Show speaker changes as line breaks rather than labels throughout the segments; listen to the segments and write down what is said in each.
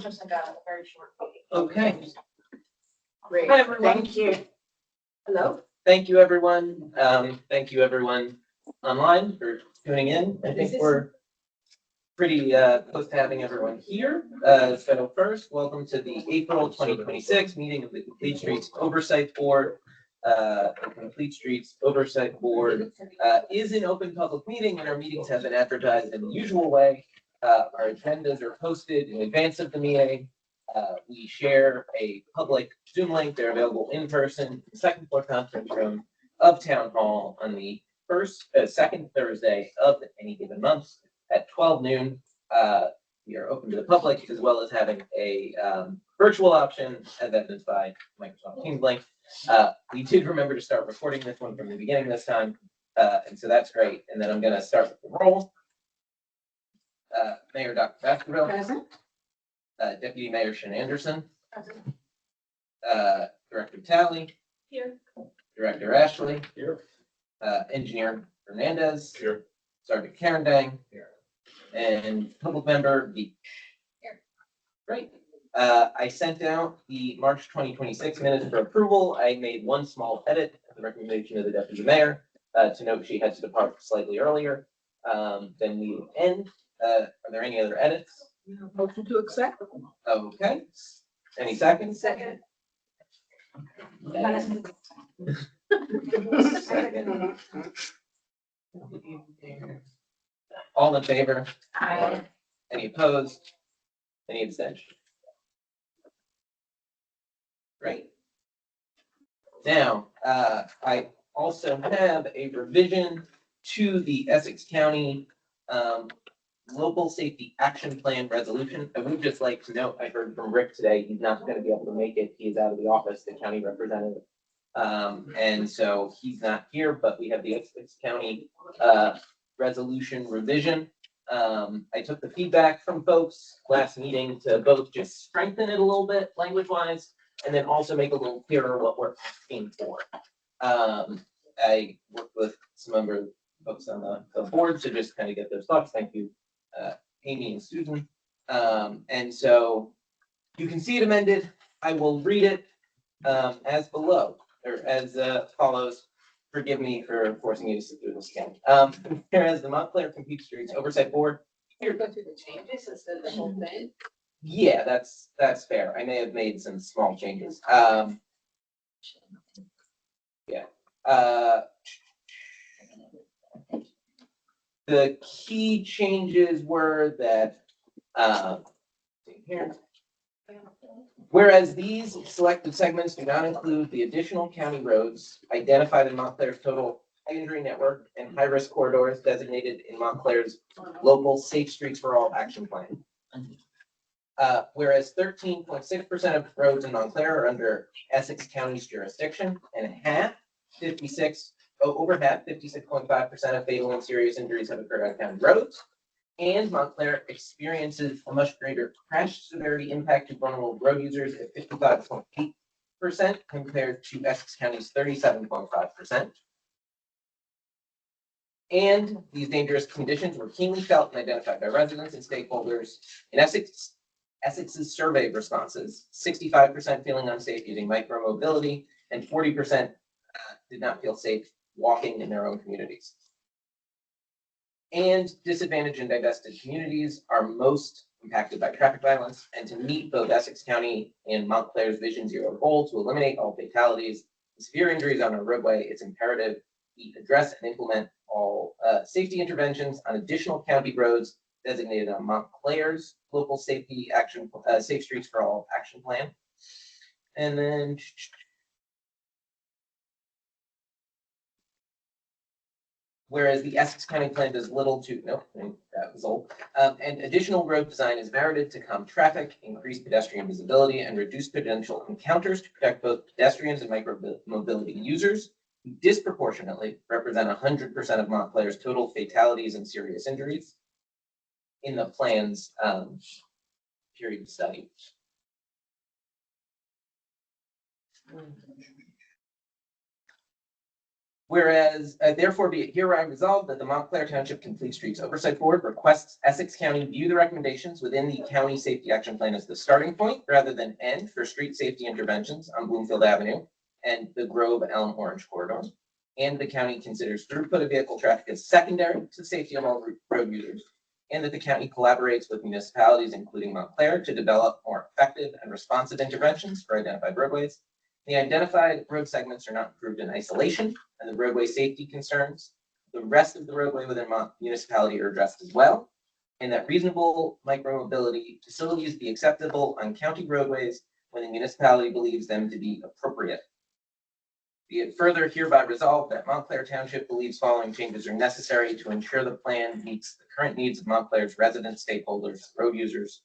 just got a very short meeting.
Okay.
Great.
Hi, everyone.
Thank you. Hello?
Thank you, everyone. Thank you, everyone online for tuning in. I think we're pretty close to having everyone here. So first, welcome to the April 2026 meeting of the Complete Streets Oversight Board. The Complete Streets Oversight Board is an open public meeting, and our meetings have been advertised in the usual way. Our agendas are posted in advance of the meeting. We share a public Zoom link. They're available in person, in the second floor conference room of Town Hall on the second Thursday of any given month at 12 noon. We are open to the public, as well as having a virtual option, as evidenced by Microsoft Teams link. We did remember to start recording this one from the beginning this time, and so that's great. And then I'm going to start with the roll. Mayor Dr. Baskerville.
Present.
Deputy Mayor Shin Anderson.
Present.
Director Talley.
Here.
Director Ashley.
Here.
Engineer Hernandez.
Here.
Sergeant Karen Dang.
Here.
And public member Beach.
Here.
Great. I sent out the March 2026 minutes for approval. I made one small edit at the recommendation of the deputy mayor to note she had to depart slightly earlier than we would end. Are there any other edits?
Motion to accept.
Okay. Any seconds?
Second.
Second. All in favor?
Aye.
Any opposed? Any abstention? Great. Now, I also have a revision to the Essex County Local Safety Action Plan resolution. I would just like to note, I heard from Rick today, he's not going to be able to make it. He's out of the office, the county representative. And so he's not here, but we have the Essex County resolution revision. I took the feedback from folks last meeting to both just strengthen it a little bit language-wise, and then also make a little clearer what we're asking for. I worked with some other folks on the board to just kind of get those thoughts. Thank you, Amy and Susan. And so you can see it amended. I will read it as below, or as follows. Forgive me for forcing you to sit through this again. Whereas the Montclair Complete Streets Oversight Board.
Here, go through the changes instead of the whole thing.
Yeah, that's fair. I may have made some small changes. Yeah. The key changes were that here. Whereas these selected segments do not include the additional county roads identified in Montclair's total high injury network and high-risk corridors designated in Montclair's local Safe Streets for All action plan. Whereas 13.6% of roads in Montclair are under Essex County's jurisdiction, and over half, 56.5% of fatal and serious injuries have occurred on county roads. And Montclair experiences a much greater crash severity impact to vulnerable road users at 55.8% compared to Essex County's 37.5%. And these dangerous conditions were keenly felt and identified by residents and stakeholders in Essex's survey responses. 65% feeling unsafe using micromobility, and 40% did not feel safe walking in their own communities. And disadvantaged and divested communities are most impacted by traffic violence, and to meet both Essex County and Montclair's Vision Zero goal to eliminate all fatalities and severe injuries on our roadway, it's imperative we address and implement all safety interventions on additional county roads designated on Montclair's local safety action, Safe Streets for All action plan. And then whereas the Essex County plan does little to, no, that was old. And additional road design is merited to calm traffic, increase pedestrian visibility, and reduce potential encounters to protect both pedestrians and micromobility users, who disproportionately represent 100% of Montclair's total fatalities and serious injuries in the plan's period study. Whereas, therefore be it hereby resolved that the Montclair Township Complete Streets Oversight Board requests Essex County view the recommendations within the County Safety Action Plan as the starting point rather than end for street safety interventions on Bloomfield Avenue and the Grove Elm Orange corridor. And the county considers throughput of vehicle traffic as secondary to the safety of all road users. And that the county collaborates with municipalities, including Montclair, to develop more effective and responsive interventions for identified roadways. The identified road segments are not improved in isolation, and the roadway safety concerns, the rest of the roadway within municipality are addressed as well. And that reasonable micromobility facilities be acceptable on county roadways when the municipality believes them to be appropriate. Be it further hereby resolved that Montclair Township believes following changes are necessary to ensure the plan meets the current needs of Montclair's residents, stakeholders, road users.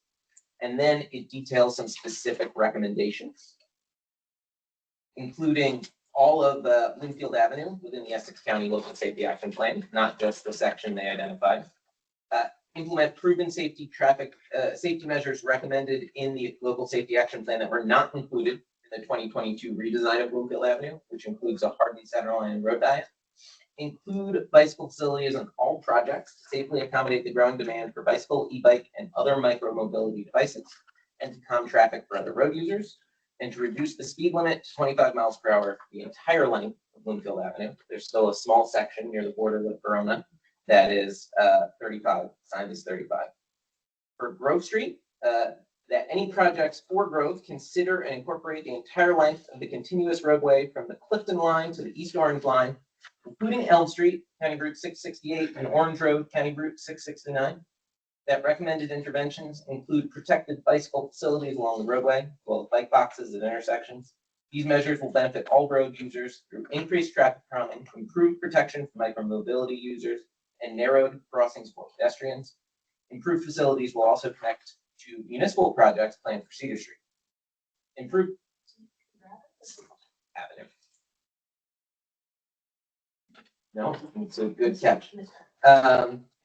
And then it details some specific recommendations, including all of the Bloomfield Avenue within the Essex County Local Safety Action Plan, not just the section they identified. Implement proven safety measures recommended in the Local Safety Action Plan that were not included in the 2022 redesign of Bloomfield Avenue, which includes a hardened centerline road diet. Include bicycle facilities on all projects to safely accommodate the growing demand for bicycle, e-bike, and other micro-mobility devices, and to calm traffic for other road users, and to reduce the speed limit to 25 miles per hour the entire length of Bloomfield Avenue. There's still a small section near the border with Verona that is 35, signed as 35. For Grove Street, that any projects for Grove consider and incorporate the entire length of the continuous roadway from the Clifton line to the East Orange line, including Elm Street, County Route 668, and Orange Road, County Route 669. That recommended interventions include protected bicycle facilities along the roadway, as well as bike boxes at intersections. These measures will benefit all road users through increased traffic calming, improved protection for micromobility users, and narrowed crossings for pedestrians. Improved facilities will also connect to municipal projects planned for Cedar Street. Improved Avenue. No, it's a good catch.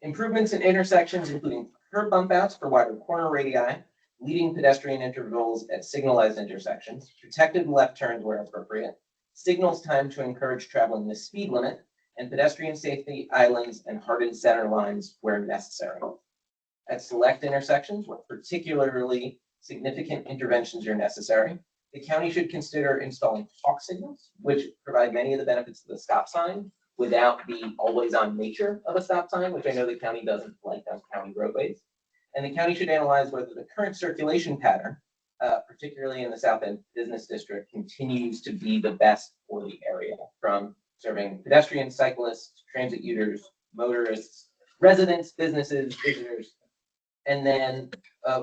Improvements in intersections, including curb bump outs for wider corner radii, leading pedestrian intervals at signalized intersections, protected left turns where appropriate, signals time to encourage traveling the speed limit, and pedestrian safety islands and hardened center lines where necessary. At select intersections where particularly significant interventions are necessary, the county should consider installing hawk signals, which provide many of the benefits of the stop sign without the always-on nature of a stop sign, which I know the county doesn't like on county roadways. And the county should analyze whether the current circulation pattern, particularly in the South End Business District, continues to be the best for the area, from serving pedestrians, cyclists, transit users, motorists, residents, businesses, visitors. And then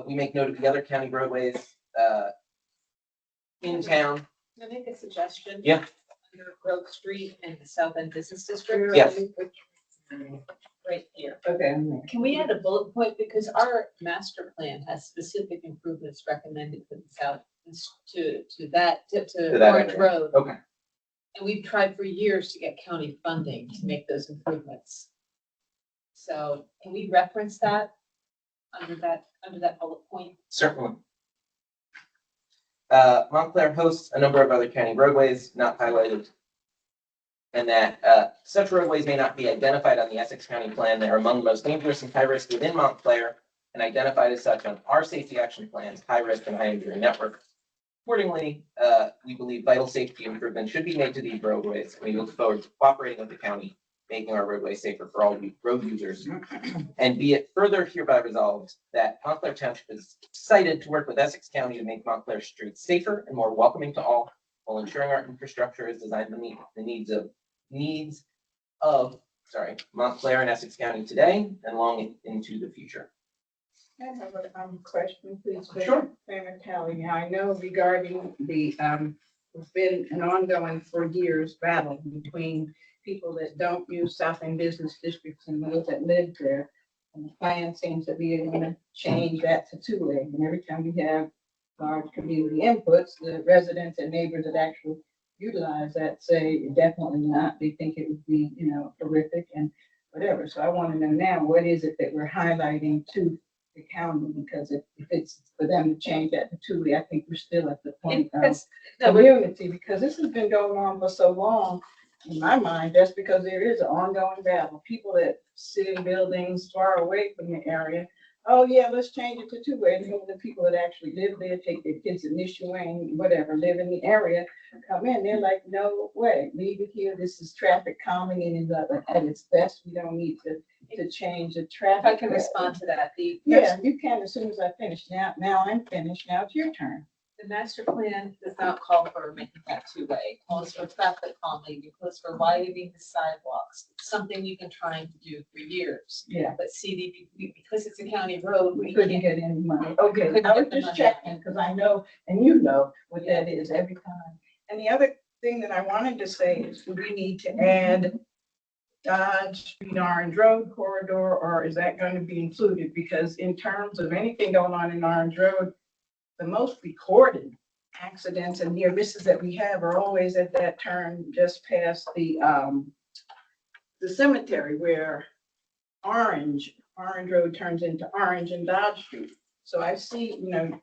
we make note of the other county roadways in town.
Can I make a suggestion?
Yeah.
Under Grove Street and the South End Business District.
Yes.
Right here.
Okay.
Can we add a bullet point, because our master plan has specific improvements recommended for the south to
that
Orange
area.
Road.
Okay.
And we've tried for years to get county funding to make those improvements. So can we reference that under that bullet point?
Certainly. Montclair hosts a number of other county roadways not highlighted, and that such roadways may not be identified on the Essex County Plan. They're among the most dangerous and high risk within Montclair, and identified as such on our safety action plans, high risk and high injury network. Accordingly, we believe vital safety improvements should be made to these roadways, and we look forward to cooperating with the county, making our roadways safer for all road users. And be it further hereby resolved that Montclair Township is excited to work with Essex County to make Montclair streets safer and more welcoming to all, while ensuring our infrastructure is designed to meet the needs of Montclair and Essex County today and long into the future.
I have a question, please.
Sure.
Mayor Talley. Now, I know regarding the, it's been an ongoing for years battle between people that don't use South End business districts and those that live there. And the plan seems to be able to change that to two-way. And every time we have large community inputs, the residents and neighbors that actually utilize that say definitely not. They think it would be, horrific and whatever. So I want to know now, what is it that we're highlighting to the county? Because if it's for them to change that to two-way, I think we're still at the point of community, because this has been going on for so long. in my mind, that's because there is an ongoing battle. People that sit in buildings far away from the area, oh yeah, let's change it to two-way. And then the people that actually live there, take their kids in Michigan, whatever, live in the area, come in, they're like, no way, leave it here. This is traffic calming and at its best. We don't need to change the traffic.
If I can respond to that,
Yeah, you can as soon as I finish. Now I'm finished. Now it's your turn.
the master plan does not call for making that two-way. It calls for traffic calming, it calls for widening the sidewalks. It's something we've been trying to do for years.
Yeah.
But because it's a county road,
We
we
couldn't
can't.
get any money. Okay,
couldn't
I was
get the
just
money.
checking because I know, and you know what that is every time. And the other thing that I wanted to say is, do we need to add Dodge Street Orange Road corridor, or is that going to be included? Because in terms of anything going on in Orange Road, the most recorded accidents and near misses that we have are always at that turn just past the cemetery where Orange Road turns into Orange and Dodge Street. So I see,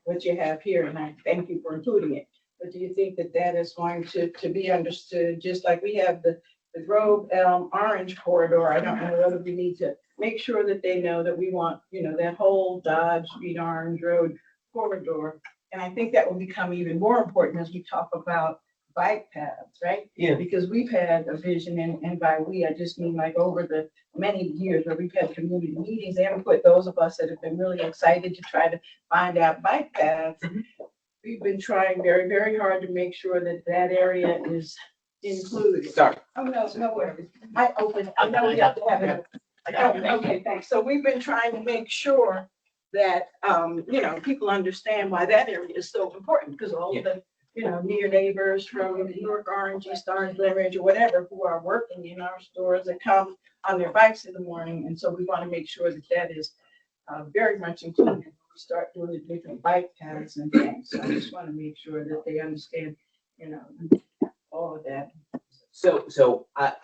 what you have here, and I thank you for including it. But do you think that that is going to be understood, just like we have the Grove Elm Orange corridor? I don't know whether we need to make sure that they know that we want, that whole Dodge Street Orange Road corridor. And I think that will become even more important as we talk about bike paths, right?
Yeah.
Because we've had a vision, and by we, I just mean like over the many years where we've had community meetings, they haven't put those of us that have been really excited to try to find out bike paths. We've been trying very, very hard to make sure that that area is included.
Sorry.
Oh, no worries. I know we have to have it. Okay, thanks. So we've been trying to make sure that, people understand why that area is so important, because all of the, near neighbors from Newark, Orange, East Orange, Glen Ridge, or whatever, who are working in our stores that come on their bikes in the morning. And so we want to make sure that that is very much included when we start doing the different bike paths and things. So I just want to make sure that they understand, all of that.
So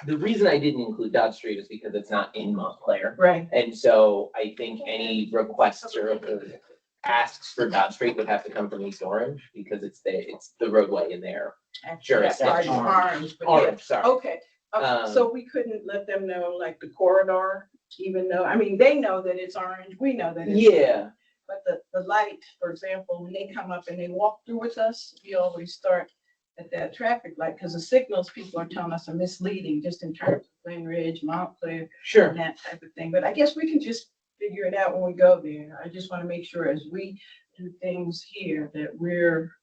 the reason I didn't include Dodge Street is because it's not in Montclair.
Right.
And so I think any requests or asks for Dodge Street would have to come from East Orange, because it's the roadway in there. Sure,
That's
it's
Orange, but yeah.
Orange, sorry.
Okay, so we couldn't let them know like the corridor, even though, they know that it's orange, we know that it's.
Yeah.
Orange. But the light, for example, when they come up and they walk through with us, we always start at that traffic light, because the signals people are telling us are misleading, just in terms of Glen Ridge, Montclair,
Sure.
and that type of thing. But I guess we can just figure it out when we go there. I just want to make sure as we do things here that we're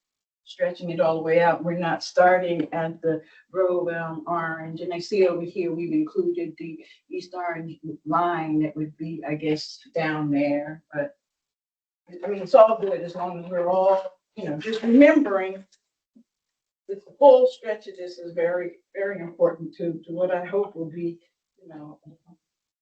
stretching it all the way out. We're not starting at the Grove Elm Orange. And I see over here, we've included the East Orange line that would be, I guess, down there. But it's all good as long as we're all, just remembering the whole stretch of this is very, very important to what I hope will be,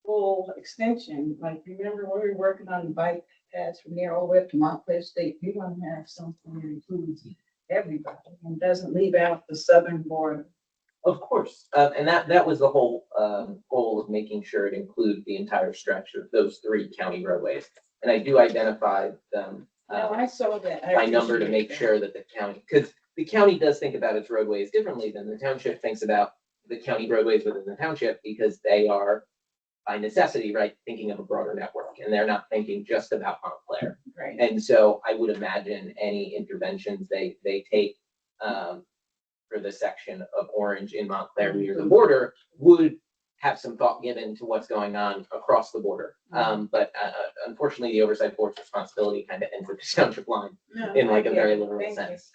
full extension. Like, remember when we were working on the bike paths from there all the way up to Montclair State? We want to have something that includes everybody and doesn't leave out the southern border.
Of course. And that was the whole goal of making sure it included the entire stretch of those 3 county roadways. And I do identify them
I saw that.
by number to make sure that the county, because the county does think about its roadways differently than the township thinks about the county roadways within the township, because they are by necessity, right, thinking of a broader network, and they're not thinking just about Montclair.
Right.
And so I would imagine any interventions they take for the section of Orange in Montclair near the border would have some thought given to what's going on across the border. But unfortunately, the Oversight Board's responsibility kind of ends at the township line in like a very literal sense.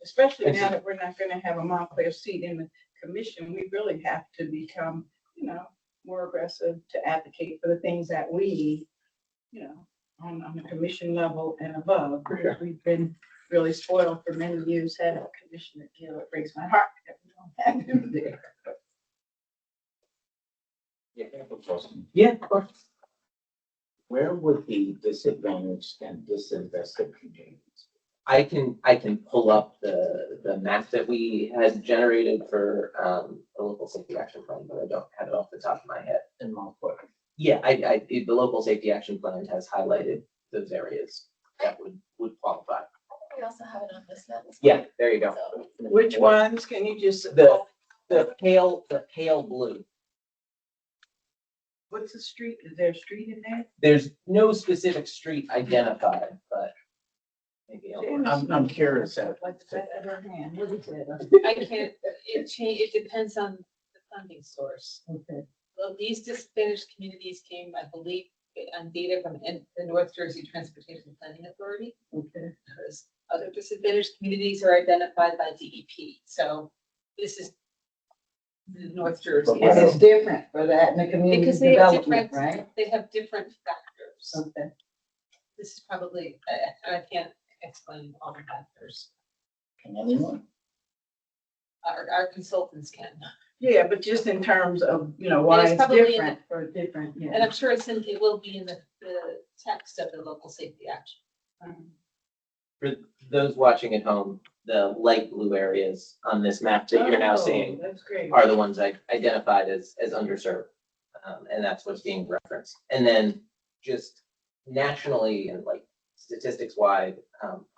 Especially now that we're not going to have a Montclair seat in the commission, we really have to become, more aggressive to advocate for the things that we need, on the commission level and above.
Sure.
We've been really spoiled for many years having a Commissioner Gill. It breaks my heart that we don't have him there.
Yeah, of course.
Where would the disadvantaged and disinvested communities?
I can pull up the map that we had generated for the local safety action plan, but I don't have it off the top of my head.
In Montclair?
Yeah, the local safety action plan has highlighted those areas that would qualify.
We also have it on this map.
Yeah, there you go.
So,
Which ones can you just?
The the pale blue.
What's the street? Is there a street in there?
There's no specific street identified, but maybe I'll.
I'm curious.
What's that other hand? What is it?
I can't, it depends on the funding source.
Okay.
Well, these disadvantaged communities came, I believe, on data from the North Jersey Transportation Planning Authority.
Okay.
Because other disadvantaged communities are identified by DEP, so this is the North Jersey.
And it's different for that in the community
Because they have
development,
different,
right?
they have different factors.
Okay.
This is probably, I can't explain all the factors.
Can anyone?
Our consultants can.
Yeah, but just in terms of, why
it's
it's
probably in the-
different for different,
And I'm sure it will be in the text of the local safety action.
For those watching at home, the light blue areas on this map that you're now seeing
That's great.
are the ones I identified as underserved. And that's what's being referenced. And then just nationally and like statistics wide,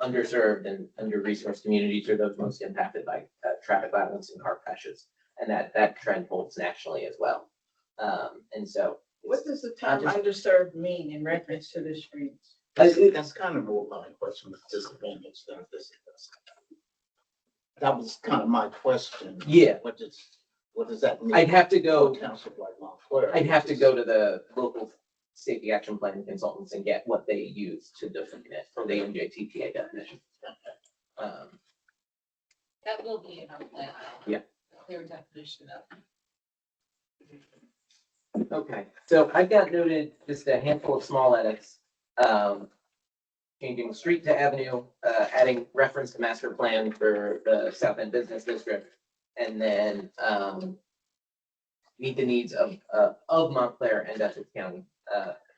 underserved and under-resourced communities are those most impacted by traffic violence and car crashes. And that trend holds nationally as well. And so.
What does the term underserved mean in reference to the streets?
That's kind of what my question was, disadvantage, then disadvantage. That was kind of my question.
Yeah.
What does that mean?
I'd have to go.
for townships like Montclair?
I'd have to go to the local safety action plan consultants and get what they use to define it from the NJTPA definition.
That will be in our plan.
Yeah.
Clear definition of.
Okay, so I've got noted just a handful of small edits. Changing street to avenue, adding reference to master plan for the South End Business District, and then meet the needs of Montclair and Essex County,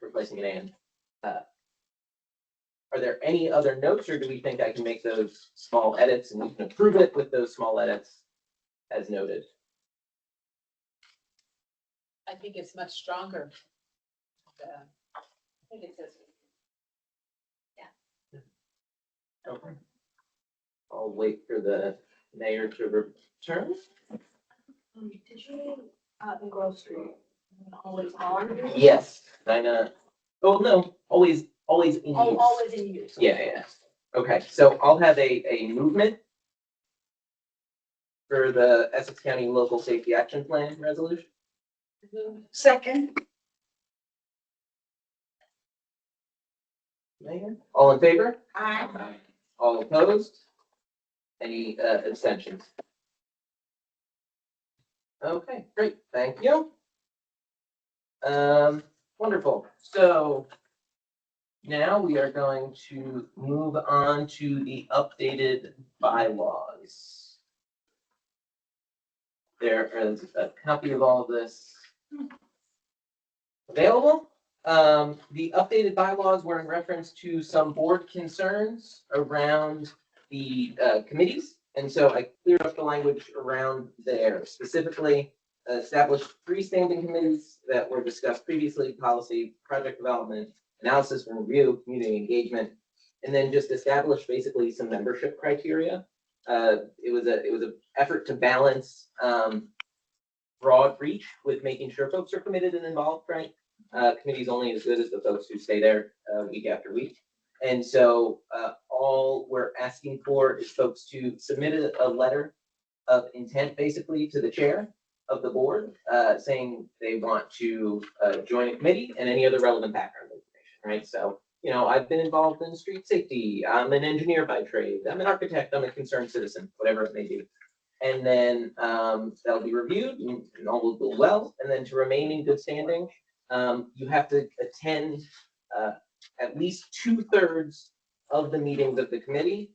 replacing an and. Are there any other notes, or do we think I can make those small edits and we can approve it with those small edits as noted?
I think it's much stronger. I think it says.
Okay. I'll wait for the mayor to return.
Did you, in Grove Street, always on?
Yes, oh, no, always in
Oh,
use.
always in use.
Yeah. Okay, so I'll have a movement for the Essex County Local Safety Action Plan resolution.
Second.
Mayor, all in favor?
Aye.
All opposed? Any abstentions? Okay, great, thank you. Wonderful. So now we are going to move on to the updated bylaws. There is a copy of all of this available. The updated bylaws were in reference to some board concerns around the committees. And so I cleared up the language around there, specifically established freestanding committees that were discussed previously: policy, project development, analysis and review, community engagement, and then just established basically some membership criteria. It was an effort to balance broad reach with making sure folks are committed and involved, right? Committee's only as good as the folks who stay there week after week. And so all we're asking for is folks to submit a letter of intent basically to the chair of the board saying they want to join a committee and any other relevant background information, right? So, I've been involved in street safety. I'm an engineer by trade. I'm an architect. I'm a concerned citizen, whatever it may be. And then that'll be reviewed and all will go well. And then to remain in good standing, you have to attend at least 2/3 of the meetings of the committee,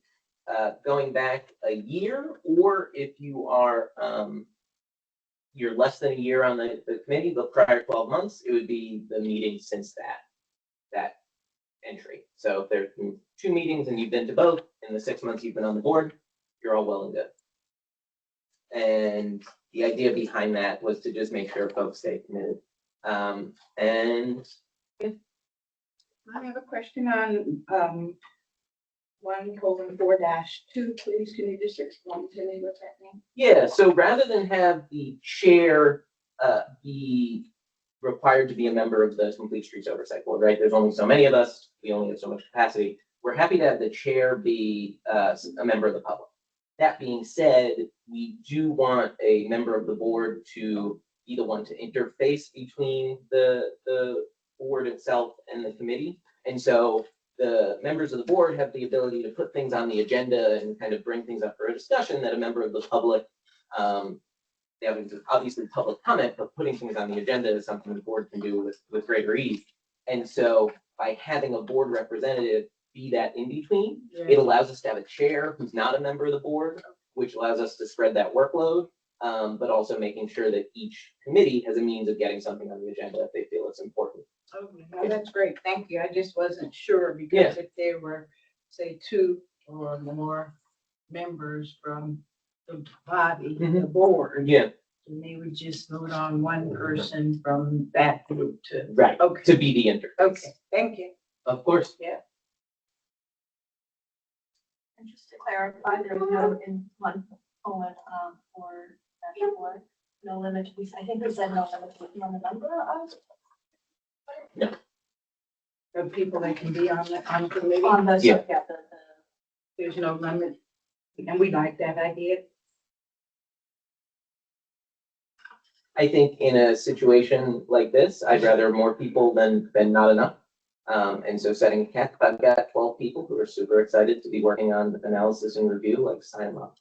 going back a year, or if you are you're less than a year on the committee, the prior 12 months, it would be the meeting since that entry. So if there's been 2 meetings and you've been to both in the 6 months you've been on the board, you're all well and good. And the idea behind that was to just make sure folks stay committed. And
I have a question on 1:4-2, please, can you just explain to me what that means?
Yeah, so rather than have the chair be required to be a member of the Complete Streets Oversight Board, right? There's only so many of us, we only have so much capacity. We're happy to have the chair be a member of the public. That being said, we do want a member of the board to be the one to interface between the board itself and the committee. And so the members of the board have the ability to put things on the agenda and kind of bring things up for a discussion that a member of the public, they have obviously public comment, but putting things on the agenda is something the board can do with greater ease. And so by having a board representative be that in between, it allows us to have a chair who's not a member of the board, which allows us to spread that workload, but also making sure that each committee has a means of getting something on the agenda if they feel it's important.
Okay, well, that's great, thank you. I just wasn't sure because if there were, say, 2 or more members from the body, the board,
Yeah,
and they would just vote on one person from that group to.
right.
Okay.
To be the interface.
Okay, thank you.
Of course.
And just to clarify, there's no in one colon, for that board, no limit, I think we said no limit on the number of.
The people that can be on the committee,
On the,
Yeah.
yeah,
there's no limit, and we like that idea.
I think in a situation like this, I'd rather more people than not enough. And so setting a cap, if I've got 12 people who are super excited to be working on analysis and review, like sign them up.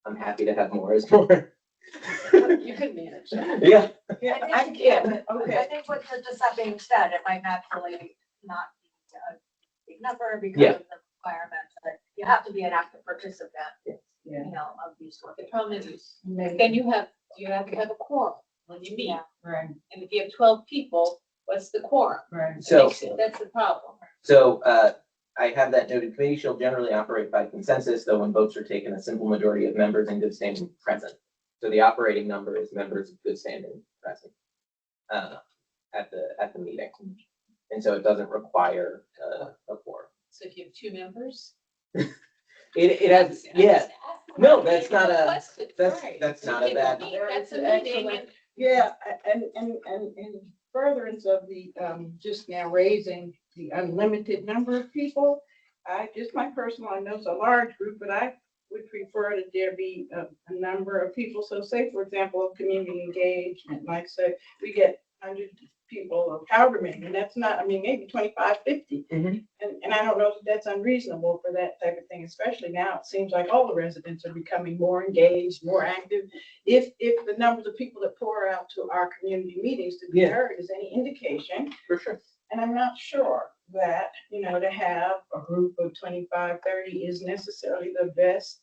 I'm happy to have more as more.
You can manage that.
Yeah,
I can,
I
okay.
think with just that being said, it might naturally not be a big number because
Yeah.
of the requirements, but you have to be an active participant,
Yeah,
you know, of these work.
The problem is,
maybe,
then you have to have a quorum when you meet.
Yeah.
right,
And if you have 12 people, what's the quorum?
right.
so,
That's the problem.
so, I have that noted. Committee shall generally operate by consensus, though when votes are taken, a simple majority of members in good standing present. So the operating number is members of good standing present at the meeting. And so it doesn't require a quorum.
So if you have 2 members.
It has, yeah, no, that's not a-
Question, right.
that's
So
not a
if
bad-
meet, That's a
That's
meeting.
excellent. Yeah, and in furtherance of the, just now raising the unlimited number of people, my personal, I know it's a large group, but I would prefer that there be a number of people. So say, for example, community engagement, like say, we get 100 people or however many, and that's not, I mean, maybe 25, 50.
Mhm.
And I don't know if that's unreasonable for that type of thing, especially now, it seems like all the residents are becoming more engaged, more active. If the numbers of people that pour out to our community meetings to be
Yeah.
heard is any indication,
For sure.
and I'm not sure that, to have a group of 25, 30 is necessarily the best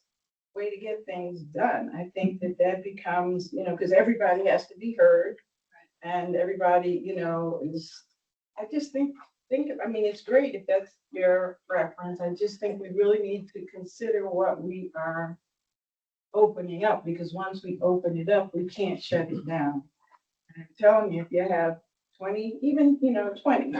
way to get things done. I think that becomes, because everybody has to be heard and everybody, I just think, I mean, it's great if that's your preference. I just think we really need to consider what we are opening up, because once we open it up, we can't shut it down. And I'm telling you, if you have 20, even, 20,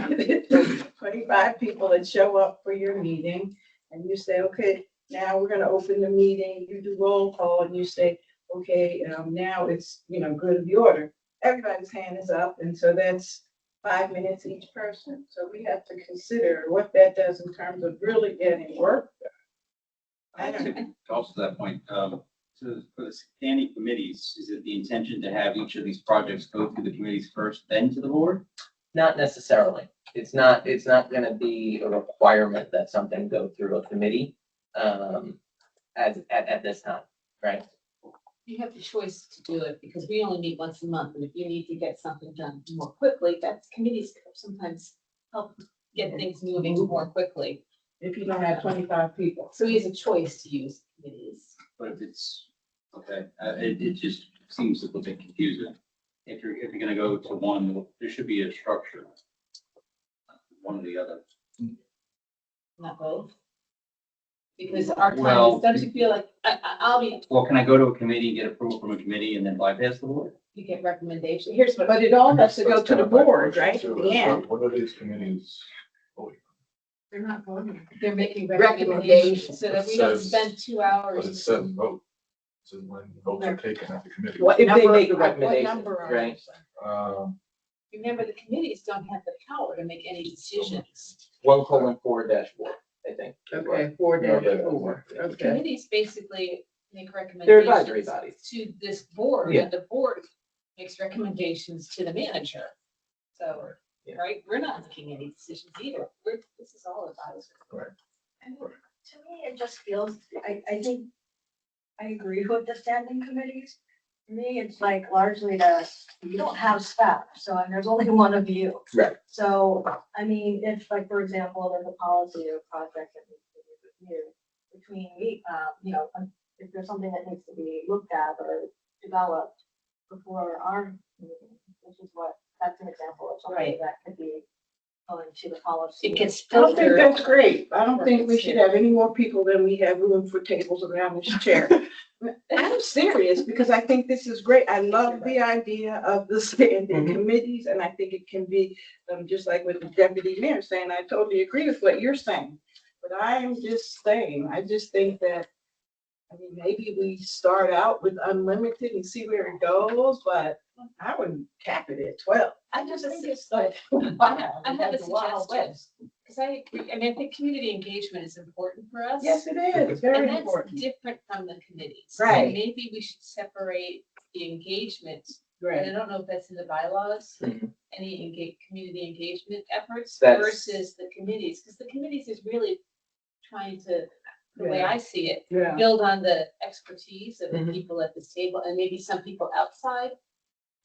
25 people that show up for your meeting and you say, okay, now we're going to open the meeting, you do roll call and you say, okay, now it's, good of the order. Everybody's hand is up. And so that's 5 minutes each person. So we have to consider what that does in terms of really getting work done. I don't know.
Also to that point, so for the standing committees, is it the intention to have each of these projects go through the committees first, then to the board?
Not necessarily. It's not gonna be a requirement that something go through a committee at this time, right?
You have the choice to do it because we only meet once a month. And if you need to get something done more quickly, that's committees sometimes help get things moving more quickly.
If you don't have 25 people.
So he has a choice to use committees.
But if it's, okay, it just seems a little bit confusing. If you're gonna go to one, there should be a structure. One or the other.
Not both. Because our time
Well-
is, don't you feel like, I'll be,
Well, can I go to a committee, get approval from a committee and then bypass the board?
you get recommendations. Here's what,
But it all has to go to the board, right?
So
Yeah.
What are these committees?
They're not voting.
They're making
Recommendations.
recommendations so that we don't
Says-
spend 2
But
hours.
it says vote. So when votes are taken at the committee.
What
If they
number-
make a
what
recommendation,
number are
right?
you?
Remember, the committees don't have the power to make any decisions.
1:4-4, I think. is what-
Okay, 4-4,
The
okay.
committees basically make
They're
recommendations
advisory bodies.
to this board,
Yeah.
and the board makes recommendations to the manager. So,
Yeah.
right, we're not making any decisions either. This is all advisory.
And to me, it just feels, I think, I agree with the standing committees. To me, it's like largely you don't have staff, so, and there's only one of you.
Right.
So, I mean, if like, for example, there's a policy or project that needs to be reviewed between me, if there's something that needs to be looked at or developed before our meeting, which is that's an example of something
Right.
that could be going to the policy.
It gets
I don't think
filtered.
that's great. I don't think we should have any more people than we have room for tables around this chair. I'm serious because I think this is great. I love the idea of the standing
Mhm.
committees, and I think it can be, just like with the deputy mayor saying, I totally agree with what you're saying. But I'm just saying, I just think that, I mean, maybe we start out with unlimited and see where it goes, but I wouldn't cap it at 12. I just think it's like, wow.
I have a
the Wild
suggestion.
West.
Because I agree, I mean, I think community engagement is important for us.
Yes, it is, very
And that's
important.
different from the committees.
Right.
And maybe we should separate the engagement, and I
Right.
don't know if that's in the bylaws,
Mhm.
any community engagement efforts
That's-
versus the committees, because the committees is really trying to, the way
Yeah.
I see it,
Yeah.
build on the expertise of the
Mhm.
people at this table and maybe some people outside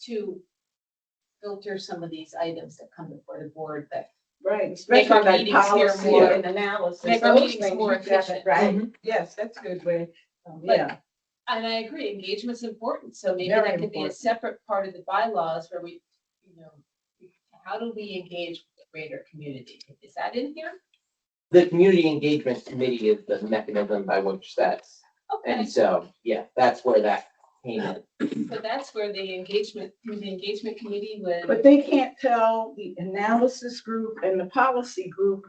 to filter some of these items that come before the board that
Right,
Make
especially
our
like
meetings here
policy
more-
and analysis.
make our
those
meetings
things
more
you gotta-
efficient.
Right,
Mhm.
yes, that's a good way.
But-
Yeah,
And I agree, engagement's important, so maybe
Very
that could be a
important.
separate part of the bylaws where we, how do we engage with the greater community? Is that in here?
The community engagement committee is the mechanism by which that's,
Okay,
and so, yeah, that's where that came in.
so that's where the engagement committee
but
would,
they can't tell the analysis group and the policy group.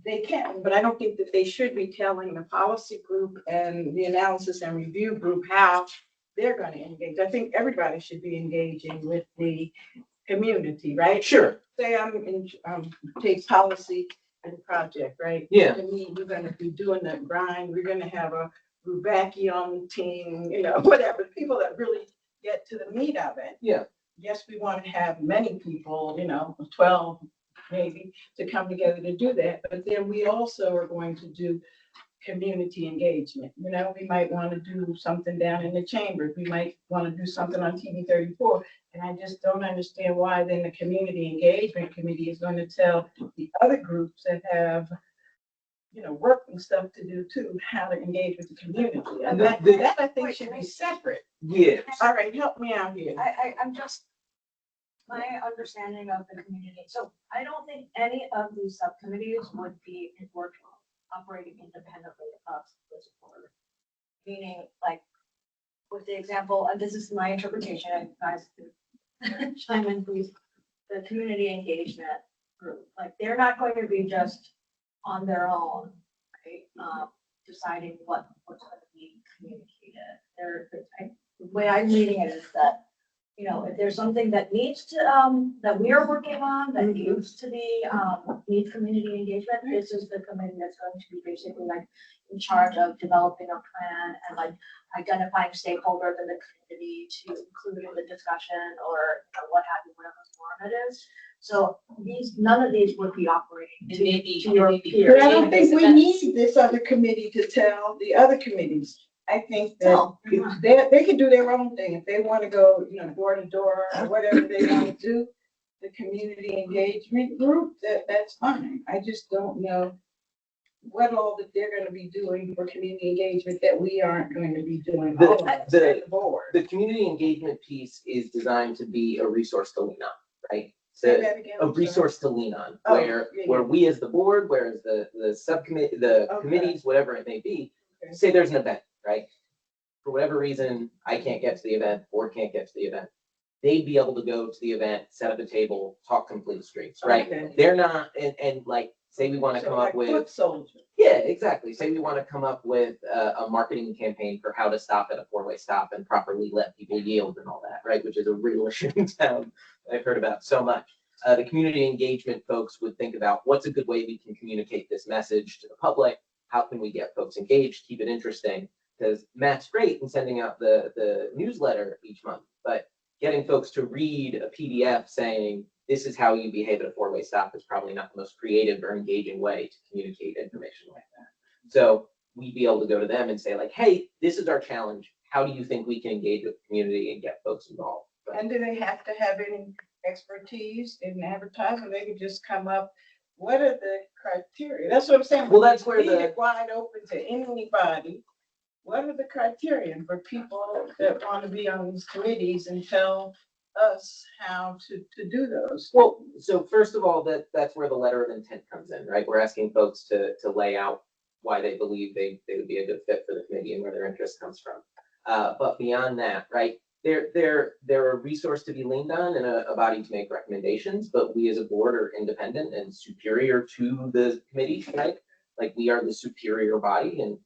They can, but I don't think that they should be telling the policy group and the analysis and review group how they're gonna engage. I think everybody should be engaging with the community, right?
Sure,
Say I'm in, take policy and project, right?
yeah,
To me, we're gonna be doing the grind, we're gonna have a Rubaki on the team, whatever, people that really get to the meat of it.
yeah.
Yes, we want to have many people, 12 maybe, to come together to do that, but then we also are going to do community engagement. We might want to do something down in the chambers, we might want to do something on TV 34. And I just don't understand why then the community engagement committee is going to tell the other groups that have, work and stuff to do too, how to engage with the community. And that I think should be separate.
Yeah.
All right, help me out here.
I'm just, my understanding of the community, so I don't think any of these subcommittees would be operating independently of this board. Meaning, like, with the example, and this is my interpretation, and guys can chime in, please, the community engagement group, like, they're not going to be just on their own, right? Deciding what's going to be communicated. The way I'm reading it is that, if there's something that needs to, that we are working on, that needs to be, needs community engagement, this is the committee that's going to be basically like in charge of developing a plan and like identifying stakeholders in the community to include in the discussion or what have you, whatever form it is. So none of these would be operating
and maybe,
to your
maybe
peers.
But I don't think we
events.
need this other committee to tell the other committees. I think that
No.
they can do their own thing. If they want to go, door to door or whatever they want to do, the community engagement group, that's fine. I just don't know what all that they're going to be doing for community engagement that we aren't going to be doing.
The-
All of us
the-
as a board.
The community engagement piece is designed to be a resource to lean on, right?
Say
The-
that again,
A
I'm sorry.
resource to lean on,
Oh,
where
yeah.
we as the board, whereas the subcommittee, the
Okay.
committees, whatever it may be,
Okay.
say there's an event, right? For whatever reason, I can't get to the event, board can't get to the event. They'd be able to go to the event, set up a table, talk complete streets, right?
Okay.
They're not, and like, say we want to
So
come up
like
with.
foot soldier.
Yeah, exactly. Say we want to come up with a marketing campaign for how to stop at a four-way stop and properly let people yield and all that, right? Which is a real issue in town I've heard about so much. The community engagement folks would think about what's a good way we can communicate this message to the public. How can we get folks engaged, keep it interesting? Because Matt's great in sending out the newsletter each month, but getting folks to read a PDF saying, this is how you behave at a four-way stop is probably not the most creative or engaging way to communicate information like that. So we'd be able to go to them and say like, hey, this is our challenge. How do you think we can engage with the community and get folks involved? But,
And do they have to have any expertise in advertising? They could just come up, what are the criteria? That's what I'm saying.
well, that's where
Leave
the,
it wide open to anybody. What are the criteria for people that want to be on these committees and tell us how to do those?
well, so first of all, that's where the letter of intent comes in, right? We're asking folks to lay out why they believe they would be a good fit for the committee and where their interest comes from. But beyond that, right, they're a resource to be leaned on and a body to make recommendations, but we as a board are independent and superior to the committee, right? Like we are the superior body, and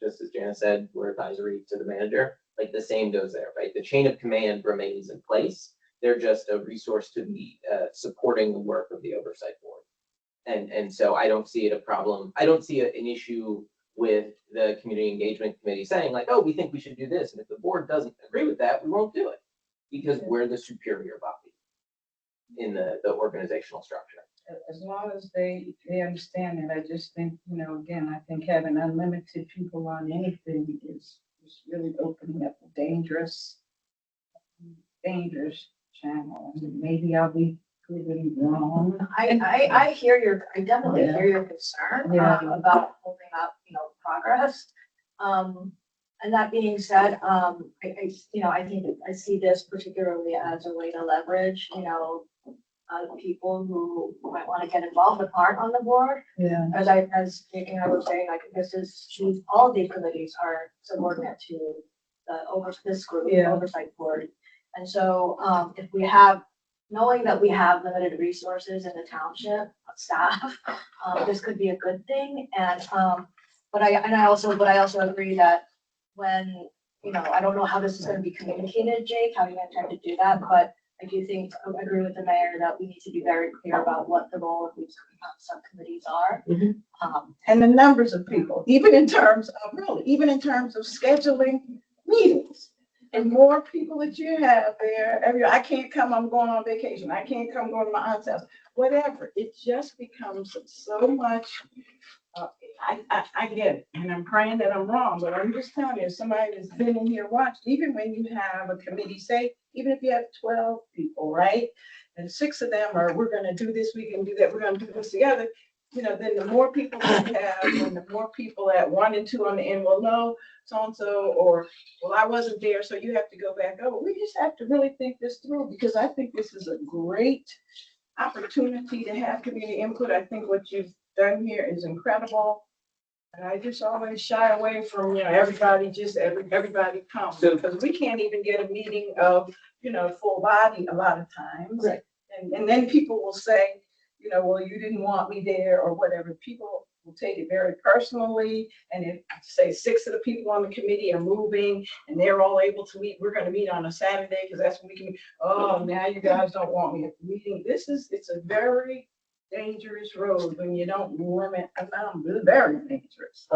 just as Jana said, we're advisory to the manager, like the same goes there, right? The chain of command remains in place. They're just a resource to be supporting the work of the oversight board. And so I don't see it a problem. I don't see an issue with the community engagement committee saying like, oh, we think we should do this. And if the board doesn't agree with that, we won't do it because we're the superior body in the organizational structure.
As long as they understand it, I just think, again, I think having unlimited people on anything is really opening up a dangerous channel. And maybe I'll be proven wrong.
I definitely hear your concern,
Yeah.
about holding up, progress. And that being said, I think I see this particularly as a way to leverage, people who might want to get involved but aren't on the board.
Yeah.
As I was saying, like all of these committees are subordinate to this group, the
Yeah.
oversight board. And so, knowing that we have limited resources in the township staff, this could be a good thing. And, but I also agree that when, I don't know how this is going to be communicated, Jake, how you intend to do that, but I do think, I agree with the mayor that we need to be very clear about what the role of these subcommittees are.
And the numbers of people, even in terms of scheduling meetings. And more people that you have there, I can't come, I'm going on vacation. I can't come, going to my aunt's house, whatever. It just becomes so much. I get it, and I'm praying that I'm wrong, but I'm just telling you, somebody that's been in here watched, even when you have a committee, say, even if you have 12 people, right? And 6 of them are, we're gonna do this, we can do that, we're gonna do this together. Then the more people you have, and the more people at 1 and 2 on the end, well, no, so-and-so, or, well, I wasn't there, so you have to go back over. We just have to really think this through, because I think this is a great opportunity to have community input. I think what you've done here is incredible. And I just always shy away from, everybody comes.
So-
Because we can't even get a meeting of, full body a lot of times.
Right.
And then people will say, well, you didn't want me there or whatever. People will take it very personally. And if, say, 6 of the people on the committee are moving and they're all able to meet, we're going to meet on a Saturday because that's when we can, oh, now you guys don't want me at the meeting. It's a very dangerous road when you don't limit a number. It's very dangerous.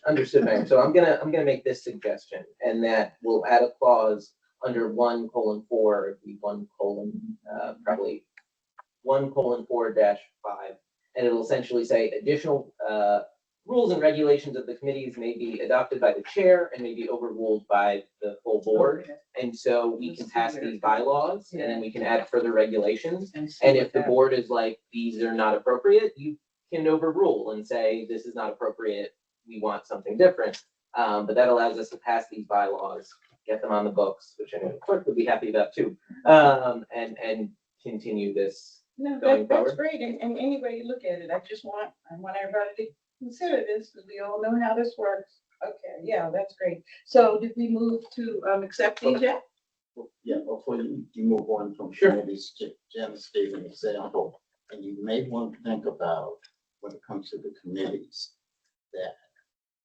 Understood, Mayor. So I'm gonna make this suggestion, and that we'll add a clause under 1:4, it'd be 1:probably 1:4-5, and it'll essentially say additional rules and regulations of the committees may be adopted by the chair and may be overruled by the full board. And so we can pass these bylaws, and then we can add further regulations. And if the board is like, these are not appropriate, you can overrule and say, this is not appropriate, we want something different. But that allows us to pass these bylaws, get them on the books, which I know the clerk would be happy about too, and continue this.
No,
Going
that's
forward.
great. And any way you look at it, I want everybody to consider this because we all know how this works. Okay, yeah, that's great. So did we move to accept these yet?
Yeah, before you move on from
Sure.
committees, Janice gave an example, and you may want to think about when it comes to the committees, that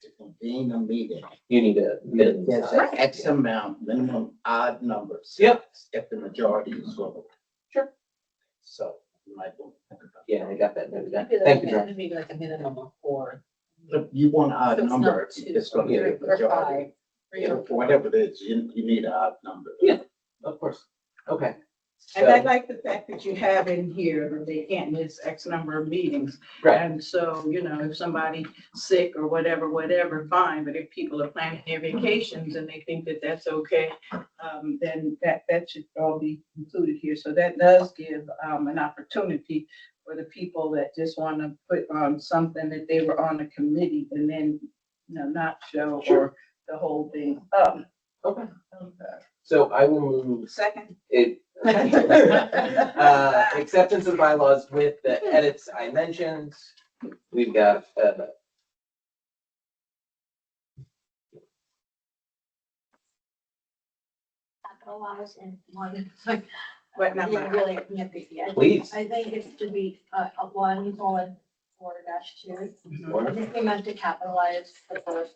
to convene a meeting,
You need a minimum
there's
size.
an X amount, minimum odd numbers.
Yep.
If the majority is voted.
Sure.
So you might want to think about
Yeah, I got that noted down.
Maybe
Thank you,
like,
John.
maybe like a minimum of 4.
that. If you want an odd
So it's not
number,
2,
it's gonna be a
or
majority.
5, 3 or 4.
Whatever it is, you need an odd number.
Yeah. Of course. Okay.
And I
So,
like the fact that you have in here that they can't miss X number of meetings.
right,
And so, if somebody's sick or whatever, fine, but if people are planning their vacations and they think that that's okay, then that should all be included here. So that does give, an opportunity for the people that just want to put on something that they were on a committee and then, not show or the whole thing up.
okay. So I will move
Second.
it. Acceptance of bylaws with the edits I mentioned. We've got,
Capitalize in one.
What number?
Really nitpicky.
Please.
I think it's to be, 1:4-2. I think we meant to capitalize the first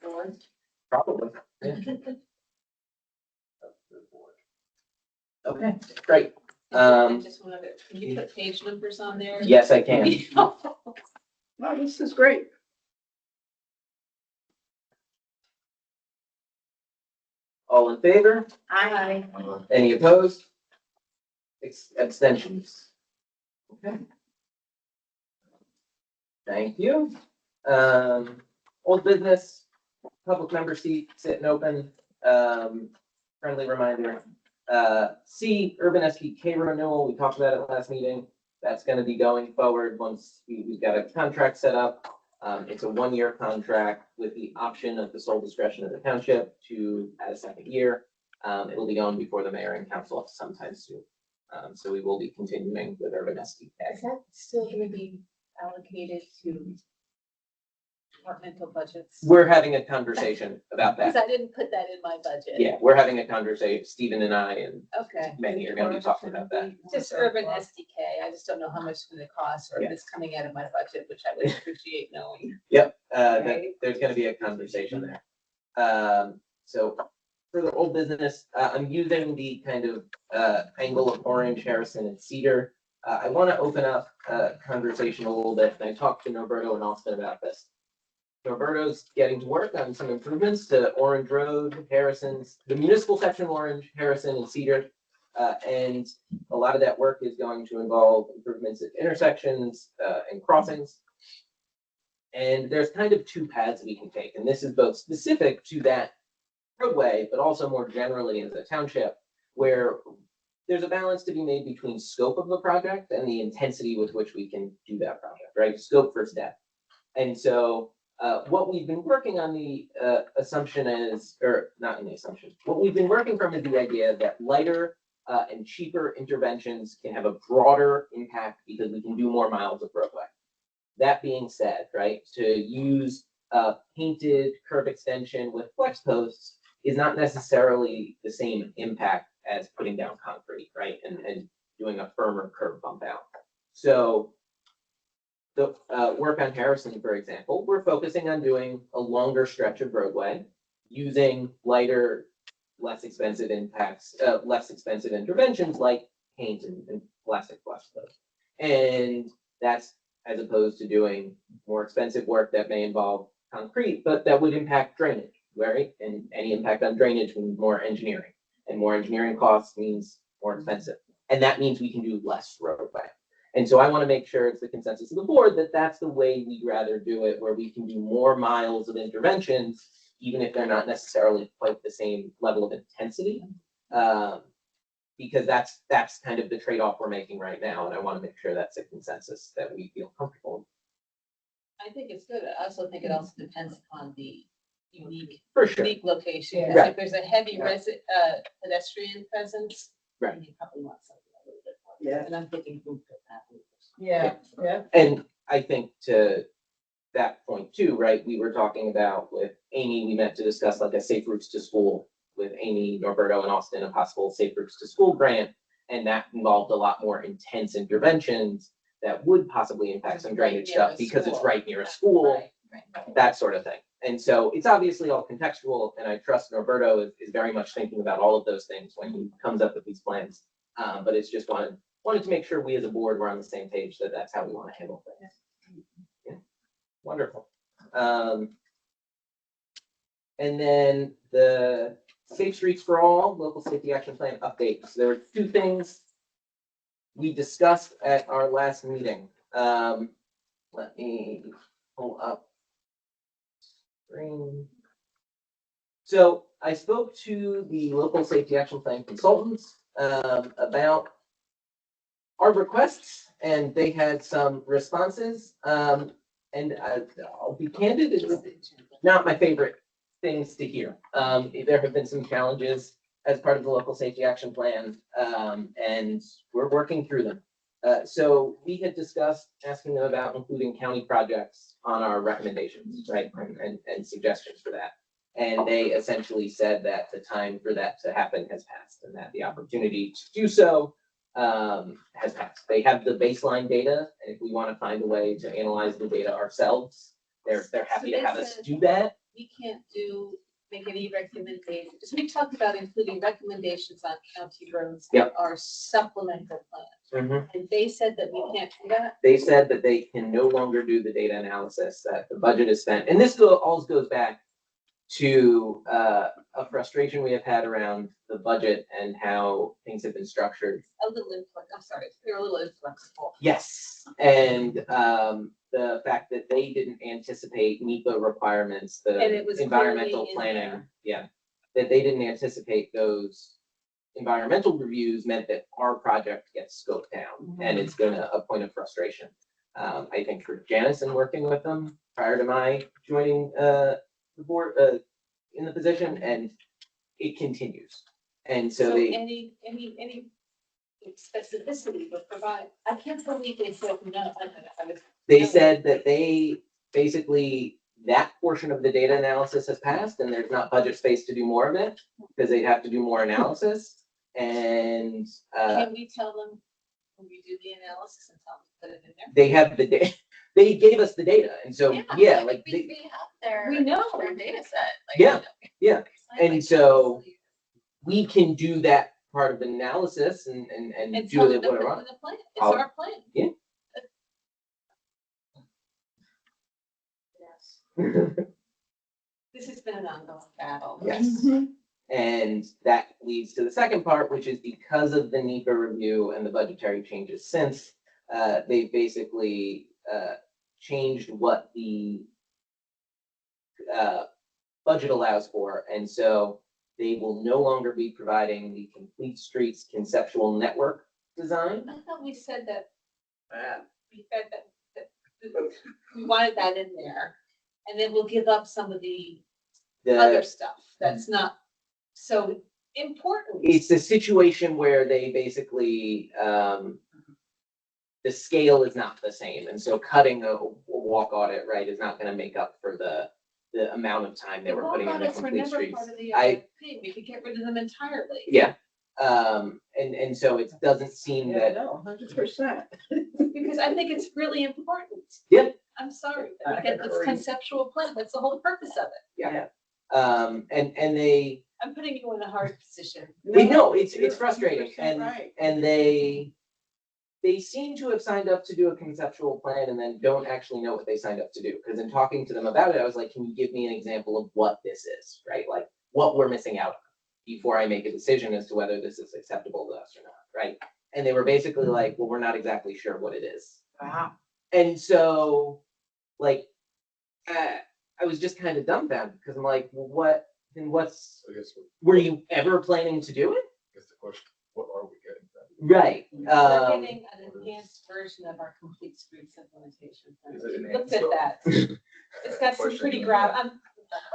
word.
Probably. Yeah. Okay, great.
I just wanted to, can you put page numbers on there?
Yes, I can.
Well, this is great.
All in favor?
Aye.
Any opposed? Abstentions? Okay. Thank you. Old business, public member seat sitting open. Friendly reminder. C, urban SPK renewal, we talked about it last meeting. That's gonna be going forward once we've got a contract set up. It's a 1-year contract with the option of the sole discretion of the township to add a second year. It will be going before the mayor and council sometime soon. So we will be continuing with urban SPK.
Is that still gonna be allocated to departmental budgets?
We're having a conversation about
Because
that.
I didn't put that in my budget.
Yeah, we're having a conversation. Stephen and I and
Okay.
Manny are gonna be talking about that.
Just urban SDK, I just don't know how much it's gonna cost, or if
Yeah.
it's coming out of my budget, which I would appreciate knowing.
Yep,
Right.
there's gonna be a conversation there. So for the old business, I'm using the kind of, angle of Orange, Harrison and Cedar. I want to open up a conversation a little bit, and I talked to Norberto and Austin about this. Norberto's getting to work on some improvements to Orange Road, Harrison's, the municipal section of Orange, Harrison and Cedar. And a lot of that work is going to involve improvements at intersections, and crossings. And there's kind of 2 paths we can take, and this is both specific to that roadway, but also more generally as a township, where there's a balance to be made between scope of the project and the intensity with which we can do that project, right? Scope first depth. And so what we've been working on the assumption is, or not in the assumption, what we've been working from is the idea that lighter and cheaper interventions can have a broader impact because we can do more miles of roadway. That being said, right, to use painted curb extension with flex posts is not necessarily the same impact as putting down concrete, right, and doing a firmer curb bump out. So the work on Harrison, for example, we're focusing on doing a longer stretch of roadway using lighter, less expensive impacts, less expensive interventions like paint and plastic flex posts. And that's as opposed to doing more expensive work that may involve concrete, but that would impact drainage, right? And any impact on drainage means more engineering, and more engineering costs means more expensive. And that means we can do less roadway. And so I want to make sure it's the consensus of the board that that's the way we'd rather do it, where we can do more miles of interventions, even if they're not necessarily quite the same level of intensity. Because that's kind of the trade-off we're making right now, and I want to make sure that's a consensus that we feel comfortable with.
I think it's good. I also think it also depends upon the unique
For sure.
location.
Yeah.
'Cause
Right.
if there's a heavy pedestrian presence,
Right.
then you probably want something a little bit more.
Yeah.
And I'm thinking boot path.
Yeah.
And I think to that point too, right, we were talking about with Amy, we met to discuss like a safe routes to school with Amy, Norberto and Austin, a possible safe routes to school grant. And that involved a lot more intense interventions that would possibly impact some drainage
Right near
stuff
a
because it's
school.
right near a school,
Right, right.
that sort of thing. And so it's obviously all contextual, and I trust Norberto is very much thinking about all of those things when he comes up with these plans. But it's just wanted to make sure we as a board were on the same page that that's how we want to handle things. Yeah. Wonderful. And then the Safe Streets for All Local Safety Action Plan update. So there were two things we discussed at our last meeting. Let me pull up screen. So I spoke to the Local Safety Action Plan consultants about our requests, and they had some responses. And I'll be candid, it's not my favorite things to hear. There have been some challenges as part of the Local Safety Action Plan, and we're working through them. So we had discussed asking them about including county projects on our recommendations, right, and suggestions for that. And they essentially said that the time for that to happen has passed, and that the opportunity to do so has passed. They have the baseline data, and if we want to find a way to analyze the data ourselves, they're happy to have us do that.
We can't make any recommendations, because we talked about including recommendations on county roads.
Yep.
Our supplemental plan, and they said that we can't do that.
They said that they can no longer do the data analysis, that the budget is spent. And this all goes back to a frustration we have had around the budget and how things have been structured.
A little inflexible, I'm sorry, they're a little inflexible.
Yes, and the fact that they didn't anticipate NEPA requirements,
And
the
it was
environmental
clearly in
planning,
there.
yeah, that they didn't anticipate those environmental reviews meant that our project gets scoped down, and it's been a point of frustration. I think for Janice and working with them prior to my joining the board in the position, and it continues. And so they,
any specificity would provide, I can't believe they said no.
they said that they basically, that portion of the data analysis has passed and there's not budget space to do more of it because they'd have to do more analysis. And
Can we tell them when we do the analysis and tell them to put it in there?
they have the data, they gave us the data. And so, yeah, like,
We have their.
We know.
Their data set. Like,
Yeah, yeah.
like,
And so we can do that part of the analysis and
And
do
tell
it
them to put
whatever.
it in the plan. It's
I'll-
our plan.
Yeah.
Yes. This has been an ongoing battle.
Yes. And that leads to the second part, which is because of the NEPA review and the budgetary changes since, they basically changed what the budget allows for. And so they will no longer be providing the Complete Streets conceptual network design.
I thought we said that, we said that we wanted that in there. And then we'll give up some of the other stuff that's not so important.
It's a situation where they basically, the scale is not the same. And so cutting a walk audit, right, is not going to make up for the amount of time they were putting in the Complete Streets.
We could get rid of them entirely.
Yeah. And so it doesn't seem that,
No, 100%.
Because I think it's really important.
Yeah.
I'm sorry, that we
I
get this
agree.
conceptual plan. That's the whole purpose of it.
yeah. And they
I'm putting you in a hard position.
know it's
you're
frustrating.
100% right.
And they seem to have signed up to do a conceptual plan and then don't actually know what they signed up to do. Because in talking to them about it, I was like, can you give me an example of what this is, right? Like what we're missing out on before I make a decision as to whether this is acceptable to us or not, right? And they were basically like, well, we're not exactly sure what it is.
Wow.
And so, like, I was just kind of dumbfounded because I'm like, well, what's,
So I guess,
were you ever planning to do it?
the question, what are we getting?
Right.
We're getting an enhanced version of our Complete Streets implementation. plan.
Is it
Looked
enhanced
at
though?
that. It's got some pretty
Well,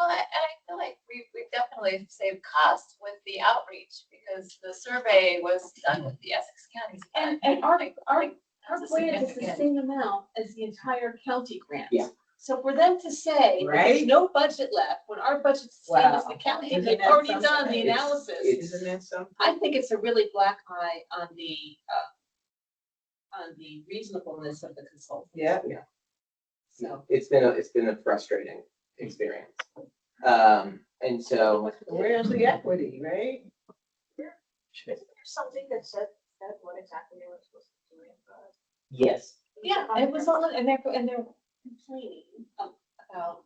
I feel like we definitely saved costs with the outreach because the survey was done with the Essex counties.
and our
That's a
grant is the
significant-
same amount as the entire county grant.
Yeah.
So for them to say, that there's
Right.
no budget left, when our budget's the same as the
Wow.
county, and
Isn't
they've
that
already
something?
done the
It's-
analysis.
it's-
Isn't that something?
I think it's a really black eye on the on the reasonableness of the consultant.
Yeah.
So,
It's been a frustrating experience. And so,
Where's the equity, right?
Is there something that said what exactly they were supposed to be doing?
yes,
yeah, it was on, and they're complaining about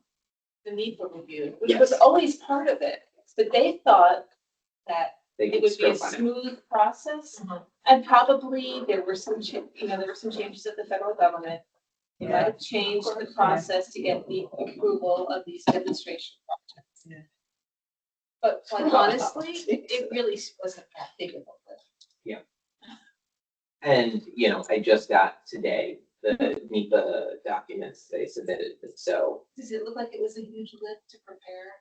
the need for review, which was
Yes.
always part of it. But they thought that
they
it
could
would be a
scope on it.
smooth process.
Mhm.
And probably there were some, there were some changes at the federal government. They might have changed the process to get the approval of these demonstration projects.
Yeah.
But quite honestly, it really wasn't that big of a lift.
And, I just got today the NEPA documents they submitted, so
Does it look like it was a huge lift to prepare?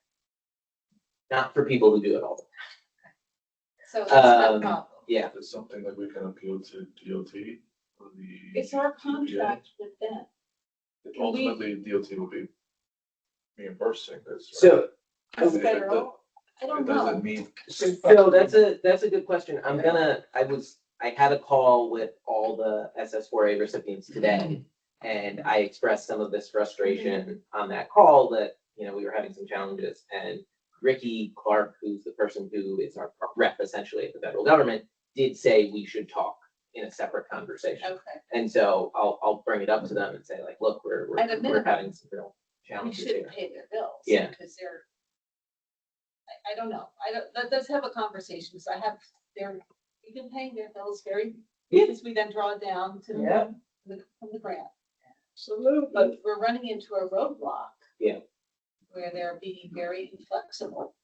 not for people who do it all the
So that's no
Um,
problem.
Yeah,
Is something that we can appeal to DOT or the?
It's our contract with them.
Ultimately, DOT will be reimbursing this. right?
so,
It's
It- it-
federal. I don't
It
know.
doesn't mean,
so that's a good question. I had a call with all the SS4A recipients today. And I expressed some of this frustration on that call that, we were having some challenges. And Ricky Clark, who's the person who is our rep essentially at the federal government, did say we should talk in a separate conversation.
Okay,
And so I'll bring it up to them and say like, look, we're
At a minimum,
having some real
we
challenges
should
here.
pay their bills.
Yeah.
Because I don't know. Let's have a conversation. So we've been paying their bills because we then draw down to
Yeah.
from the grant.
Absolutely.
But we're running into a roadblock.
Yeah.
Where they're being very inflexible.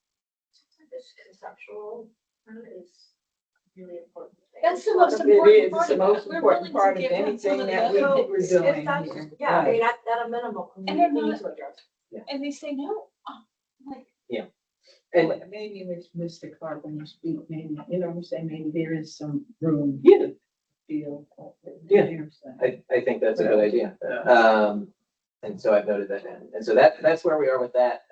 This conceptual is really important.
That's the most
It
important
is,
part
it's the
of it.
most
We're
important
willing to
part of
give them some
anything
of the
that
other
we're
things.
doing
If that's,
here.
yeah, I mean,
Right.
at a minimum, we
And they're
need
not-
to address.
And they say no. Oh, I'm like,
And
Maybe with Mr. Clark, when you speak, maybe, what I'm saying, maybe there is some room.
yeah,
Feel.
Yeah. I think that's a good idea. And so I've noted that down. And so that's where we are with that.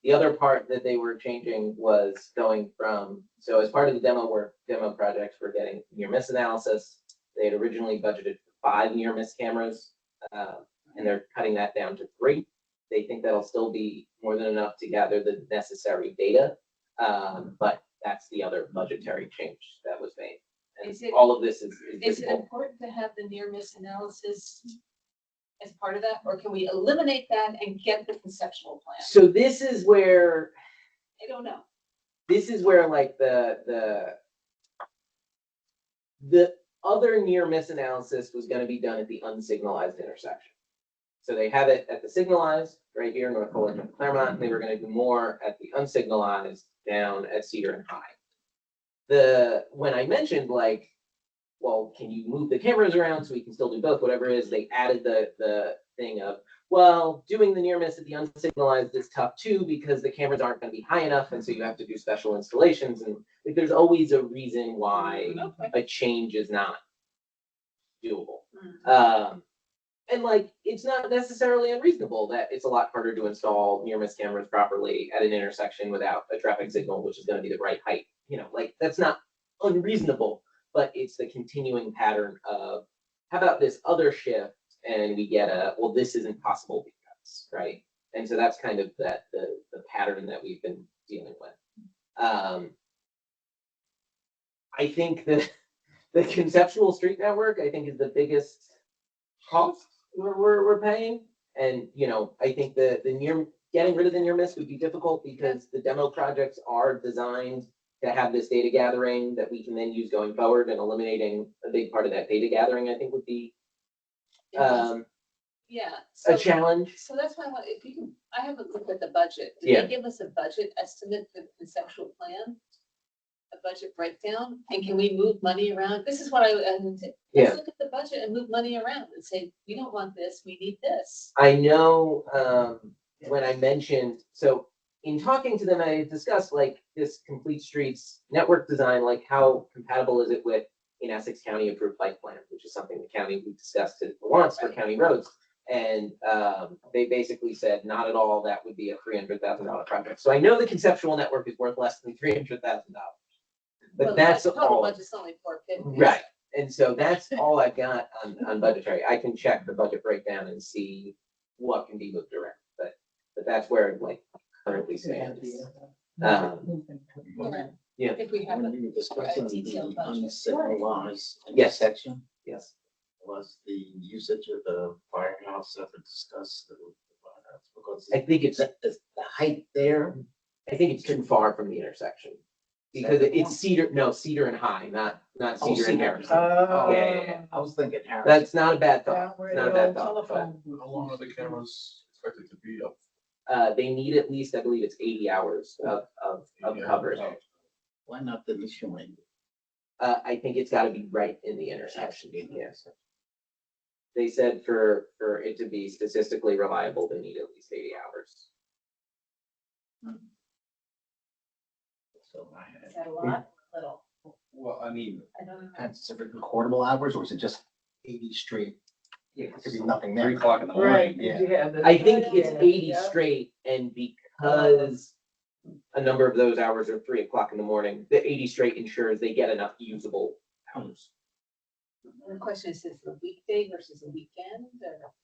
The other part that they were changing was going from, so as part of the demo projects, we're getting near miss analysis. They had originally budgeted for 5 near miss cameras, and they're cutting that down to 3. They think that'll still be more than enough to gather the necessary data. But that's the other budgetary change that was made. And
Is it-
all of this is
Is it
visible.
important to have the near miss analysis as part of that, or can we eliminate that and get the conceptual plan?
So this is where
I don't know.
like the other near miss analysis was gonna be done at the unsignalized intersection. So they have it at the signalized right here, North Fullerton and Claremont, and they were gonna do more at the unsignalized down at Cedar and High. When I mentioned like, well, can you move the cameras around so we can still do both, whatever it is, they added the thing of, well, doing the near miss at the unsignalized is tough too, because the cameras aren't gonna be high enough, and so you have to do special installations, and like, there's always a reason why
Okay.
a change is not doable.
Mm.
And like, it's not necessarily unreasonable that it's a lot harder to install near miss cameras properly at an intersection without a traffic signal, which is gonna be the right height. Like, that's not unreasonable, but it's the continuing pattern of, how about this other shift? And we get well, this isn't possible because, right? And so that's kind of the pattern that we've been dealing with. I think the conceptual street network, I think, is the biggest cost we're paying. And, I think getting rid of the near miss would be difficult because the demo projects are designed to have this data gathering that we can then use going forward, and eliminating a big part of that data gathering, I think would be
Yeah.
a challenge.
So that's why if you can, I haven't looked at the budget. Did
Yeah.
they give us a budget estimate for the conceptual plan? A budget breakdown? And can we move money around? This is what let's
Yeah.
look at the budget and move money around and say, we don't want this, we need this.
I know, when I mentioned, so in talking to them, I discussed like this complete streets network design, like how compatible is it with an Essex County approved bike plan, which is something the county we discussed once for county roads. And they basically said, not at all, that would be a $300,000 project. So I know the conceptual network is worth less than $300,000. But
Well,
that's
the total
all,
budget's only $450.
right, And so that's all I've got on budgetary. I can check the budget breakdown and see what can be moved around, but that's where it like currently stands.
I think we have
When we were discussing
detailed
the
budget.
unsignalized
Yes.
section,
Yes,
was the usage of the firehouse ever discussed? Because
I think it's,
the height there,
I think it's too far from the intersection. Because it's Cedar and High, not
Oh,
Cedar and
Cedar.
Harrison. Yeah.
I was thinking Harris.
That's not a bad
Down
thought.
where
It's not
the
a
old
bad thought, but,
telephone.
How long are the cameras expected to be up?
they need at least, I believe it's 80 hours of coverage.
Why not the Michelin?
I think it's gotta be right in the intersection, yes. They said for it to be statistically reliable, they need at least 80 hours.
So I
Is that a lot? Little?
Well, I mean,
I don't know.
And specific recordable hours, or is it just 80 straight?
yeah,
There could be nothing
3
there.
o'clock in the
Right.
morning.
Yeah.
I think it's 80
Yeah.
straight, and because a number of those hours are 3 o'clock in the morning, the 80 straight ensures they get enough usable hours.
And the question is it a weekday versus a weekend,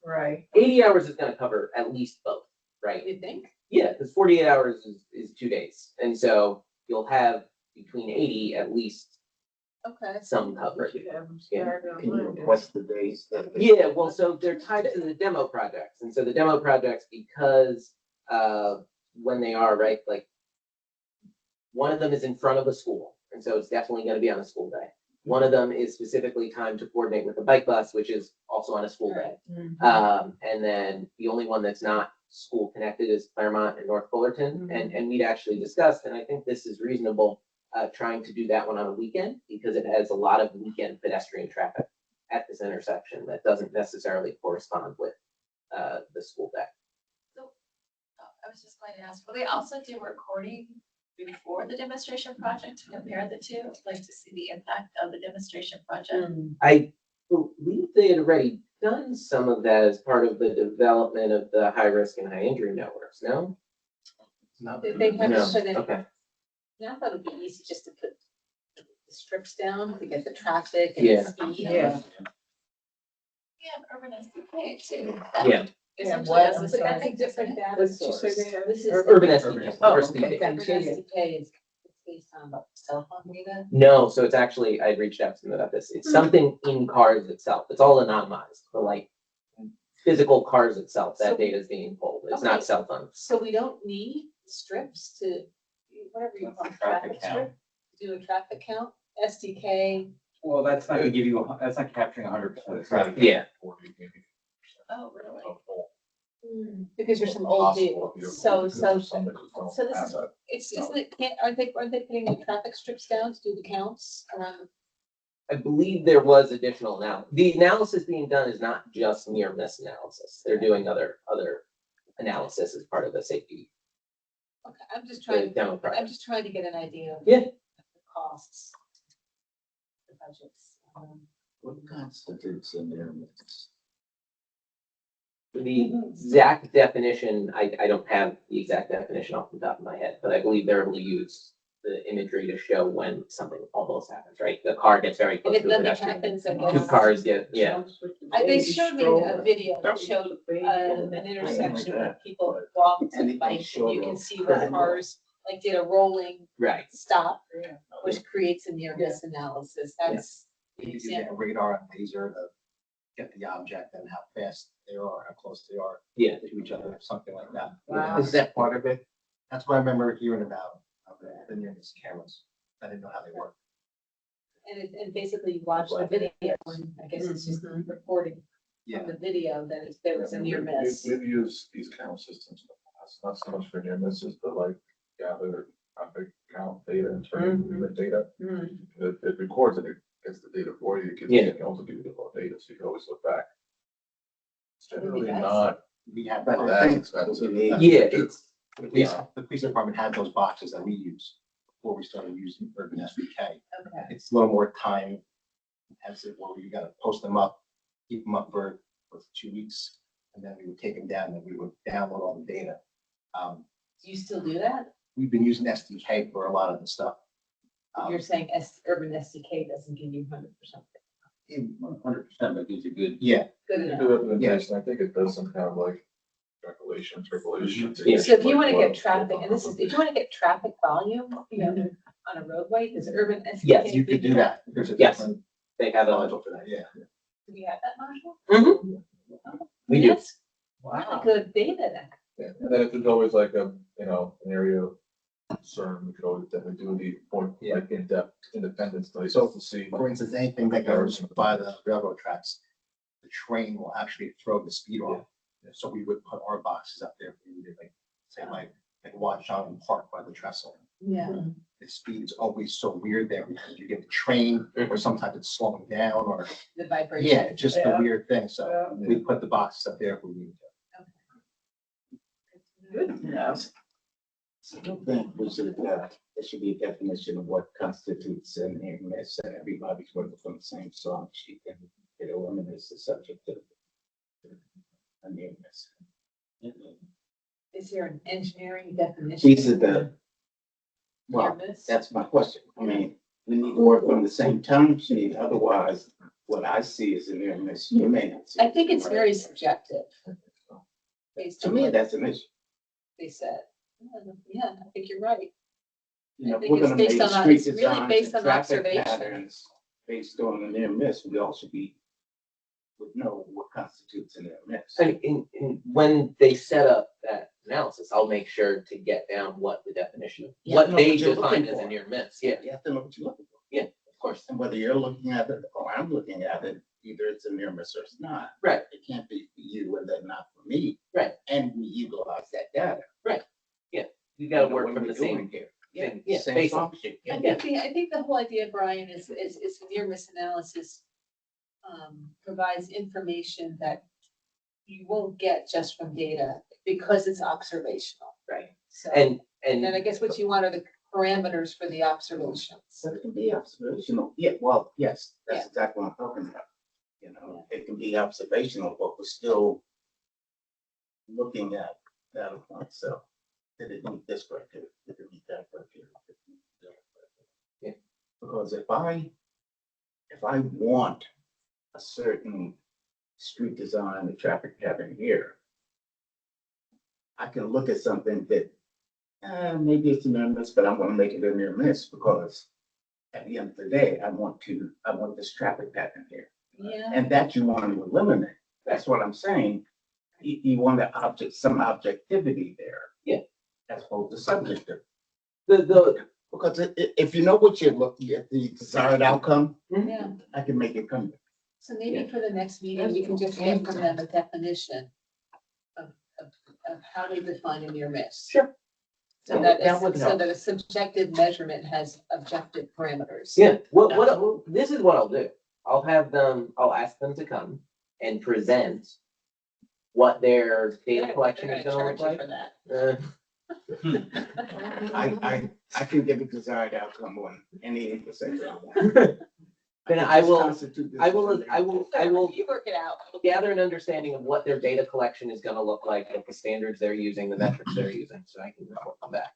or
Right.
80 hours is gonna cover at least both, right?
you think?
Yeah, because 48 hours is 2 days, and so you'll have between 80 at least
Okay.
some coverage.
Can you request the days that?
Yeah, well, so they're tied to the demo projects, and so the demo projects, because when they are, right, like one of them is in front of a school, and so it's definitely gonna be on a school day. One of them is specifically timed to coordinate with the bike bus, which is also on a school day. And then the only one that's not school connected is Claremont and North Fullerton, and we'd actually discussed, and I think this is reasonable, trying to do that one on a weekend, because it has a lot of weekend pedestrian traffic at this intersection that doesn't necessarily correspond with the school day.
So, I was just going to ask, will they also do recording before the demonstration project to compare the two, like to see the impact of the demonstration project?
I believe they had already done some of that as part of the development of the high risk and high injury networks, no?
Not
Did they have
No,
to put in,
okay.
now that would be easy just to put the strips down to get the traffic and
Yeah.
the speed.
Yeah.
We have urban SDK too.
Yeah.
Essentially,
what?
as a
But that's a
service,
different
isn't it?
data
What did you say
source.
they had?
This is.
Urban SDK.
Oh,
First
okay,
meeting.
thanks.
Urban
Yeah, yeah.
SDK is it's based on what, cell phone data?
No, so it's actually, I reached out to them about this. It's something in cars itself. It's all anonymized, but like physical cars itself,
So-
that data is being pulled. It's not
Okay.
cell phones.
So we don't need strips to, whatever you
That's
call
a
it,
traffic
traffic strip, do a traffic count, SDK.
Well, that's not gonna give you, that's not capturing 100% of the traffic.
Yeah.
40, maybe.
Oh, really?
Because there's some old
Possible,
vehicles, so
some that don't
so this
have
is-
that.
isn't it, aren't they putting the traffic strips down to do the counts around?
I believe there was additional now. The analysis being done is not just near miss analysis. They're doing other analysis as part of the safety
Okay, I'm just
the
trying,
demo
I'm
project.
just trying to get an idea of
Yeah.
the costs. The budgets.
What constitutes a near miss?
The exact definition, I don't have the exact definition off the top of my head, but I believe they're able to use the imagery to show when something almost happens, right? The car gets very
And
close
if
to a
nothing
pedestrian.
happens, I
Two
guess.
cars get, yeah.
They showed me a video that showed an intersection where people walked and
Anything
biked, and
short
you can
of
see where
critical.
cars like did a rolling
Right.
stop, which creates a near miss analysis. That's the
You could use that
example.
radar and laser to get the object and how fast they are, how close they are
Yeah.
to each other, something like that.
Wow.
Is that part of it?
That's what I remember hearing about, the near miss cameras. I didn't know how they work.
And basically you watch the video, and I guess it's just recording
Yeah.
from the video that there was a near miss.
We've used these count systems in the past, not so much for near misses, but like gather traffic count data and turn it into data. It records it, it gets the data for you, it gives you, it can also give you the raw data, so you can always look back. It's generally
Maybe that's-
not
We have
that
that.
expensive.
Yeah, it's,
The police department had those boxes that we use before we started using Urban SDK.
Okay.
It's a little more time intensive where you gotta post them up, keep them up for 2 weeks, and then we would take them down and we would download all the data.
Do you still do that?
We've been using SDK for a lot of the stuff.
You're saying Urban SDK doesn't give you 100%.
100%, but gives you good.
Yeah,
Good
You
enough.
do implementation, I think it does some kind of like calculation, interpolation.
Yeah.
So if you wanna
Like,
get traffic, and this is, if you wanna get traffic volume, you know, on a roadway, is urban SDK?
Yes,
you could do that. There's a
Yes.
different
They have a,
module for that, yeah.
Do we have that module?
we do.
Yes. Really good data then.
Yeah, and then if there's always like a, you know, an area of concern, we could always definitely do the point, like in-depth independence studies
So,
to see.
For instance, anything that goes by the railroad tracks, the train will actually throw the speed off. So we would put our boxes up there, we would like, say like watch out and park by the trestle.
Yeah.
The speed is always so weird there because you get the train or sometimes it's slowing down or,
The vibration.
yeah, it's just a
Yeah.
weird thing. So
Yeah.
we put the boxes up there if we need to.
Good.
Yeah. So I don't think we should, there should be a definition of what constitutes an EMS, and everybody's working from the same song sheet, and it eliminates the subject of an EMS.
Is there an engineering definition?
These are the, well,
Pyramid?
that's my question. I mean, we need to work from the same time sheet, otherwise, what I see is an EMS, you may not see.
I think it's very subjective. Based
To
on
me,
what
that's an issue.
they said. Yeah, I think you're right.
You know,
I think
we're
it's
gonna
based
make
on-
street
it's really
designs
based
and
on
traffic
observation.
patterns based on an EMS, we all should be, would know what constitutes an EMS.
And when they set up that analysis, I'll make sure to get down what the definition of,
You
what
have to know
they
what you're
define
looking
as a
for.
near miss. Yeah,
You have to know what you're looking for.
of course.
And whether you're looking at it or I'm looking at it, either it's a near miss or it's not.
Right.
It can't be for you and then not for me.
Right.
And we utilize that data.
You gotta
You know,
work
what
from
we're
the same.
doing here. Yeah,
Yeah,
same
based
song sheet.
I think the whole idea, Brian, is near miss analysis provides information that you won't get just from data because it's observational.
Right.
So,
And
and then I guess what you want are the parameters for the observations.
So it can be observational. Yeah, well, yes, that's
Yeah.
exactly what I'm talking about. You know, it can be observational, but we're still looking at data points. So did it meet this criteria? Did it meet that criteria? Did it meet that criteria?
Yeah.
Because if I want a certain street design and traffic pattern here, I can look at something that maybe it's a near miss, but I'm gonna make it a near miss because at the end of the day, I want this traffic pattern here.
Yeah.
And that you want to eliminate. That's what I'm saying. You want some objectivity there.
Yeah.
As opposed to subjective.
the,
Because if you know what you're looking at, the desired outcome,
Yeah.
I can make it come.
So maybe for the next meeting, we can just get from them a definition of how they define a near miss.
Sure.
So
Yeah,
that,
that would
so
help.
that a subjective measurement has objective parameters.
Yeah, this is what I'll do. I'll ask them to come and present what their data collection is gonna look like.
For that.
I can give a desired outcome on any intersection.
Then I will
You work it out.
gather an understanding of what their data collection is gonna look like, what the standards they're using, the metrics they're using, so I can report on that.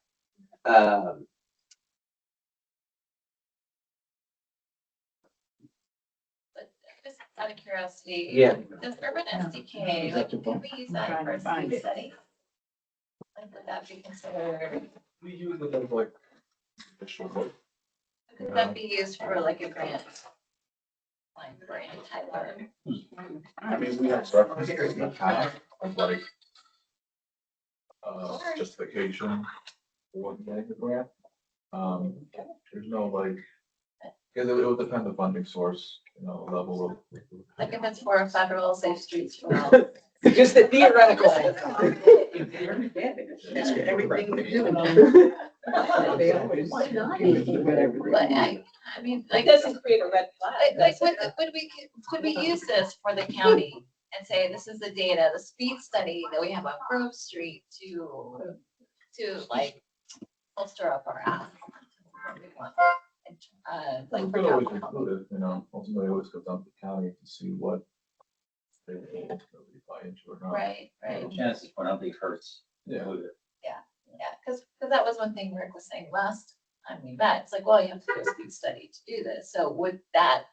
But just out of curiosity.
Yeah.
Does urban SDK, like, can we use that for a
Find
speed
it.
study? Like, would that be considered,
We use it as like. additional work.
could that be used for like a grant? Like grant type of.
I mean, we have
Reference to the kind of like. Justification for getting the grant. There's no like, because it would depend on the funding source, you know, level of.
Like if it's for a federal safe streets for all.
Just the theoretical.
Everything we do.
They always
Why not?
do whatever they
But
want.
I mean,
It
like,
doesn't create a red flag.
like,
does it?
could we use this for the county and say, this is the data, the speed study that we have on Grove Street to like bolster up our ass. Like
We
for
could always
capital.
include it, you know, ultimately it always goes down to the county to see what. They buy into or not.
Right, right.
Genesis point, I don't think it hurts.
Yeah.
Include it.
Yeah, because that was one thing Rick was saying last time we met. It's like, well, you have to do a speed study to do this. So would that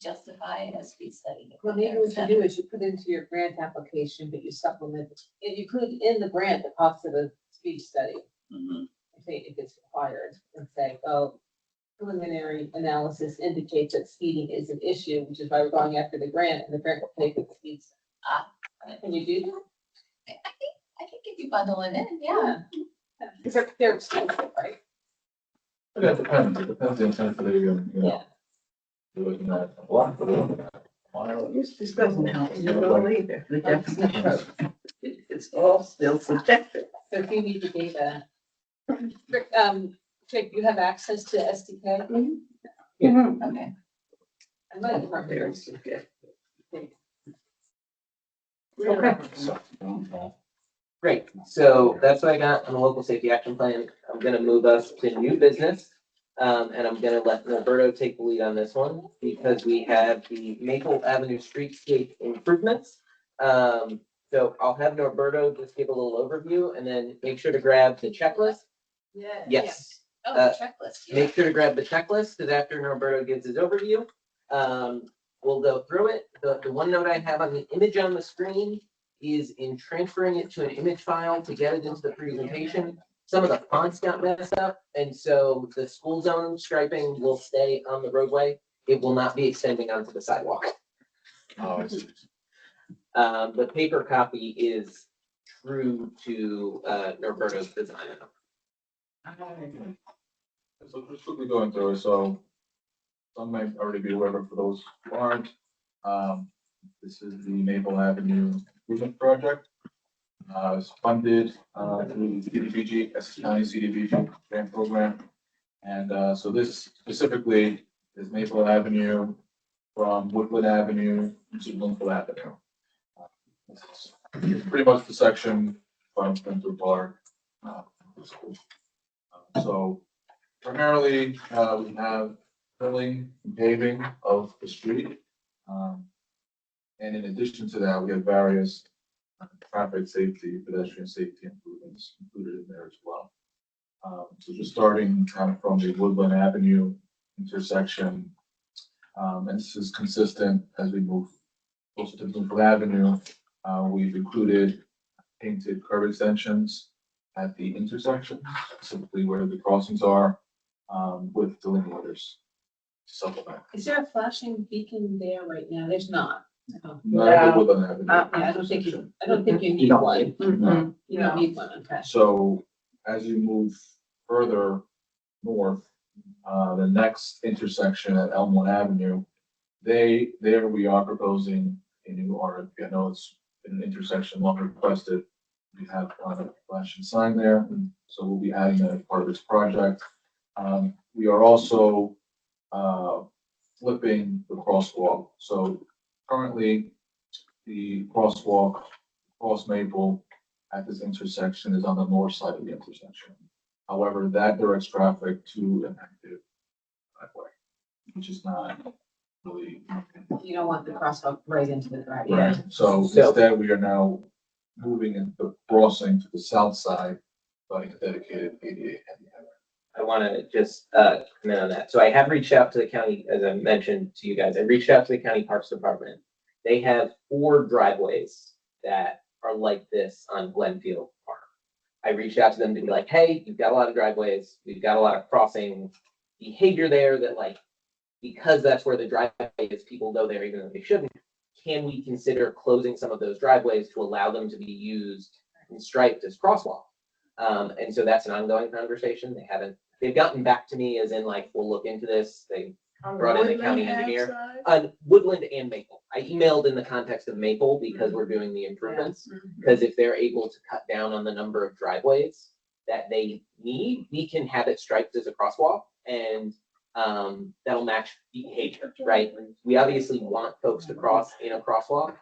justify a speed study.
Well, maybe what you do is you put into your grant application, but you supplement, if you put in the grant, the cost of a speed study.
Mhm.
If it's required, and say, oh, preliminary analysis indicates that speeding is an issue, which is why we're going after the grant, and the grant will pay for the speed study. Can you do that?
I think if you bundle it in, yeah.
Because they're expensive, right?
But it depends the intent of the, you
Yeah.
know, you're looking at a lot, but you're looking at miles.
This doesn't help you at all either. The definition. It's all still subjective.
So if you need the data. Jake, you have access to SDK?
Mhm.
Okay.
I might have marked
Very
yours.
subjective.
Great, so that's what I got on the local safety action plan. I'm gonna move us to new business. And I'm gonna let Roberto take the lead on this one, because we have the Maple Avenue streetscape improvements. So I'll have Norberto just give a little overview, and then make sure to grab the checklist.
Yeah.
Yes,
Oh, the checklist, yeah.
make sure to grab the checklist, because after Norberto gives his overview, we'll go through it. The one note I have on the image on the screen is in transferring it to an image file to get it into the presentation. Some of the fonts got messed up, and so the school zone striping will stay on the roadway. It will not be extending onto the sidewalk.
Oh, I see.
The paper copy is true to Norberto's design.
So just quickly going through it, so some may already be aware, but for those who aren't, this is the Maple Avenue improvement project. It's funded through CDBG, Essex County CDBG grant program. And so this specifically is Maple Avenue from Woodland Avenue to Bloomfield Avenue. This is pretty much the section from Spencer Park. So primarily, we have filling and paving of the street. And in addition to that, we have various traffic safety, pedestrian safety improvements included in there as well. So just starting kind of from the Woodland Avenue intersection, and this is consistent as we move closer to Bloomfield Avenue. We've included painted curb extensions at the intersection, specifically where the crossings are, with delineators to supplement.
Is there a flashing beacon there right now? There's not. No.
Not at the Woodland Avenue
Yeah, I don't think
intersection.
you need one.
Mhm.
You don't need one, okay.
So as you move further north, the next intersection at Elmwood Avenue, there we are proposing a new RFP. I know it's been an intersection long requested. We have a flashing sign there, so we'll be adding that as part of this project. We are also flipping the crosswalk. So currently, the crosswalk across Maple at this intersection is on the north side of the intersection. However, that directs traffic to an active driveway, which is not really.
You don't want the crosswalk right into the driveway.
Right. So instead, we are now moving the crossing to the south side by a dedicated ADA handicap.
I want to just comment on that. So I have reached out to the county, as I mentioned to you guys, I reached out to the county parks department. They have 4 driveways that are like this on Glenfield Park. I reached out to them to be like, hey, you've got a lot of driveways, we've got a lot of crossing behavior there that, like, because that's where the driveway is, people go there even though they shouldn't. Can we consider closing some of those driveways to allow them to be used and striped as crosswalk? And so that's an ongoing conversation. They've gotten back to me as in, like, we'll look into this. They brought in the county engineer on Woodland and Maple. I emailed in the context of Maple because we're doing the improvements. Because if they're able to cut down on the number of driveways that they need, we can have it striped as a crosswalk, and that'll match behavior, right? We obviously want folks to cross in a crosswalk.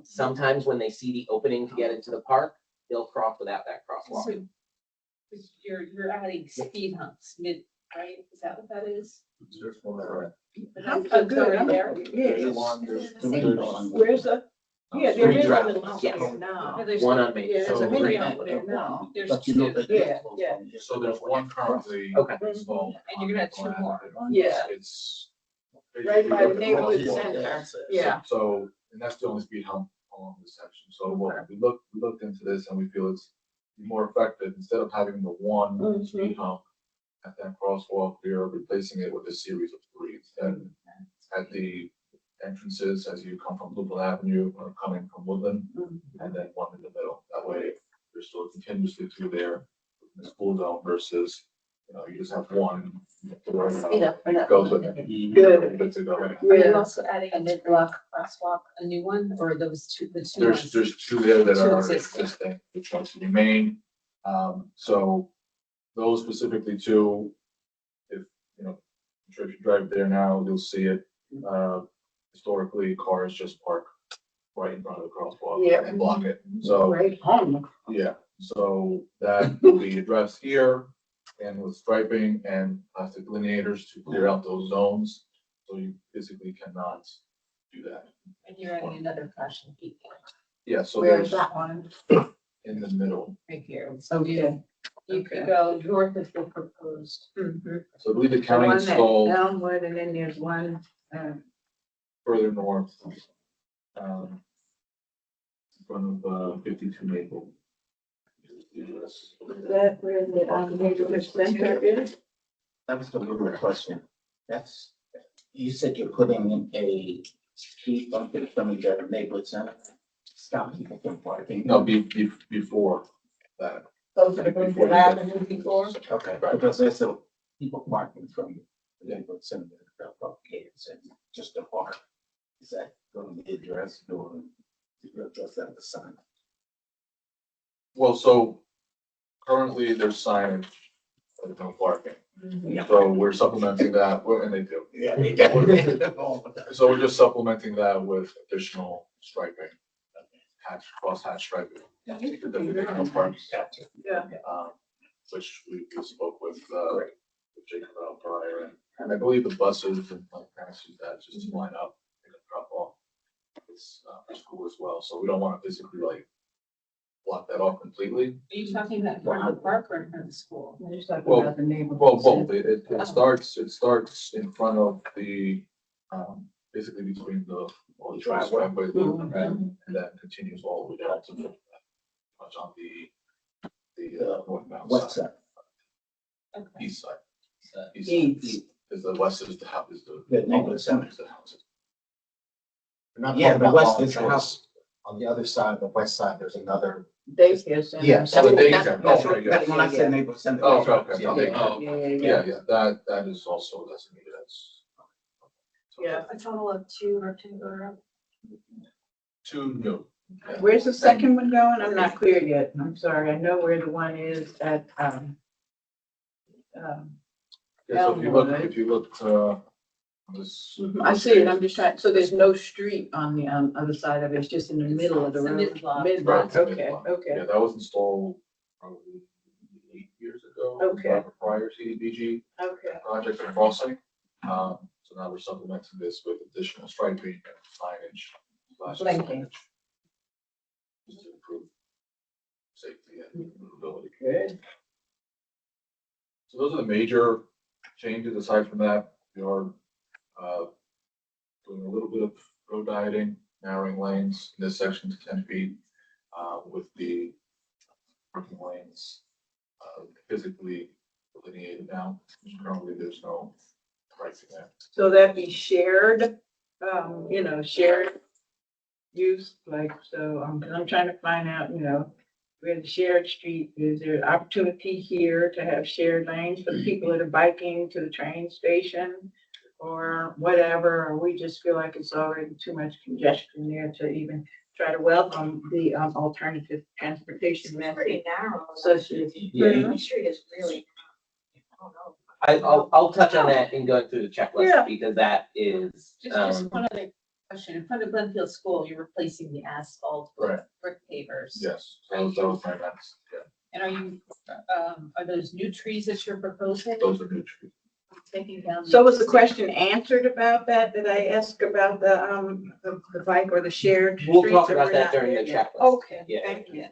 Sometimes when they see the opening to get into the park, they'll cross without that crosswalk.
So, you're adding speed humps mid, right? Is that what that is?
There's one there.
How
Oh,
good,
sorry,
huh?
there.
Yeah.
There's
Where's the? Yeah, there
Three
is
drives,
one
yes.
there now.
There's
One on Maple.
Yeah, there's a
So
mini
three-
over there now.
There's
But you know
two,
that.
Yeah, yeah.
So there's one currently
Okay.
installed.
And you're gonna have 2 more.
Yeah.
It's
Right by the
basically
neighborhood
crosswalk.
center. Yeah.
So, and that's the only speed hump along this section. So what we looked into this and we feel it's more effective. Instead of having the one speed hump at that crosswalk, we are replacing it with a series of three. And at the entrances, as you come from Woodland Avenue or coming from Woodland, and then one in the middle. That way, you're still continuously through there in the school zone versus, you just have one.
Speed up for that.
Goes with it.
Good.
Good to go.
Are you
Yeah.
also adding a mid-block crosswalk, a new one, or those two, the two ones?
There's two there that
Two
are
existing.
existing, which ones remain. So those specifically two, if, I'm sure if you drive there now, you'll see it. Historically, cars just park right in front of the crosswalk
Yeah.
and block it. So,
Right home.
yeah, so that will be addressed here and with striping and plastic delineators to clear out those zones. So you physically cannot do that.
And you're adding another flashing peak
Yeah, so
Where's
there's
that one?
in the middle.
right here.
So you could go north of the proposed.
So I believe the
The
county
one that
installed
Elmwood, and then there's one,
further north, in front of 52 Maple.
is that where the neighborhood center is?
That was the real question. That's, you said you're putting in a speed bump in front of the neighborhood center. Stop people from parking.
No, before that.
Those are going to Avenue before?
Okay, because there's a people parking from the neighborhood center, kids and just a park. Is that going to be addressed or just at the sign?
Well, so currently there's signage for no parking.
Yeah.
So we're supplementing that, well, and they do.
Yeah.
So we're just supplementing that with additional striping, cross hatch striping.
Yeah.
Which we spoke with Jacob about prior, and I believe the buses and like parents use that just to line up, pick up, drop off. It's for school as well, so we don't want to physically like block that off completely.
Are you talking about in front of the park or in front of the school?
We're just talking
Well,
about the neighborhood.
Well, both.
center.
It starts in front of the, basically between the driveway loop and then continues all the way down to the, much on the northbound
What's
side,
that?
Okay.
east side.
East.
Is the west is the house, is the.
The neighborhood center.
Is the houses.
We're not
Yeah,
talking
the
about
west
long
is the
choice.
house.
On the other side, the west side, there's another.
Daycare center.
Yeah.
Oh, the
That's-
daycare.
that's-
Okay, yeah.
That's when I said neighborhood center.
Oh, okay.
Yeah.
Yeah, that is also designated as.
Yeah.
A total of two rectangular.
Two new.
Where's the second one going? I'm not clear yet. I'm sorry. I know where the one is at,
Yeah, so if you look, on this.
I see it. I'm just trying, so there's no street on the, other side of it. It's just in the middle of the
It's a
road.
mid-block.
Mid-block,
Right,
okay,
mid-block.
okay.
Yeah, that was installed probably 8 years ago.
Okay.
Prior to the BG
Okay.
project and crossing. So now we're supplementing this with additional striping and signage.
Blinking.
signage, just to improve safety and mobility.
Good.
So those are the major changes. Aside from that, we are doing a little bit of road dieting, narrowing lanes in this section to 10 feet, with the parking lanes physically delineated now. Currently, there's no pricing there.
So that be shared, shared use, like, so, 'cause I'm trying to find out, where the shared street, is there opportunity here to have shared lanes for the people that are biking to the train station? Or whatever, or we just feel like it's already too much congestion there to even try to welcome the alternative transportation
It's
method.
pretty narrow.
Such as,
The street is really, I don't know.
I'll touch on that in going through the
Yeah.
checklist because that is,
Just one other question. In front of Glenfield School, you're replacing the asphalt with
Right.
brick pavers.
Yes, that was my next, yeah,
And are those new trees that you're proposing?
those are new trees.
Taking down.
so was the question answered about that? Did I ask about the bike or the shared?
we'll
streets,
talk
or
about
we're
that
not
during
there
the
yet?
checklist.
Okay,
Yeah.
thank you.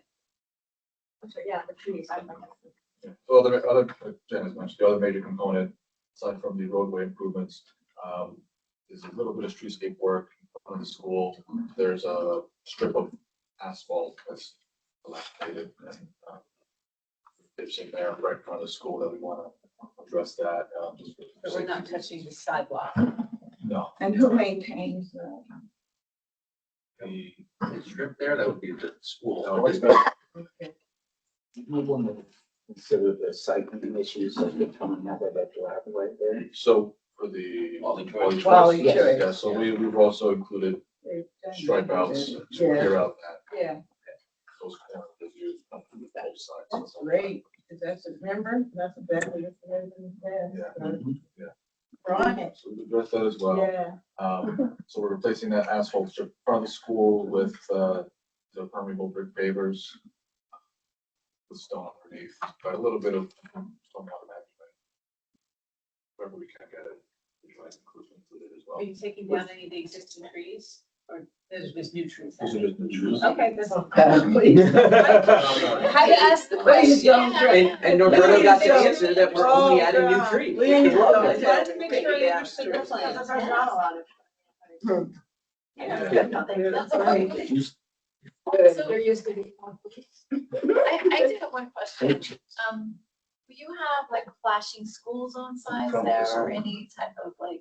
So, yeah, the trees.
Yeah. So other, Jen has mentioned, the other major component, aside from the roadway improvements, there's a little bit of streetscape work in front of the school. There's a strip of asphalt that's dilapidated and it's in there right in front of the school that we want to address that. Just for
But we're not
safety
touching the sidewalk.
reasons. No,
And who maintains that?
the,
The strip there, that would be the school.
that would be-
Okay.
You want to consider the cycling issues as they're coming out of that driveway there.
so for the.
Wally
Choice,
Wally
Yes.
Choice.
Yeah, so we've also included
They've done
stripe outs to
Yeah,
clear out that,
yeah,
those corners that you, on both sides.
that's great. Is that, remember, that's a better way to
Yeah.
Right,
So we address that as well.
yeah.
So we're replacing that asphalt strip in front of the school with, the permeable brick pavers with stone underneath, but a little bit of stone out of that. Wherever we can get it, we try to include it as well.
Are you taking down any of the existing trees or there's just new trees?
Those are just the trees.
Okay, that's.
Please.
How to ask the
Please
question.
don't.
And Norberto got the
Please
answer that we're only adding new trees.
Please
Love
don't.
it.
Wanted to make sure I understood the plan.
There's not a lot of.
Yeah.
That's
right.
There used to be.
I do have one question. Do you have like flashing school zone signs there or any type of like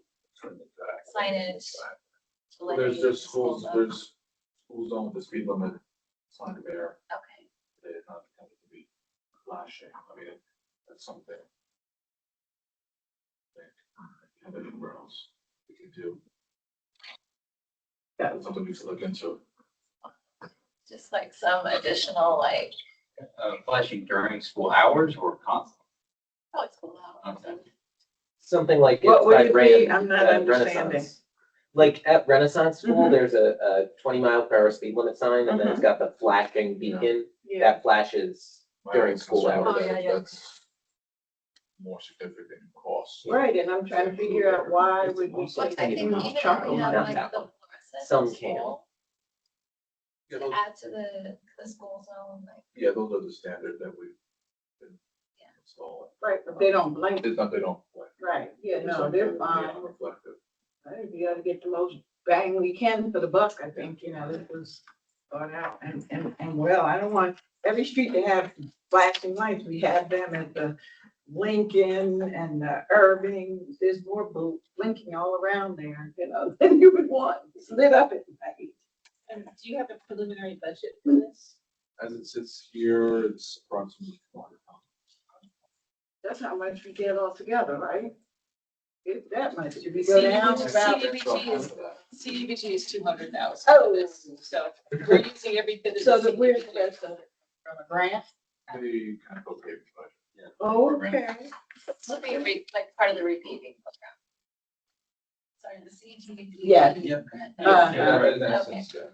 signage? to let
There's
you
just
school
schools,
know?
there's school zone with the speed limit sign there.
Okay,
They're not intended to be flashing. I mean, that's something. And anywhere else we can do. That's something we should look into.
just like some additional like,
Flashing during school hours or constant?
oh, it's cool hours.
Okay.
Something like
What
it's
would
by
it be?
Rand,
I'm not understanding.
Renaissance. Like at Renaissance School,
Mhm.
there's a 20-mile-per-hour speed limit sign, and then it's got the flashing beacon
Yeah,
that flashes
My
during
only
school
concern
hours.
is
Oh, yeah, yeah.
That's more significant cost.
right, and I'm trying to figure out why would we say.
But I think even if we
chuckle
have
about
like
that
the
one.
fluorescent
Some
school,
Yeah,
to
those,
add to the school zone, like,
yeah, those are the standard that we
Yeah.
install.
Right, but they don't blink,
It's not, they don't. Like,
right, yeah,
it's
no,
something
they're
that,
fine.
yeah, reflective.
I think we gotta get the most bang we can for the buck, I think, you know, this was thought out and well, I don't want every street to have flashing lights, we have them at the Lincoln and Irving, there's more blinking all around there, you know, than you would want, it's lit up at night.
And do you have a preliminary budget for this?
As it sits here, it's approximately £400.
That's how much we get all together, right? It's that much, if we go down about.
CDBG is 200,000
Oh.
for this, so we're using every bit of.
So
the
the where's
CDBG.
the rest of it, from a grant?
They kind of go paving budget.
Oh, okay.
this would be like part of the repaving program. Sorry, the CGBG.
Yeah.
Yep.
Yeah, in
Okay.
essence, yeah.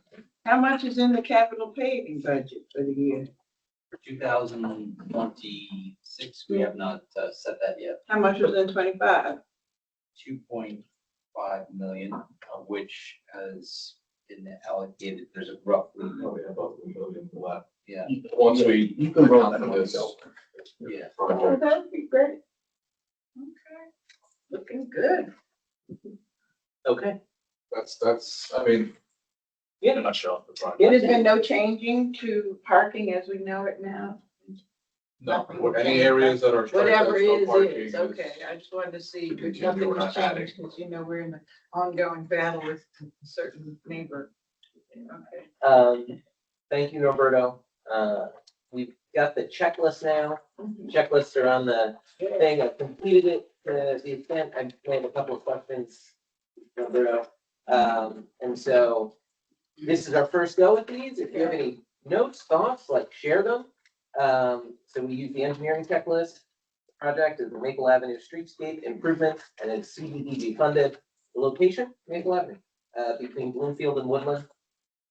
How much is in the capital paving budget for the year?
For 2026, we have not set that yet.
How much was in 25?
2.5 million, of which has been allocated, there's a roughly,
We have about $1 million left.
yeah,
Once we.
You can roll
account
that
for
on
this
yourself.
yeah.
Oh,
project.
that'd be great. Okay, looking good.
Okay.
That's, I mean, in a nutshell, the project.
It has been no changing to parking as we know it now.
No, any areas that are. striped
Whatever
as no
is,
parking
is, okay, I just wanted to see, if
Continue,
nothing
we're
was
not adding.
changed, because you know, we're in an ongoing battle with a certain neighbor. Okay.
Thank you, Norberto. We've got the checklist now. Checklists are on the thing. I've completed it to the extent. I have a couple of questions, Norberto. And so this is our first go with these. If you have any notes, thoughts, like share them. So we use the engineering checklist. The project is the Maple Avenue streetscape improvement and it's CDBG funded. The location, Maple Avenue, between Bloomfield and Woodland.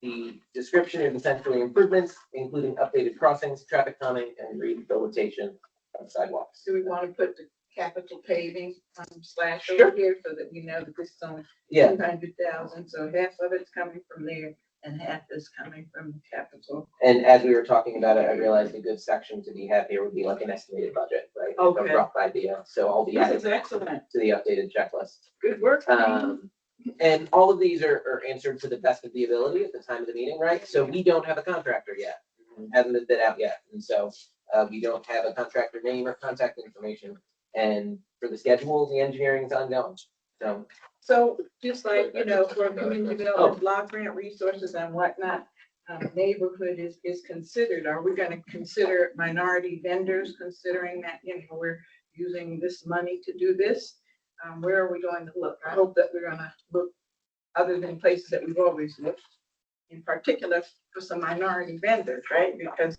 The description is essentially improvements, including updated crossings, traffic calming, and rehabilitation of sidewalks.
Do we want to put the capital paving slash
Sure.
over here so that we know that this is only
Yeah,
200,000, so half of it's coming from there and half is coming from the capital.
and as we were talking about it, I realized a good section to be had here would be like an estimated budget, right?
Okay.
A rough idea, so I'll be
This
adding
is excellent,
to the updated checklist.
good work. team.
And all of these are answered to the best of the ability at the time of the meeting, right? So we don't have a contractor yet, hasn't been bid out yet, and so we don't have a contractor name or contact information. And for the schedule, the engineering is ongoing, so.
So just like, you know, for community development, block grant resources and whatnot, neighborhood is considered. Are we gonna consider minority vendors, considering that, you know, we're using this money to do this? Where are we going to look? I hope that we're gonna look other than places that we've always looked, in particular for some minority vendors, right? Because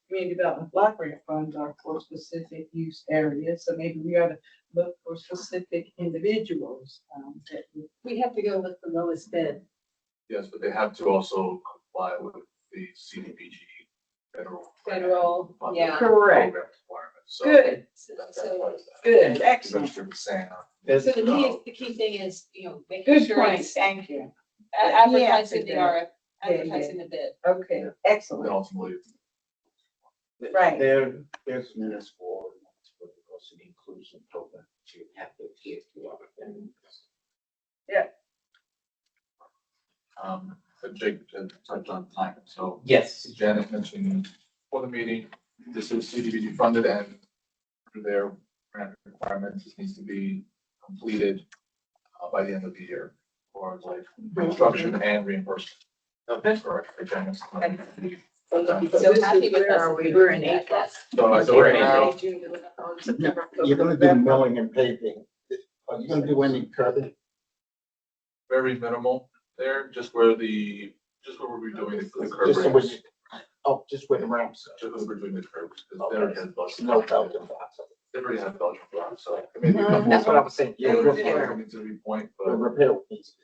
community development block grant funds are for specific use areas, so maybe we ought to look for specific individuals. That would-
We have to go with the lowest bid.
Yes, but they have to also comply with the CDBG federal.
Federal,
funding
yeah.
Correct.
program requirements. So
Good,
that's
So,
part of that.
good, excellent.
That's what we're saying.
There's,
so the key thing is, you know, making
Good
sure
point,
it's
thank you.
advertising the
Yeah,
RF, advertising the bid.
Okay,
And
excellent,
ultimately,
right.
there's municipal, because of the inclusion program, so you have to adhere to other things.
but Jake touched on time, so
Yes.
Janet mentioned for the meeting, this is CDBG funded and through their grant requirements, this needs to be completed by the end of the year, or like construction and reimbursement.
Okay.
Correct, for Janet.
So
So happy with
where
us.
are we? We're in April.
So right now,
June, July, August,
Now,
September, October,
you're gonna do
November.
milling and paving. Are you gonna do any curbing?
very minimal there, just where we're doing the curb
Just so we-
ramps.
Oh, just with the ramps.
Just where we're doing the curbs, because they
Okay.
already had Belgian.
No Belgian blocks.
They already had Belgian blocks, so maybe a
Mhm.
couple.
That's what I was saying.
Yeah,
Yeah,
repair.
repair.
Into the point,
The
but
repair piece.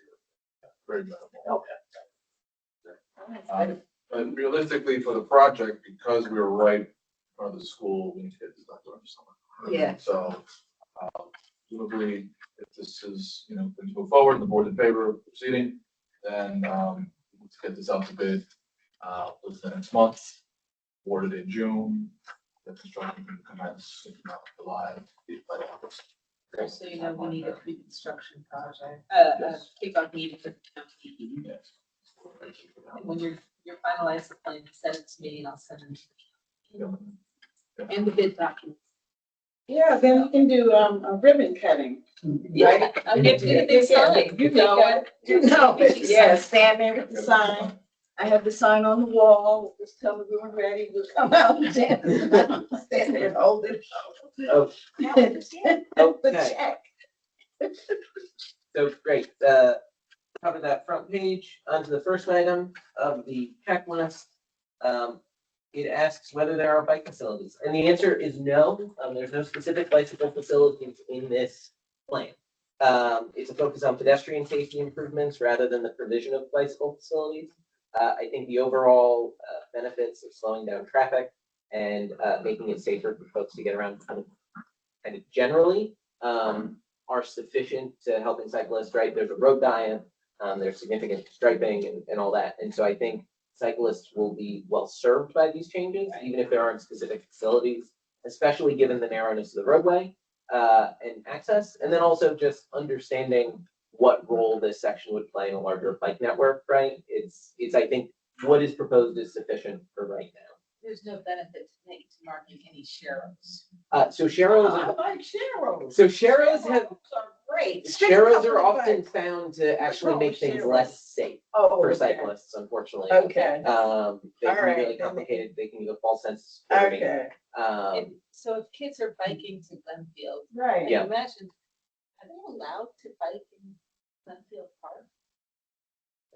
very minimal.
Okay.
But realistically, for the project, because we're right in front of the school, we need to get this done during the summer.
Yeah.
So, presumably, if this is, going to move forward, the board in favor of proceeding, then, let's get this out to bid, within the next month, awarded in June, the construction can commence in July, by August.
So you know, we need a pre-construction project,
Yes.
kickoff meeting for the county.
Yes.
And when you're finalized the plan, send it to me and I'll send it. And the bid document.
Yeah, then we can do, a ribbon cutting.
Yeah, I'll get you the big sign.
You know it, you know it, yeah, stand there with the sign. I have the sign on the wall, just tell me when we're ready, we'll come out and dance. Stand there and hold it.
Oh,
Hold the
Okay.
check.
so great, cover that front page, onto the first item of the checklist. It asks whether there are bike facilities, and the answer is no, there's no specific bicycle facilities in this plan. It's a focus on pedestrian safety improvements rather than the provision of bicycle facilities. I think the overall benefits of slowing down traffic and making it safer for folks to get around kind of generally are sufficient to helping cyclists, right? There's a road diet, there's significant striping and all that. And so I think cyclists will be well served by these changes, even if there aren't specific facilities, especially given the narrowness of the roadway and access. And then also just understanding what role this section would play in a larger bike network, right? It's I think what is proposed is sufficient for right now.
There's no benefit to marking any sharrows.
So Sharrows,
I like Sharrows.
so Sharrows have,
Are great.
Sharrows are often found to actually make things
Sharrows?
less safe
Oh,
for
okay.
cyclists, unfortunately.
Okay,
They can
All
be
right,
really
then-
complicated, they can give a false sense of security.
okay,
So if kids are biking to Glenfield,
right.
Yeah.
imagine, are they allowed to bike in Glenfield Park?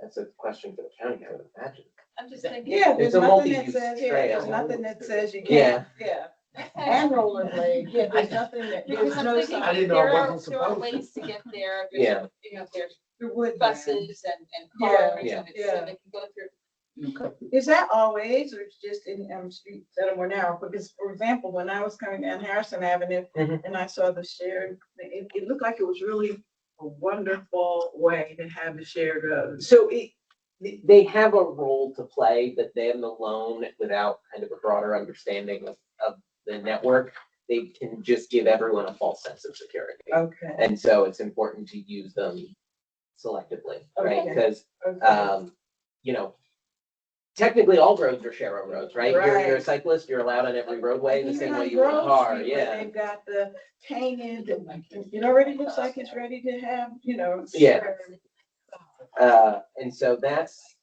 That's a question for the county, I would imagine.
I'm just thinking.
Yeah, there's
It's a
nothing that
multi-use
says, yeah,
trail.
there's nothing that says you can't, yeah. And rollerblade, yeah, there's nothing that,
Because
there's
I'm
no
thinking,
I
sign.
didn't know it
there
wasn't
are
supposed to.
ways to get there,
Yeah.
there's, you know, there's
The woodland.
buses and
Yeah,
cars, and it's,
yeah.
so they can go through.
Is that always, or it's just in, streets that are more narrow? Because, for example, when I was coming down Harrison Avenue
Mhm.
and I saw the shared, it looked like it was really a wonderful way to have the shared roads.
So they have a role to play, but them alone, without kind of a broader understanding of the network, they can just give everyone a false sense of security.
Okay.
And so it's important to use them selectively, right?
Okay.
Because,
Okay.
you know, technically all roads are share roads, right? You're a
Right.
cyclist, you're allowed on every roadway the
Even
same way
on
you would a
Grove
car,
Street where
yeah.
They've got the painted, it already looks like it's ready to have,
Yeah. And so that's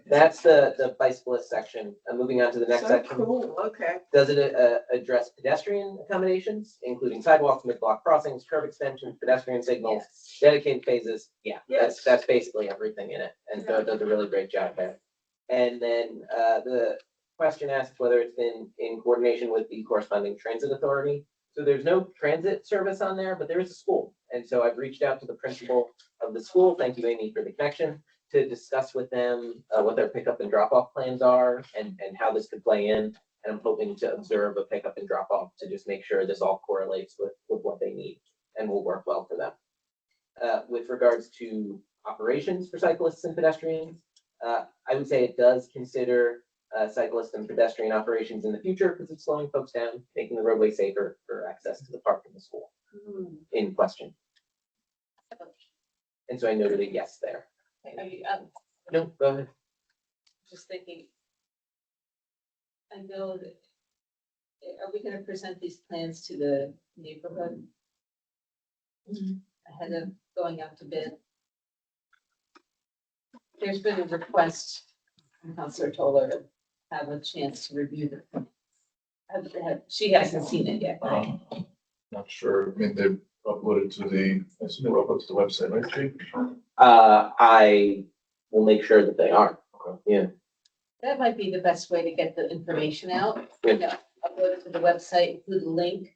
the bicyclist section. Moving on to the next
So
section.
cool, okay.
Does it address pedestrian accommodations, including sidewalks, mid-block crossings, curb extensions, pedestrian signals,
Yes.
dedicated phases? Yeah,
Yes.
that's basically everything in it. And so it does a really great job there. And then the question asked whether it's been in coordination with the corresponding transit authority. So there's no transit service on there, but there is a school. And so I've reached out to the principal of the school. Thank you, Amy, for the connection, to discuss with them what their pickup and drop off plans are and how this could play in. And I'm hoping to observe a pickup and drop off to just make sure this all correlates with what they need and will work well for them. With regards to operations for cyclists and pedestrians, I would say it does consider cyclist and pedestrian operations in the future because it's slowing folks down, making the roadway safer for access to the park and the school in question. And so I noted a yes there.
Are you,
No, go ahead.
just thinking. I know that, are we gonna present these plans to the neighborhood? Ahead of going out to bid? There's been a request from Counselor Toller to have a chance to review the. She hasn't seen it yet, right?
Not sure, I mean, they've uploaded to I assume they were uploaded to the website, right, Chief?
I will make sure that they are. Yeah.
That might be the best way to get the information out, upload it to the website, include a link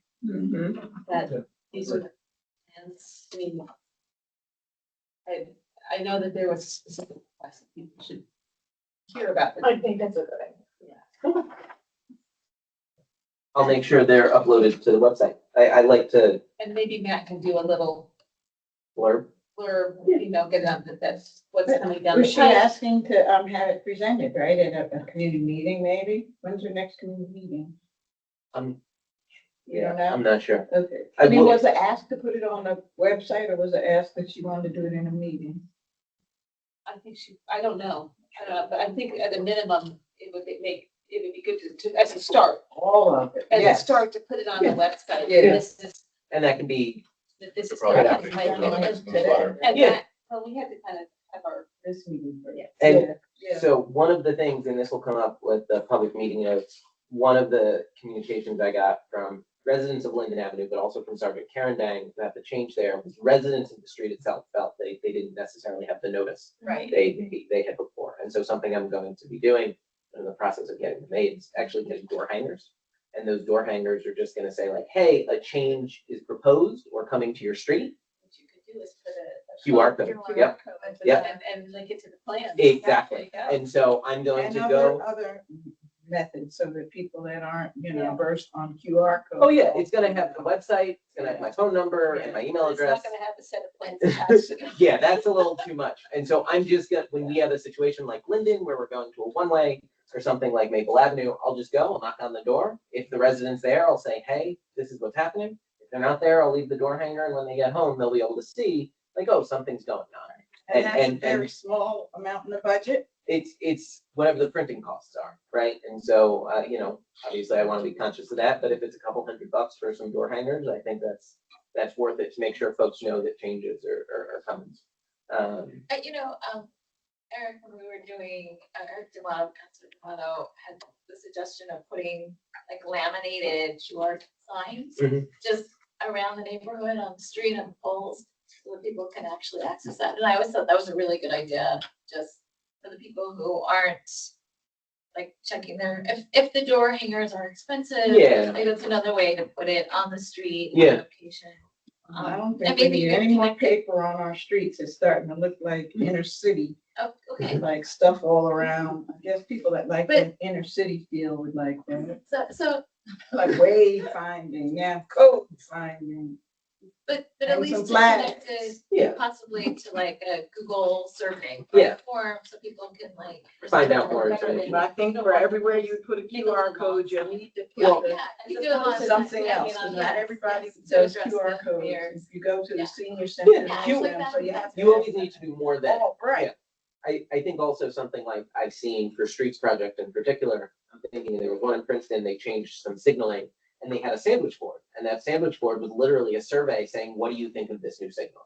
that these are the plans. I mean, I know that there was a specific request that people should hear about.
I think that's a good idea.
I'll make sure they're uploaded to the website. I like to
And maybe Matt can do a little
blurb.
blurb, get on that, that's what's coming down.
Was
the
she
pipe.
asking to, have it presented, right, at a community meeting, maybe? When's your next community meeting? You don't know?
I'm not sure.
Okay.
I
I mean,
will-
was it asked to put it on the website or was it asked that she wanted to do it in a meeting?
I think I don't know, but I think at a minimum, it would be good to, as a start,
All of it,
as a
yes.
start to put it on the website.
Yeah.
This is,
And that can be,
this is.
Probably
after
And
Yeah.
that, well, we had to kind of have our,
This meeting.
Yeah.
and
Yeah.
so one of the things, and this will come up with the public meeting notes, one of the communications I got from residents of Linden Avenue, but also from Sergeant Karen Dang, who had the change there, was residents of the street itself felt they didn't necessarily have the notice
right,
they had before. And so something I'm going to be doing in the process of getting them made is actually getting door hangers. And those door hangers are just gonna say like, hey, a change is proposed or coming to your street.
what you could do is put a.
QR code, yep, yep.
And link it to the plan.
Exactly.
Yeah.
And so I'm going
And
to go,
other methods so that people that aren't,
Yeah.
versed on QR code.
oh yeah, it's gonna have the website, it's gonna have my phone number and my email
It's
address.
not gonna have a set of plans attached to it.
Yeah, that's a little too much. And so I'm just gonna, when we have a situation like Linden where we're going to a one-way or something like Maple Avenue, I'll just go, I'll knock on the door. If the resident's there, I'll say, hey, this is what's happening. If they're not there, I'll leave the door hanger, and when they get home, they'll be able to see, like, oh, something's going on.
And that's a
and-
very small amount in the budget.
It's whatever the printing costs are, right? And so, obviously I want to be conscious of that, but if it's a couple $100 for some door hangers, I think that's worth it to make sure folks know that changes are coming.
Eric, when we were doing, Eric Delano, Councilor Delano had the suggestion of putting like laminated QR signs
Mhm.
just around the neighborhood on the street and poles so that people can actually access that. And I always thought that was a really good idea, just for the people who aren't like checking if the door hangers are expensive.
Yeah.
Like that's another way to put it on the street.
Yeah.
Location.
I don't
and
think we
maybe
need
you can
any more
connect it.
paper on our streets. It's starting to look like inner city,
Oh, okay.
like stuff all around. I guess people that like
But-
the inner city feel would like that.
So
Like wayfinding, code finding.
But at
And
least
some
to
flags.
connect it
Yeah.
possibly to like a Google survey.
Yeah.
Form, so people can like.
Find out more
Better
information.
But I think for everywhere you put a QR code, you need to put
Yeah,
the-
you do a lot of
something
that.
else,
Yeah,
because
yes,
not everybody
yes, to
does
address
QR
the
codes.
fears.
If you go to
Yeah.
the senior center,
Yeah,
and
you-
all them, so you have to.
You always need to do more than.
Oh, right.
I think also something like I've seen for Streets Project in particular, I'm thinking there was one in Princeton, they changed some signaling and they had a sandwich board. And that sandwich board was literally a survey saying, what do you think of this new signal?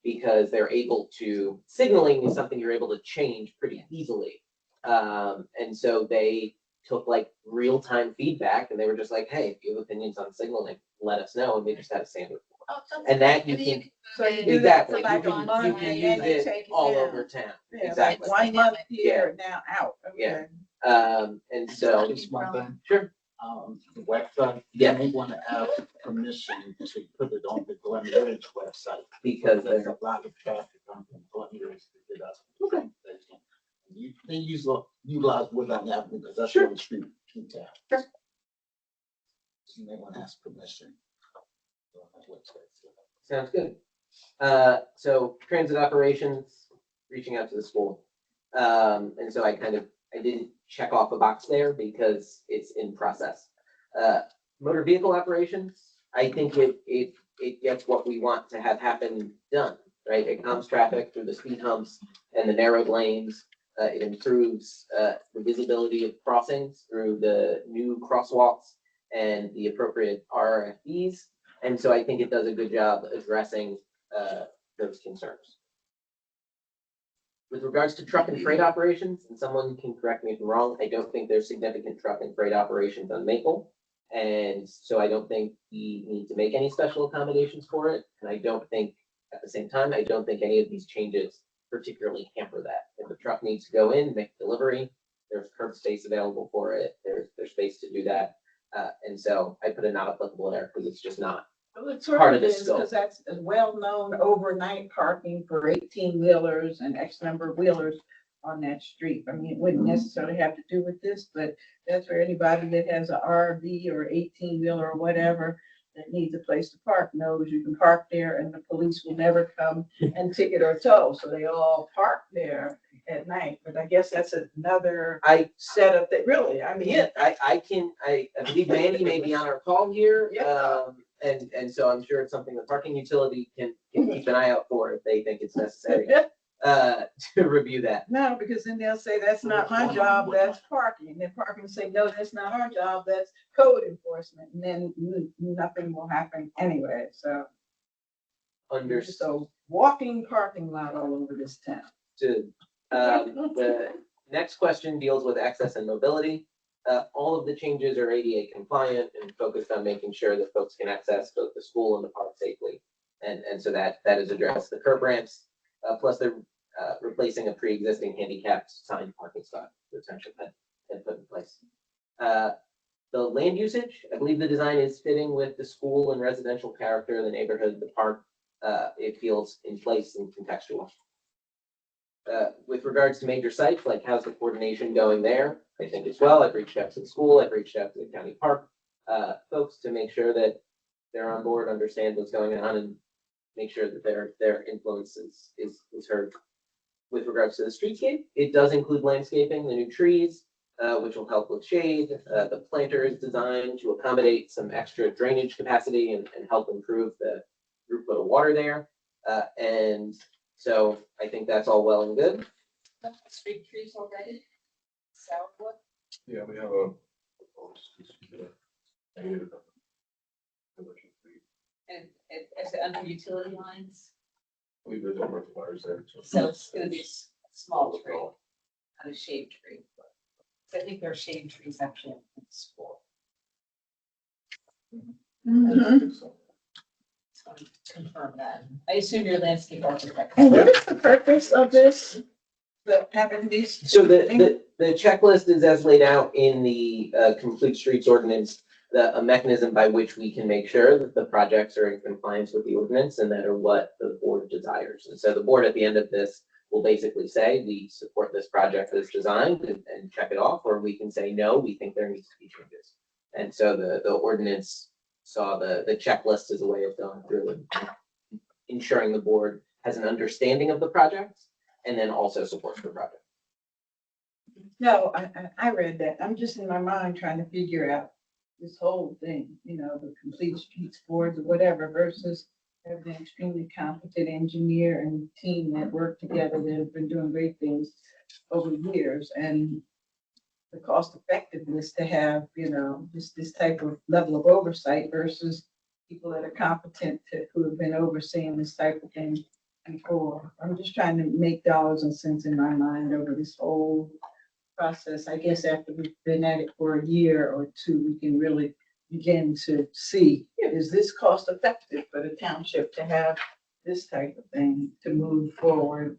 Because they're able to, signaling is something you're able to change pretty easily. And so they took like real-time feedback and they were just like, hey, if you have opinions on signaling, let us know. And they just had a sandwich board.
Oh, that's-
And that
I
you
mean,
can,
move
So you
it
do that
exactly,
for like
you
a
can
month
use
and then
it
take it
all
down.
over town.
Yeah, like
Exactly.
1 month
Yeah.
here, now out.
Yeah.
Okay.
And so,
Just one thing,
sure,
the website,
Yeah.
you may want to ask permission to put it on the Glen Ridge website.
because
There's
they're,
a lot of traffic on Glen Ridge to get us.
Okay.
They utilize Woodland Avenue because that's
Sure.
one street in town.
Sure.
You may want to ask permission. On that website.
sounds good. So transit operations, reaching out to the school. And so I didn't check off a box there because it's in process. Motor vehicle operations, I think it gets what we want to have happen done, right? It calms traffic through the speed humps and the narrowed lanes. It improves the visibility of crossings through the new crosswalks and the appropriate RFBs. And so I think it does a good job addressing those concerns. With regards to truck and freight operations, and someone can correct me if I'm wrong, I don't think there's significant truck and freight operations on Maple. And so I don't think we need to make any special accommodations for it. And I don't think, at the same time, I don't think any of these changes particularly hamper that. If the truck needs to go in, make delivery, there's curb space available for it. There's space to do that. And so I put a not applicable there because it's just not.
Well, it
Part
sort
of
of
the
is,
scope.
because that's a well-known overnight parking for 18-wheelers and X number of wheelers on that street. I mean, it wouldn't necessarily have to do with this, but that's where anybody that has a RV or 18-wheeler or whatever that needs a place to park knows you can park there and the police will never come and ticket or tow. So they all park there at night. But I guess that's another setup that really, I mean.
Yeah, I believe Mandy may be on our call here.
Yeah.
And so I'm sure it's something the parking utility can keep an eye out for if they think it's necessary to review that.
No, because then they'll say, that's not my job, that's parking. And then parking will say, no, that's not our job, that's code enforcement. And then nothing will happen anyway, so. Just a walking parking lot all over this town.
Understood. The next question deals with access and mobility. All of the changes are ADA compliant and focused on making sure that folks can access both the school and the park safely. And so that is addressed. The curb ramps, plus they're replacing a pre-existing handicapped sign parking spot, the township had put in place. The land usage, I believe the design is fitting with the school and residential character of the neighborhood, the park. It feels in place and contextual. With regards to major sites, like how's the coordination going there? I think as well, I've reached out to the school, I've reached out to the county park folks to make sure that they're on board, understand what's going on, and make sure that their influence is heard. With regards to the streetscape, it does include landscaping, the new trees, which will help with shade. The planter is designed to accommodate some extra drainage capacity and help improve the throughput of water there. And so I think that's all well and good.
Street trees already. Sourwood.
Yeah, we have a.
And is it under utility lines?
I believe there's over fires there.
So it's gonna be a small tree, not a shade tree. I think there are shade trees actually in the school. So confirm that. I assume your landscape architect.
And what is the purpose of this? Having these.
So the checklist is as laid out in the complete streets ordinance, a mechanism by which we can make sure that the projects are in compliance with the ordinance and that are what the board desires. And so the board at the end of this will basically say, we support this project as designed and check it off, or we can say, no, we think there needs to be changes. And so the ordinance saw the checklist as a way of going through and ensuring the board has an understanding of the project and then also supports the project.
No, I read that. I'm just in my mind trying to figure out this whole thing, the complete streets boards or whatever versus having an extremely competent engineer and team that work together that have been doing great things over years and the cost effectiveness to have, this type of level of oversight versus people that are competent who have been overseeing this type of thing before. I'm just trying to make dollars and cents in my mind over this whole process. I guess after we've been at it for a year or two, we can really begin to see, is this cost effective for the township to have this type of thing to move forward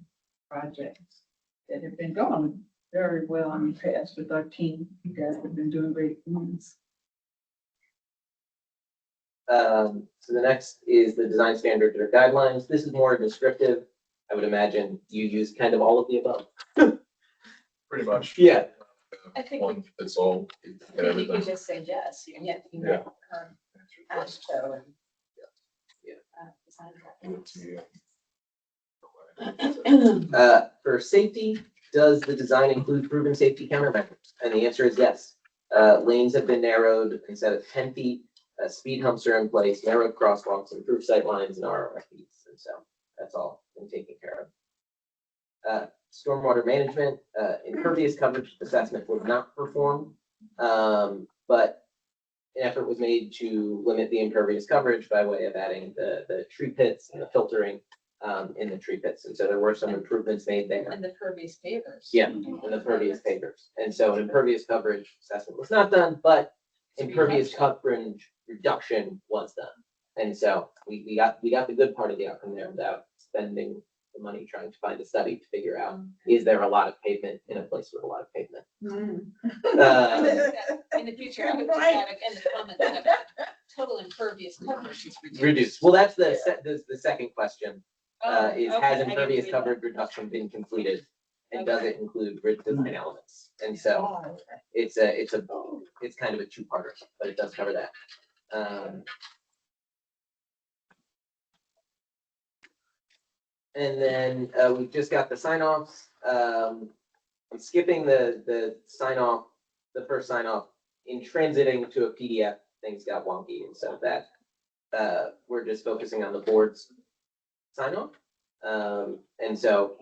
projects that have been going very well in the past with our team. You guys have been doing great things.
So the next is the design standards or guidelines. This is more descriptive. I would imagine you use kind of all of the above.
Pretty much.
Yeah.
I think
One fits all.
I think you could just say yes, you get,
Yeah.
ASHTO and.
Yeah.
For safety, does the design include proven safety countermeasures? And the answer is yes. Lanes have been narrowed instead of 10 feet. Speed humps are in place, narrowed crosswalks, improved sight lines, and RRFs. And so that's all been taken care of. Stormwater management, impervious coverage assessment was not performed, but an effort was made to limit the impervious coverage by way of adding the tree pits and the filtering in the tree pits. And so there were some improvements made there.
And the pervious pavers.
Yeah, and the pervious pavers. And so an impervious coverage assessment was not done, but impervious coverage reduction was done. And so we got the good part of the outcome there without spending the money trying to find a study to figure out, is there a lot of pavement in a place with a lot of pavement?
In the future, I would just add in the comment that total impervious coverage is
Reduced. Well, that's the second question, is
Okay,
has
I didn't
impervious
read that.
coverage reduction been completed? And does it include grid design elements? And so it's kind of a two-parter, but it does cover that. And then we've just got the sign-offs. I'm skipping the sign-off, the first sign-off. In transiting to a PDF, things got wonky, and so that we're just focusing on the board's sign-off. And so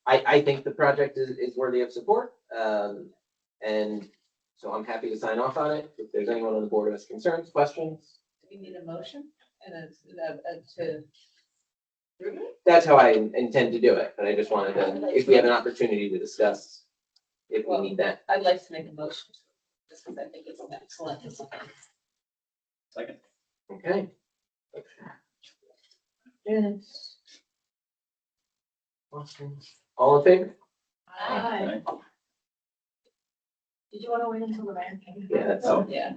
I think the project is worthy of support. And so I'm happy to sign off on it. If there's anyone on the board who has concerns, questions,
Do we need a motion and to approve it?
that's how I intend to do it. But I just wanted to, if we have an opportunity to discuss, if we need that.
I'd like to make a motion, just because I think it's an excellent.
Second.
Okay. Yes. Austin. All in favor?
Aye. Did you want to wait until the man came?
Yeah, that's
Oh.
Yeah.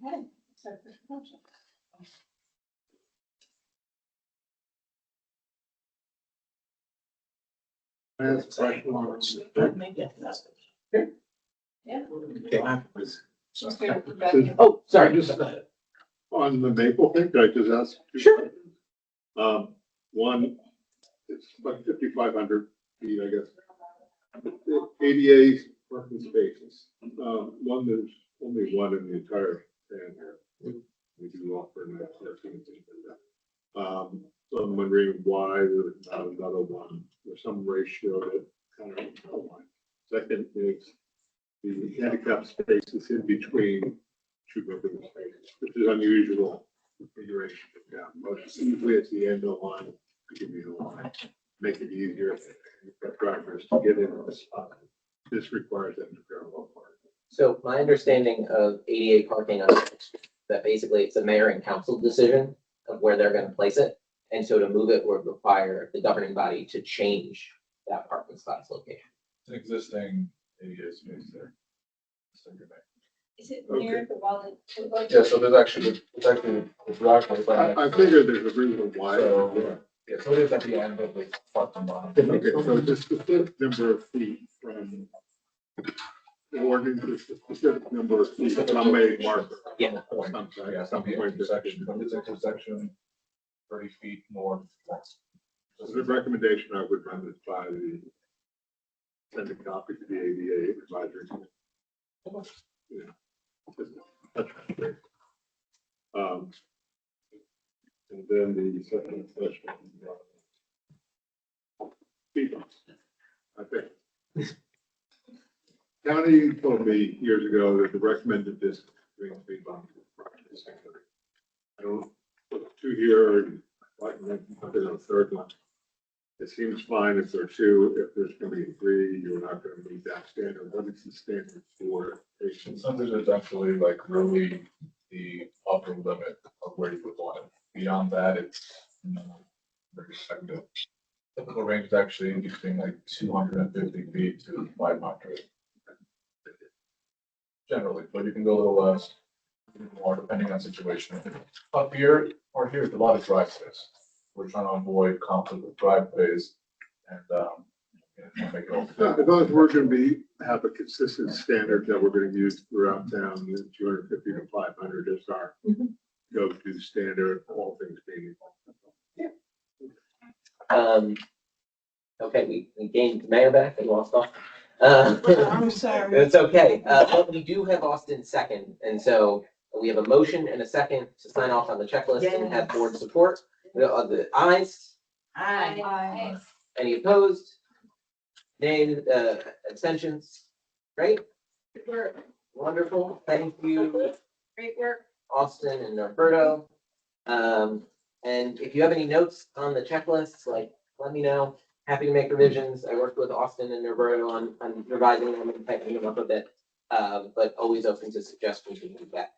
Okay. So first motion. Yeah.
Oh, sorry.
Just on the maple thing, could I just ask?
Sure.
One, it's about 5,500 feet, I guess. ADA parking spaces. One, there's only one in the entire town here. We do offer that parking. So I'm wondering why there's not another one. There's some ratio that kind of, why. Second is the handicap spaces in between two building spaces, which is unusual configuration. Yeah, most usually it's the end of the line, give you the line, make it easier for drivers to get in the spot. This requires them to parallel park.
So my understanding of ADA parking on Sixth Street, that basically it's a mayor and council decision of where they're going to place it. And so to move it would require the governing body to change that parking spot's location.
It's an existing ADA space there. So you're back.
Is it near the wall?
Yeah, so there's actually the driveway.
I figured there's a reason why.
So, yeah, so it is at the end of the parking lot.
Okay, so just the number of feet from ordinance, a specific number of feet, some may mark.
Yeah.
Yeah, some intersection, from this intersection, 30 feet north.
As a recommendation, I would run this by send a copy to the ADA advisory. Committee. Yeah. That's great. And then the second question. Speed bumps. I think. County told me years ago that the recommended distance between speed bumps is approximately 600. I don't put two here, and like, there's a third one. It seems fine if there are two. If there's going to be three, you're not going to meet that standard. What is the standard for patients?
Something is actually like really the upper limit of where you would want it. Beyond that, it's very effective. Typical range is actually between like 250 feet to 500. Generally, but you can go a little less, more depending on situation. Up here, or here's a lot of drive space. We're trying to avoid conflict with driveways and make it all.
As long as we're going to have a consistent standard that we're going to use throughout town, 250 to 500 is our go-to standard, all things being equal.
Okay, we gained the mayor back and lost off.
I'm sorry.
It's okay. But we do have Austin second, and so we have a motion and a second to sign off on the checklist and have board support. The ayes,
Aye.
any opposed? Nay, abstentions? Great. Wonderful. Thank you,
Great work.
Austin and Norberto. And if you have any notes on the checklists, like, let me know. Happy to make revisions. I worked with Austin and Norberto on revising them and tightening them up a bit, but always open to suggestions and feedback.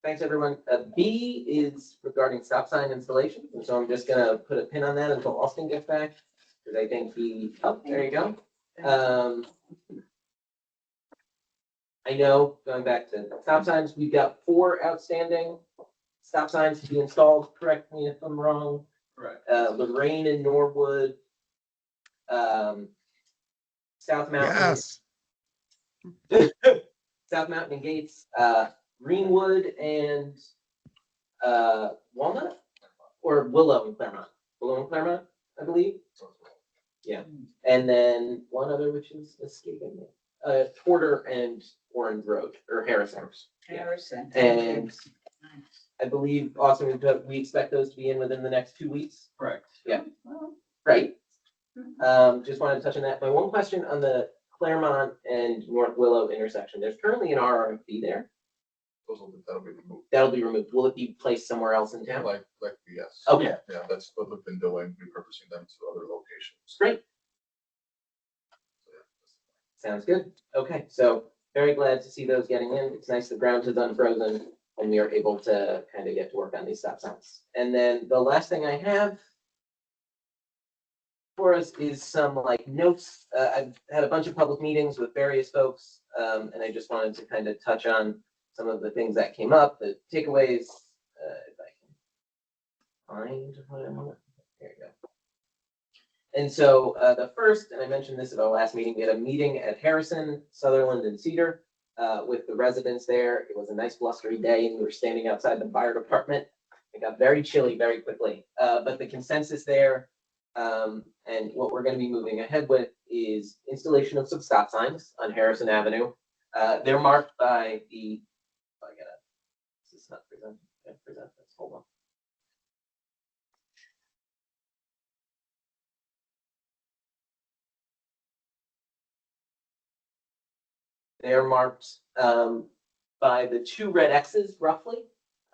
Thanks, everyone. B is regarding stop sign installation, and so I'm just gonna put a pin on that until Austin gets back, because I think there you go. I know, going back to stop signs, we've got 4 outstanding stop signs to be installed. Correct me if I'm wrong.
Correct.
Lorraine and Norwood, South Mountain.
Yes.
South Mountain and Gates, Greenwood and Walnut, or Willow and Claremont. Willow and Claremont, I believe. Yeah, and then one other which is escaping me. Porter and Orange Road, or Harrison.
Harrison.
And I believe also we expect those to be in within the next 2 weeks.
Correct.
Yeah. Right. Just wanted to touch on that. My one question on the Claremont and North Willow intersection, there's currently an RFP there.
That'll be removed.
That'll be removed. Will it be placed somewhere else in town?
Like, yes.
Okay.
Yeah, that's what we've been doing, repurposing them to other locations.
Great. Sounds good. Okay, so very glad to see those getting in. It's nice the ground is unfrozen and we are able to kind of get to work on these stop signs. And then the last thing I have for us is some like notes. I've had a bunch of public meetings with various folks, and I just wanted to kind of touch on some of the things that came up, the takeaways. If I can find what I want. There you go. And so the first, and I mentioned this at our last meeting, we had a meeting at Harrison, Sutherland, and Cedar with the residents there. It was a nice blustery day, and we were standing outside the fire department. It got very chilly very quickly, but the consensus there, and what we're going to be moving ahead with is installation of some stop signs on Harrison Avenue. They're marked by the, this is not present, present this, hold on. They're marked by the 2 red X's roughly.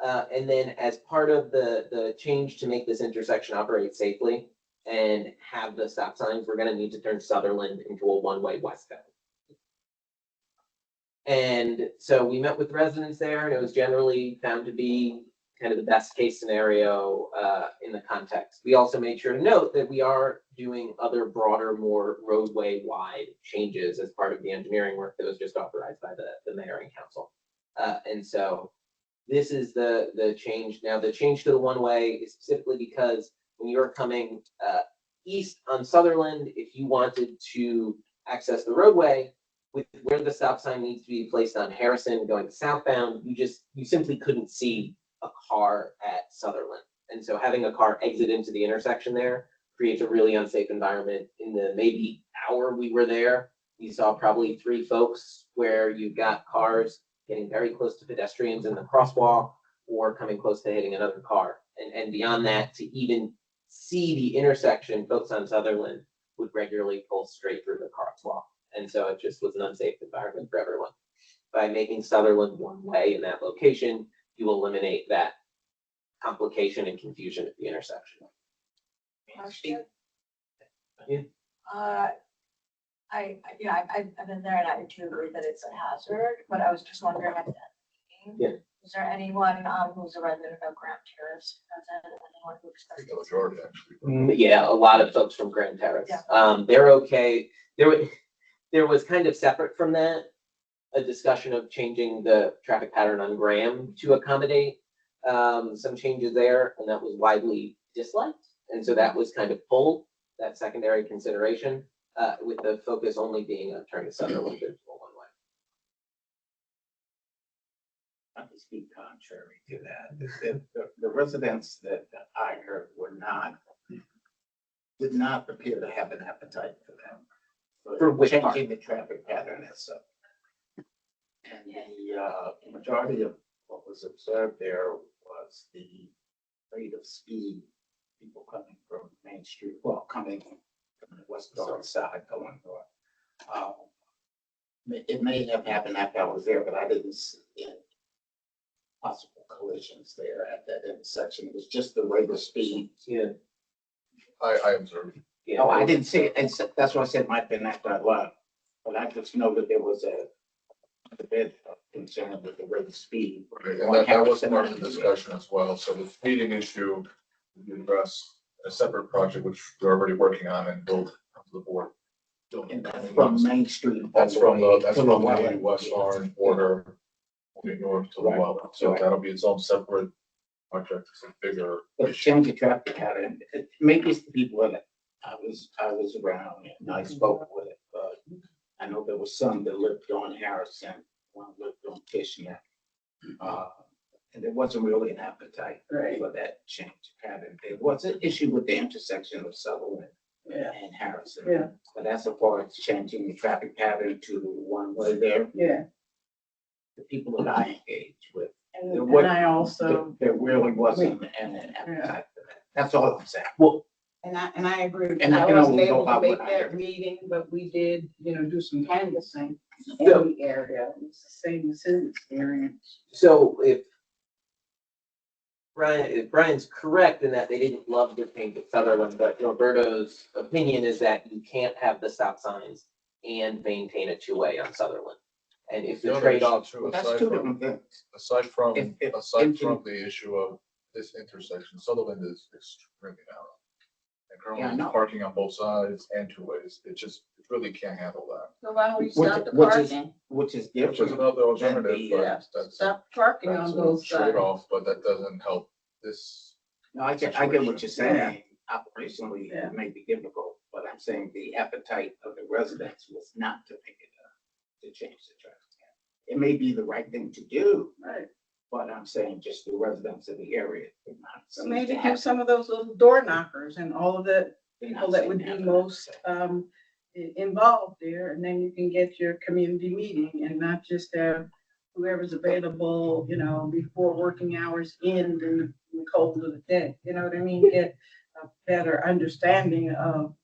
And then as part of the change to make this intersection operate safely and have the stop signs, we're going to need to turn Sutherland into a one-way westbound. And so we met with residents there, and it was generally found to be kind of the best case scenario in the context. We also made sure to note that we are doing other broader, more roadway-wide changes as part of the engineering work that was just authorized by the mayor and council. And so this is the change. Now, the change to the one-way is specifically because when you're coming east on Sutherland, if you wanted to access the roadway with where the stop sign needs to be placed on Harrison going southbound, you simply couldn't see a car at Sutherland. And so having a car exit into the intersection there creates a really unsafe environment. In the maybe hour we were there, we saw probably 3 folks where you've got cars getting very close to pedestrians in the crosswalk or coming close to hitting another car. And beyond that, to even see the intersection, folks on Sutherland would regularly pull straight through the crosswalk. And so it just was an unsafe environment for everyone. By making Sutherland one way in that location, you eliminate that complication and confusion at the intersection.
Question.
Yeah.
I've been there and I do agree that it's a hazard, but I was just wondering at that meeting.
Yeah.
Is there anyone, who's a resident of Grand Terrace, present, anyone who
I think
expressed?
the majority actually.
Yeah, a lot of folks from Grand Terrace.
Yeah.
They're okay. There was kind of separate from that, a discussion of changing the traffic pattern on Graham to accommodate some changes there, and that was widely disliked. And so that was kind of pulled, that secondary consideration, with the focus only being on turning Sutherland into a one-way.
I can speak contrary to that. The residents that I heard did not appear to have an appetite for them.
For which part?
Changing the traffic pattern and stuff. And the majority of what was observed there was the rate of speed, people coming from Main Street, coming from the west north side going north. It may have happened after I was there, but I didn't see any possible collisions there at that intersection. It was just the rate of speed.
Yeah.
I observed.
Yeah.
No, I didn't see it. And that's why I said it might have been after I left. But I just know that there was a bit of concern with the rate of speed.
And that was part of the discussion as well. So the speeding issue, we address a separate project, which we're already working on and build to the board.
And that's from Main Street.
That's from the
well.
West Orange border, moving north to the
Right.
well. So that'll be its own separate project, it's a bigger
But
issue.
change the traffic pattern, maybe it's the people that I was around and I spoke with, but I know there was some that lived on Harrison, one lived on Kitchener. And there wasn't really an appetite for that change pattern. There was an issue with the intersection of Sutherland and Harrison.
Yeah.
But as far as changing the traffic pattern to one way there,
Yeah,
the people that I engaged with,
and I also,
there really wasn't an appetite for that. That's all I'm saying.
Well,
and I agree. with
And
you.
I can
wasn't
only go
able to
by
make
what I
that
heard.
meeting, but we did, do some canvassing in
So-
the area. It's the same as his experience.
So if Brian's correct in that they didn't love the change at Sutherland, but Roberto's opinion is that you can't have the stop signs and maintain a two-way on Sutherland. And if the
other
trade-off,
issue,
That's
aside
two
from-
different things.
Aside from,
If-
aside from the issue of this intersection, Sutherland is extremely narrow. And
Yeah, I
currently
know.
parking on both sides and two ways, it really can't handle that.
So why don't we
Which-
stop the
which is-
parking?
Which is
Which is
different.
another alternative,
Yeah,
but that's
stop parking
that's
on
a
both sides.
trade-off, but that doesn't help this.
No, I get what you're saying. Operationally,
Yeah.
it may be difficult, but I'm saying the appetite of the residents was not to make it, to change the traffic. It may be the right thing to do,
Right.
but I'm saying just the residents of the area did not.
So
seem
maybe
to
do
have-
some of those little door knockers and all of the
did not
people that
seem
would
to
be
have an
most
appetite.
involved there, and then you can get your community meeting and not just have whoever's available, before working hours end in the cold of the day, you know what I mean? Get a better understanding of,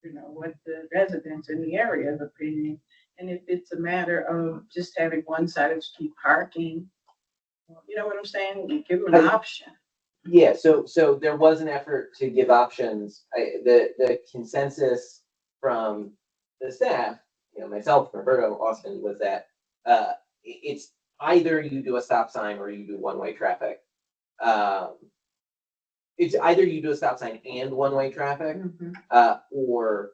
what the residents in the area's opinion. And if it's a matter of just having one side of the street parking, you know what I'm saying? You give them an option.
yeah, so there was an effort to give options. The consensus from the staff, myself, Roberto, Austin, was that it's either you do a stop sign or you do one-way traffic. It's either you do a stop sign and one-way traffic, or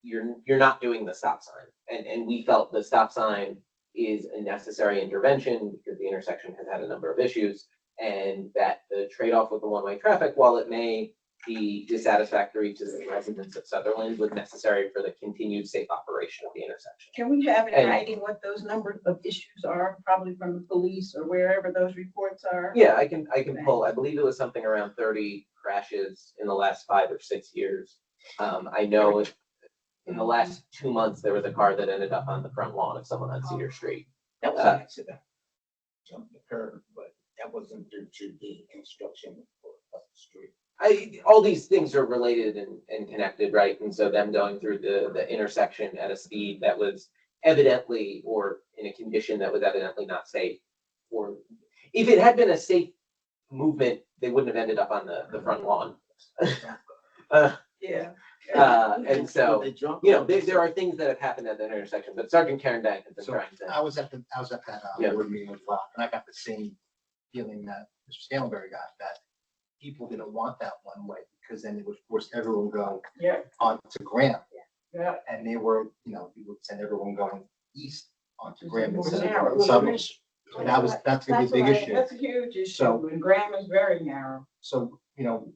you're not doing the stop sign. And we felt the stop sign is a necessary intervention because the intersection has had a number of issues, and that the trade-off with the one-way traffic, while it may be dissatisfactory to the residents of Sutherland was necessary for the continued safe operation of the intersection.
Can we have in
And-
writing what those numbers of issues are, probably from the police or wherever those reports are?
Yeah, I can pull, I believe it was something around 30 crashes in the last 5 or 6 years. I know in the last 2 months, there was a car that ended up on the front lawn of someone on Cedar Street.
That was an accident. Jumped the curb, but that wasn't due to the construction of the street.
All these things are related and connected, right? And so them going through the intersection at a speed that was evidently, or in a condition that was evidently not safe. Or if it had been a safe movement, they wouldn't have ended up on the front lawn.
Yeah.
And so,
They jumped
you know,
on
there are things that have happened at the intersection, but Sergeant Karen Dank has been
So
trying to.
I was at that
Yeah.
board meeting as well, and I got the same feeling that Mr. Scalabary got, that people didn't want that one way, because then it would force everyone to go
Yeah,
onto Graham.
yeah.
And they were, you know, we would send everyone going east onto Graham
More
instead of
narrow.
going southern. So that's gonna be a big issue.
That's a huge issue,
So-
and Graham is very narrow.
So, you know,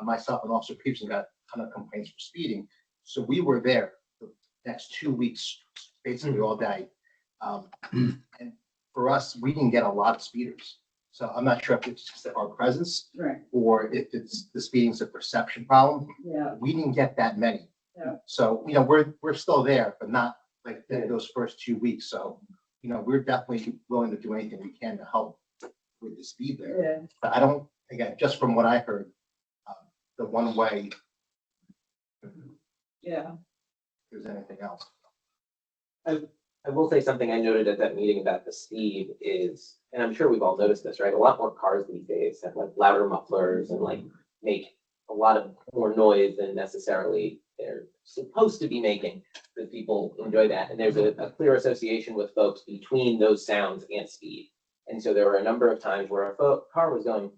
myself and Officer Peterson got a ton of complaints for speeding. So we were there the next 2 weeks, basically all day. And for us, we didn't get a lot of speeders. So I'm not sure if it's just our presence
Right.
or if it's the speeding's a perception problem.
Yeah,
We didn't get that many.
Yeah.
So, you know, we're still there, but not like those first 2 weeks. So, you know, we're definitely willing to do anything we can to help with the speed there.
yeah.
But I don't, again, just from what I heard, the one way,
Yeah.
if there's anything else.
I will say something I noted at that meeting about the speed is, and I'm sure we've all noticed this, right? A lot more cars these days have like louder mufflers and like make a lot of more noise than necessarily they're supposed to be making, because people enjoy that. And there's a clear association with folks between those sounds and speed. And so there were a number of times where a car was going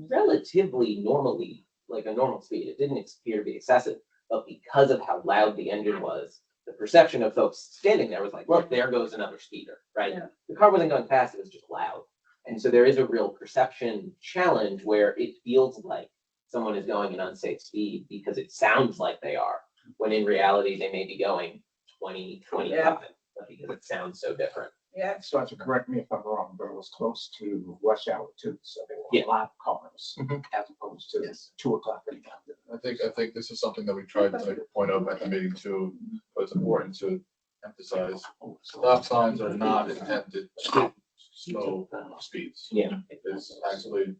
relatively normally, like a normal speed. It didn't appear to be excessive, but because of how loud the engine was, the perception of folks standing there was like, look, there goes another speeder, right?
Yeah.
The car wasn't going fast, it was just loud. And so there is a real perception challenge where it feels like someone is going an unsafe speed because it sounds like they are, when in reality, they may be going 20, 25,
Yeah.
but because it sounds so different.
Yeah.
So to correct me if I'm wrong, but it was close to rush hour too, so there were
Yeah.
a lot of cars
Mhm.
as opposed to
Yes.
2 o'clock in the afternoon.
I think this is something that we tried to point out at the meeting too, but it's important to emphasize. Stop signs are not intended to slow speeds.
Yeah.
It's actually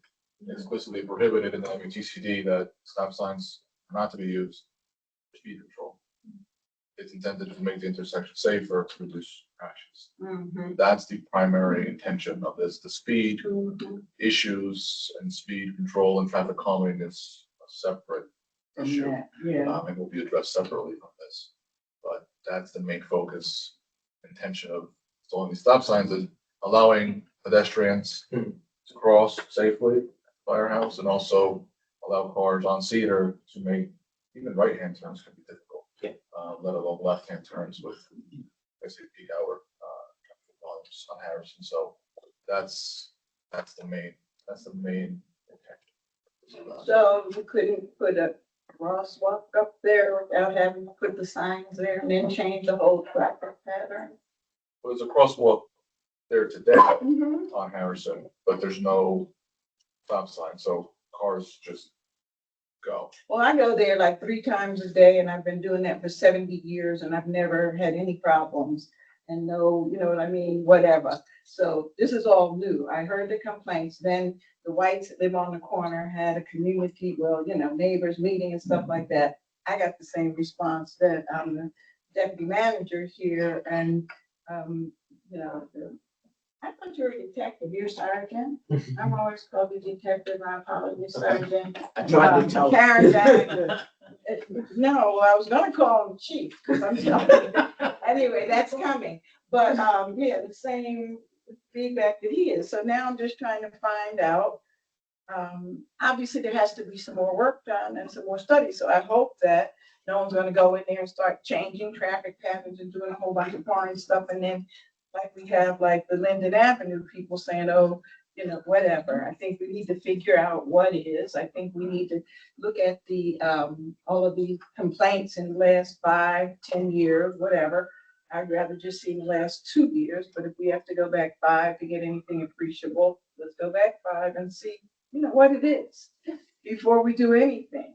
explicitly prohibited in the MUTCD that stop signs are not to be used for speed control. It's intended to make the intersection safer, to reduce crashes.
Mhm.
That's the primary intention of this. The speed
Mhm.
issues and speed control and traffic calming is a separate issue.
Yeah.
And will be addressed separately from this. But that's the main focus, intention of installing these stop signs is allowing pedestrians to cross safely at Firehouse, and also allow cars on Cedar to make, even right-hand turns can be difficult.
Yeah.
Let alone left-hand turns with, basically peak hour, traffic volumes on Harrison. So that's the main intention.
So you couldn't put a crosswalk up there without having to put the signs there and then change the whole traffic pattern?
There's a crosswalk there today
Mhm.
on Harrison, but there's no stop sign, so cars just go.
Well, I go there like 3 times a day and I've been doing that for 70 years and I've never had any problems. And no, you know what I mean, whatever. So this is all new. I heard the complaints. Then the whites that live on the corner had a community, well, you know, neighbors meeting and stuff like that. I got the same response that I'm the deputy manager here and, you know, I thought you were a detective, you're sergeant. I'm always called the detective, my apologies, sergeant.
I tried to tell.
Karen Dagger. No, I was gonna call him chief, because I'm telling you. Anyway, that's coming. But, yeah, the same feedback that he is. So now I'm just trying to find out. Obviously, there has to be some more work done and some more studies. So I hope that no one's gonna go in there and start changing traffic patterns and doing a whole bunch of foreign stuff. And then like we have like the Linden Avenue people saying, oh, you know, whatever. I think we need to figure out what is. I think we need to look at the, all of the complaints in the last 5, 10 years, whatever. I'd rather just see the last 2 years, but if we have to go back 5 to get anything appreciable, let's go back 5 and see, you know, what it is before we do anything.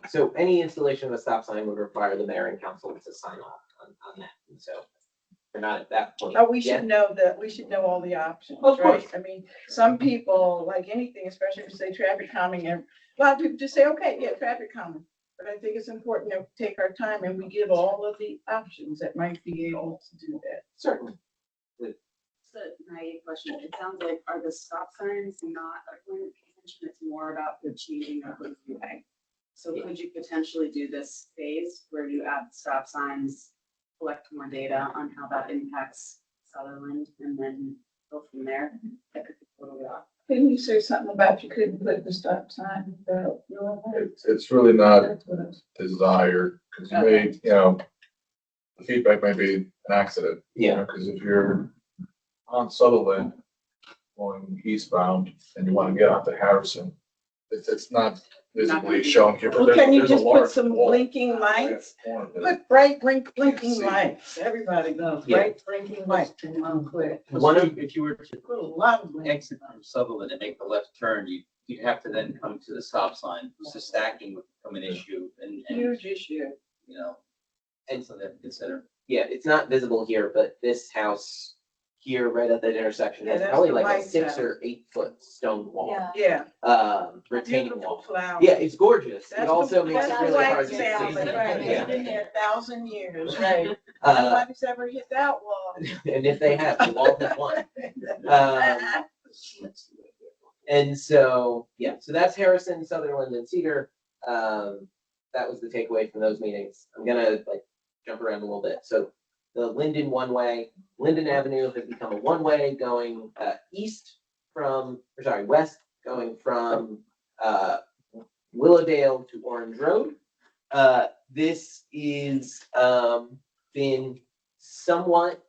So any installation of a stop sign would require the mayor and council to sign off on that. And so we're not at that point.
Oh, we
yet.
should know that, we should know all the options,
Of
right?
course.
I mean, some people, like anything, especially if you say traffic calming, and a lot of people just say, okay, yeah, traffic calming. But I think it's important that we take our time and we give all of the options that might be able to do that.
Certainly.
It's a naive question. It sounds like, are the stop signs not a point of contention? It's more about the changing of the way. So could you potentially do this phase where you add stop signs, collect more data on how that impacts Sutherland, and then go from there? That could be totally off.
Didn't you say something about you couldn't put the stop sign?
It's really not
That's what I was-
desired, because you may, you know, the feedback may be an accident.
Yeah.
Because if you're on Sutherland going eastbound and you want to get onto Harrison, it's not visibly shown here. but
Well, can you
there's a
just put
large
some
wall
blinking lights?
corner there.
Put bright blinking
see.
lights. Everybody knows,
Yeah.
bright blinking lights in one clip.
One of,
If you were to
Put a lot of blinking.
exit from Sutherland and make the left turn, you'd have to then come to the stop sign. So stacking would become an issue and,
Huge issue.
you know, and so that consider.
yeah, it's not visible here, but this house here, right at that intersection,
Yeah,
has
that's
probably
the
like a
White
6
House.
or 8 foot stone wall.
Yeah.
Yeah.
Retaining
Beautiful
wall.
flower.
Yeah, it's gorgeous. It
That's
also
the-
makes
that's
it
the
really
white
hard to
family,
see.
right. They've
Yeah.
been there 1,000 years, right?
Uh,
Nobody's ever hit that wall.
and if they have, we've all hit one. And so, yeah, so that's Harrison, Sutherland, and Cedar. That was the takeaway from those meetings. I'm gonna like jump around a little bit. So the Linden one-way, Linden Avenue has become a one-way going west, going from Willowdale to Orange Road. This is been somewhat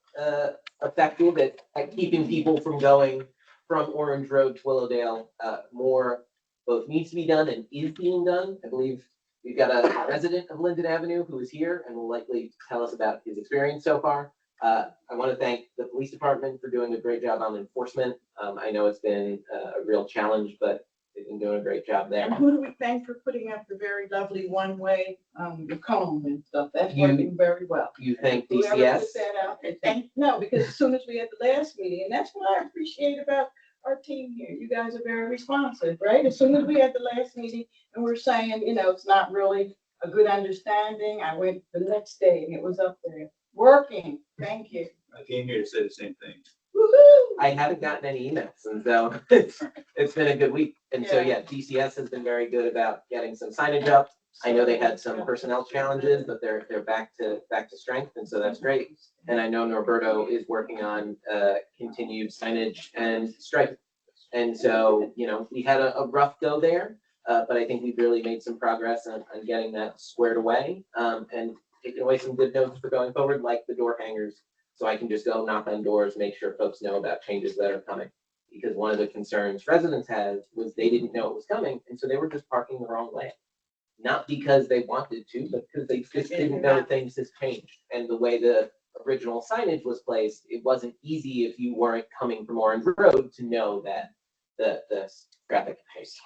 effective at keeping people from going from Orange Road to Willowdale. More both needs to be done and is being done. I believe we've got a resident of Linden Avenue who is here and will likely tell us about his experience so far. I want to thank the police department for doing a great job on enforcement. I know it's been a real challenge, but they've been doing a great job there.
And who do we thank for putting up the very lovely one-way, the cone and stuff? That's
You-
working very well.
You thank
Whoever
DCS.
put that out there, no, because as soon as we had the last meeting, and that's what I appreciate about our team here. You guys are very responsive, right? As soon as we had the last meeting and we're saying, you know, it's not really a good understanding, I went the next day and it was up there, working. Thank you.
I came here to say the same thing.
Woo-hoo!
I haven't gotten any emails, and so it's been a good week. And so, yeah, DCS has been very good about getting some signage up. I know they had some personnel challenges, but they're back to strength, and so that's great. And I know Norberto is working on continued signage and stripe. And so, you know, we had a rough go there, but I think we've really made some progress on getting that squared away, and taking away some good notes for going forward, like the door hangers. So I can just go knock on doors, make sure folks know about changes that are coming. Because one of the concerns residents had was they didn't know it was coming, and so they were just parking the wrong way. Not because they wanted to, but because they just didn't know things has changed. And the way the original signage was placed, it wasn't easy if you weren't coming from Orange Road to know that the traffic pace.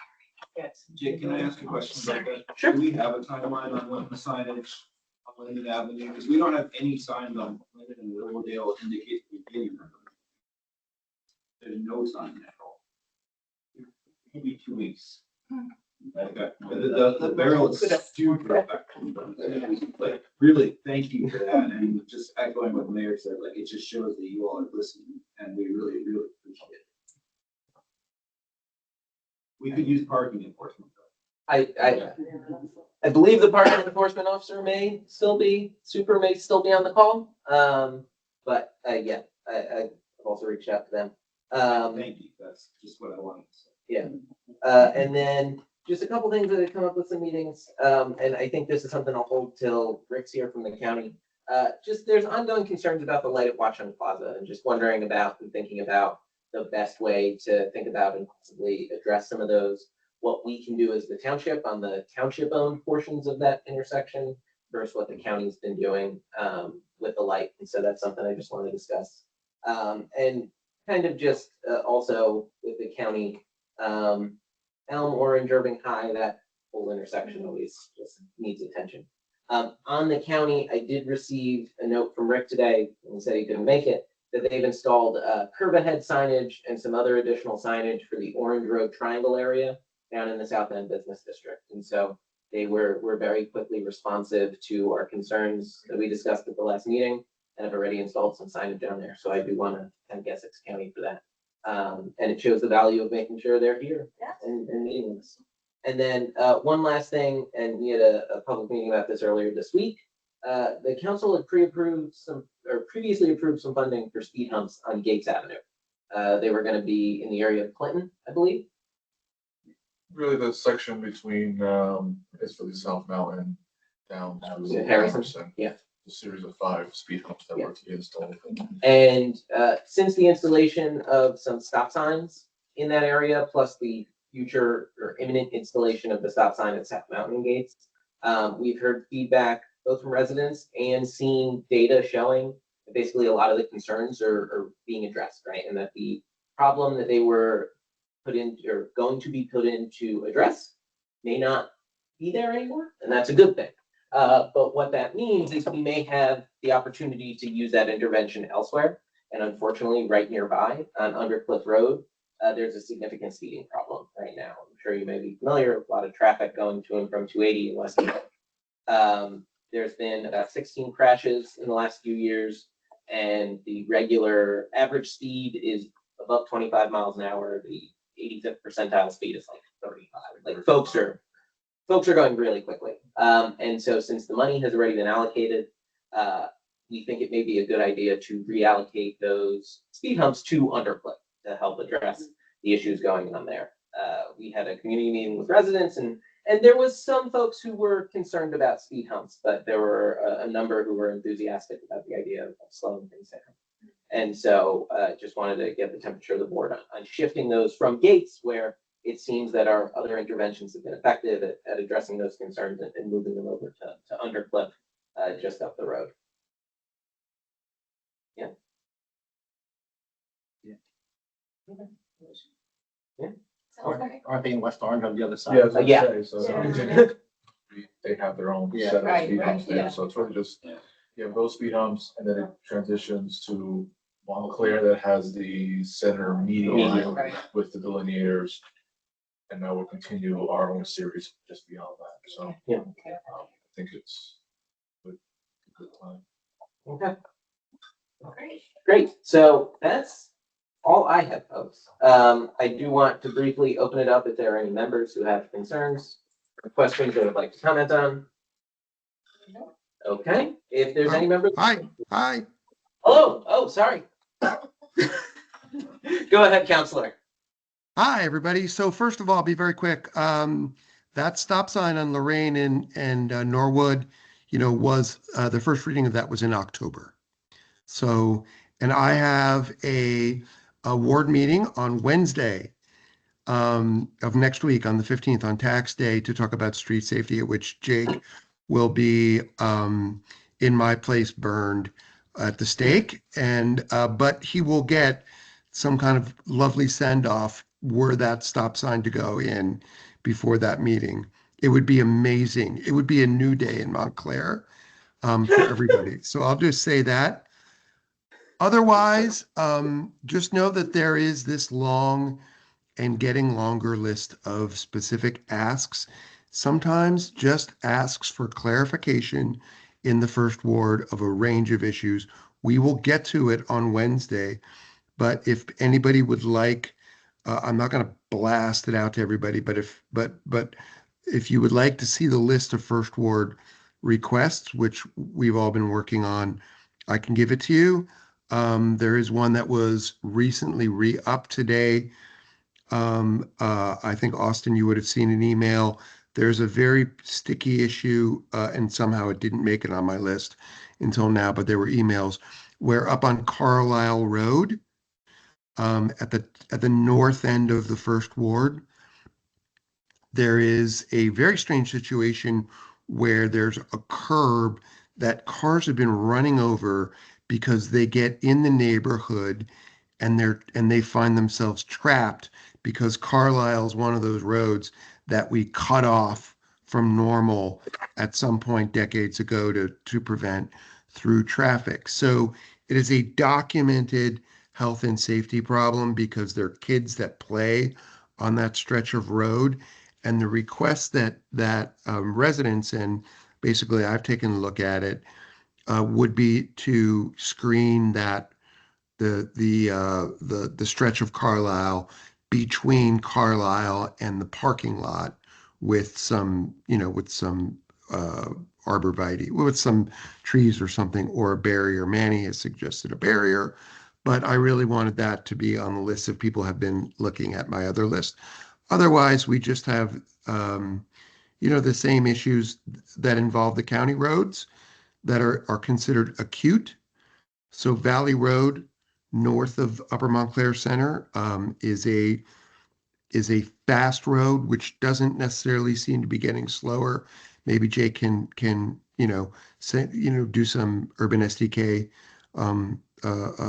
Yes.
Jake, can I ask a question about that?
Sure.
Do we have a timeline on when the signage on Linden Avenue, because we don't have any signs on Linden and Willowdale indicate the beginning of it. There's no sign at all. Maybe 2 weeks. The barrel is super effective. Like, really, thank you for that. And just echoing what the mayor said, like, it just shows that you all are listening and we really, really appreciate it. We could use parking enforcement.
I believe the parking enforcement officer may still be on the call. But yeah, I've also reached out to them.
Thank you. That's just what I wanted to say.
Yeah. And then just a couple things that have come up with some meetings. And I think this is something I'll hold till Rick's here from the county. Just there's ongoing concerns about the lighted watch on Plaza, and just wondering about and thinking about the best way to think about and possibly address some of those, what we can do as the township on the township-owned portions of that intersection versus what the county's been doing with the light. And so that's something I just want to discuss. And kind of just also with the county, Elm, Orange, Irving High, that whole intersection always just needs attention. On the county, I did receive a note from Rick today, and he said he couldn't make it, that they've installed curb ahead signage and some other additional signage for the Orange Road Triangle area down in the South End Business District. And so they were very quickly responsive to our concerns that we discussed at the last meeting and have already installed some signage down there. So I do want to thank Essex County for that. And it shows the value of making sure they're here and meeting us. And then one last thing, and we had a public meeting about this earlier this week. The council had previously approved some funding for speed humps on Gates Avenue. They were going to be in the area of Clinton, I believe.
Really, the section between, it's for the South Mountain down to
Harrison. Yeah.
A series of 5 speed humps that were to be installed.
And since the installation of some stop signs in that area, plus the future or imminent installation of the stop sign at South Mountain Gates, we've heard feedback both from residents and seen data showing that basically a lot of the concerns are being addressed, right? And that the problem that they were put in or going to be put in to address may not be there anymore, and that's a good thing. But what that means is we may have the opportunity to use that intervention elsewhere. And unfortunately, right nearby on Undercliff Road, there's a significant speeding problem right now. I'm sure you may be familiar with a lot of traffic going to and from 280 in West End. There's been about 16 crashes in the last few years, and the regular average speed is above 25 miles an hour. The 85th percentile speed is like 35. Like folks are going really quickly. And so since the money has already been allocated, we think it may be a good idea to reallocate those speed humps to Undercliff to help address the issues going on there. We had a community meeting with residents, and there was some folks who were concerned about speed humps, but there were a number who were enthusiastic about the idea of slowing things down. And so just wanted to get the temperature of the board on shifting those from Gates, where it seems that our other interventions have been effective at addressing those concerns and moving them over to Undercliff just up the road. Yeah.
Yeah.
Okay. Yeah.
Aren't they in West Orange on the other side?
Yeah, I was gonna
Yeah.
say, so they have their own
Yeah.
set of
Right,
speed
right,
humps there,
yeah.
so it's really just,
Yeah.
you have those speed humps, and then it transitions to Montclair that has the center median
Right.
with the delineators. And now we'll continue our own series just beyond that, so.
Yeah.
I think it's a good plan.
Okay.
Great.
Great. So that's all I have, folks. I do want to briefly open it up if there are any members who have concerns or questions they would like to comment on. Okay. If there's any members.
Hi.
Hello. Oh, sorry. Go ahead, Counselor.
Hi, everybody. So first of all, I'll be very quick. That stop sign on Lorraine and Norwood, was the first reading of that was in October. So, and I have a ward meeting on Wednesday of next week on the 15th on tax day to talk about street safety, at which Jake will be in my place burned at the stake. And but he will get some kind of lovely send off were that stop sign to go in before that meeting. It would be amazing. It would be a new day in Montclair for everybody. So I'll just say that. Otherwise, just know that there is this long and getting longer list of specific asks. Sometimes just asks for clarification in the first ward of a range of issues. We will get to it on Wednesday, but if anybody would like, I'm not going to blast it out to everybody, but if you would like to see the list of first ward requests, which we've all been working on, I can give it to you. There is one that was recently re-upped today. I think, Austin, you would have seen an email. There's a very sticky issue, and somehow it didn't make it on my list until now, but there were emails where up on Carlisle Road, at the north end of the first ward, there is a very strange situation where there's a curb that cars have been running over because they get in the neighborhood and they find themselves trapped because Carlisle's one of those roads that we cut off from normal at some point decades ago to prevent through traffic. So it is a documented health and safety problem because there are kids that play on that stretch of road. And the request that residents, and basically I've taken a look at it, would be to screen that the stretch of Carlisle between Carlisle and the parking lot with some, with some arborvitae, with some trees or something, or a barrier. Manny has suggested a barrier, but I really wanted that to be on the list if people have been looking at my other list. Otherwise, we just have, the same issues that involve the county roads that are considered acute. So Valley Road, north of Upper Montclair Center, is a fast road, which doesn't necessarily seem to be getting slower. Maybe Jake can say, do some urban SDK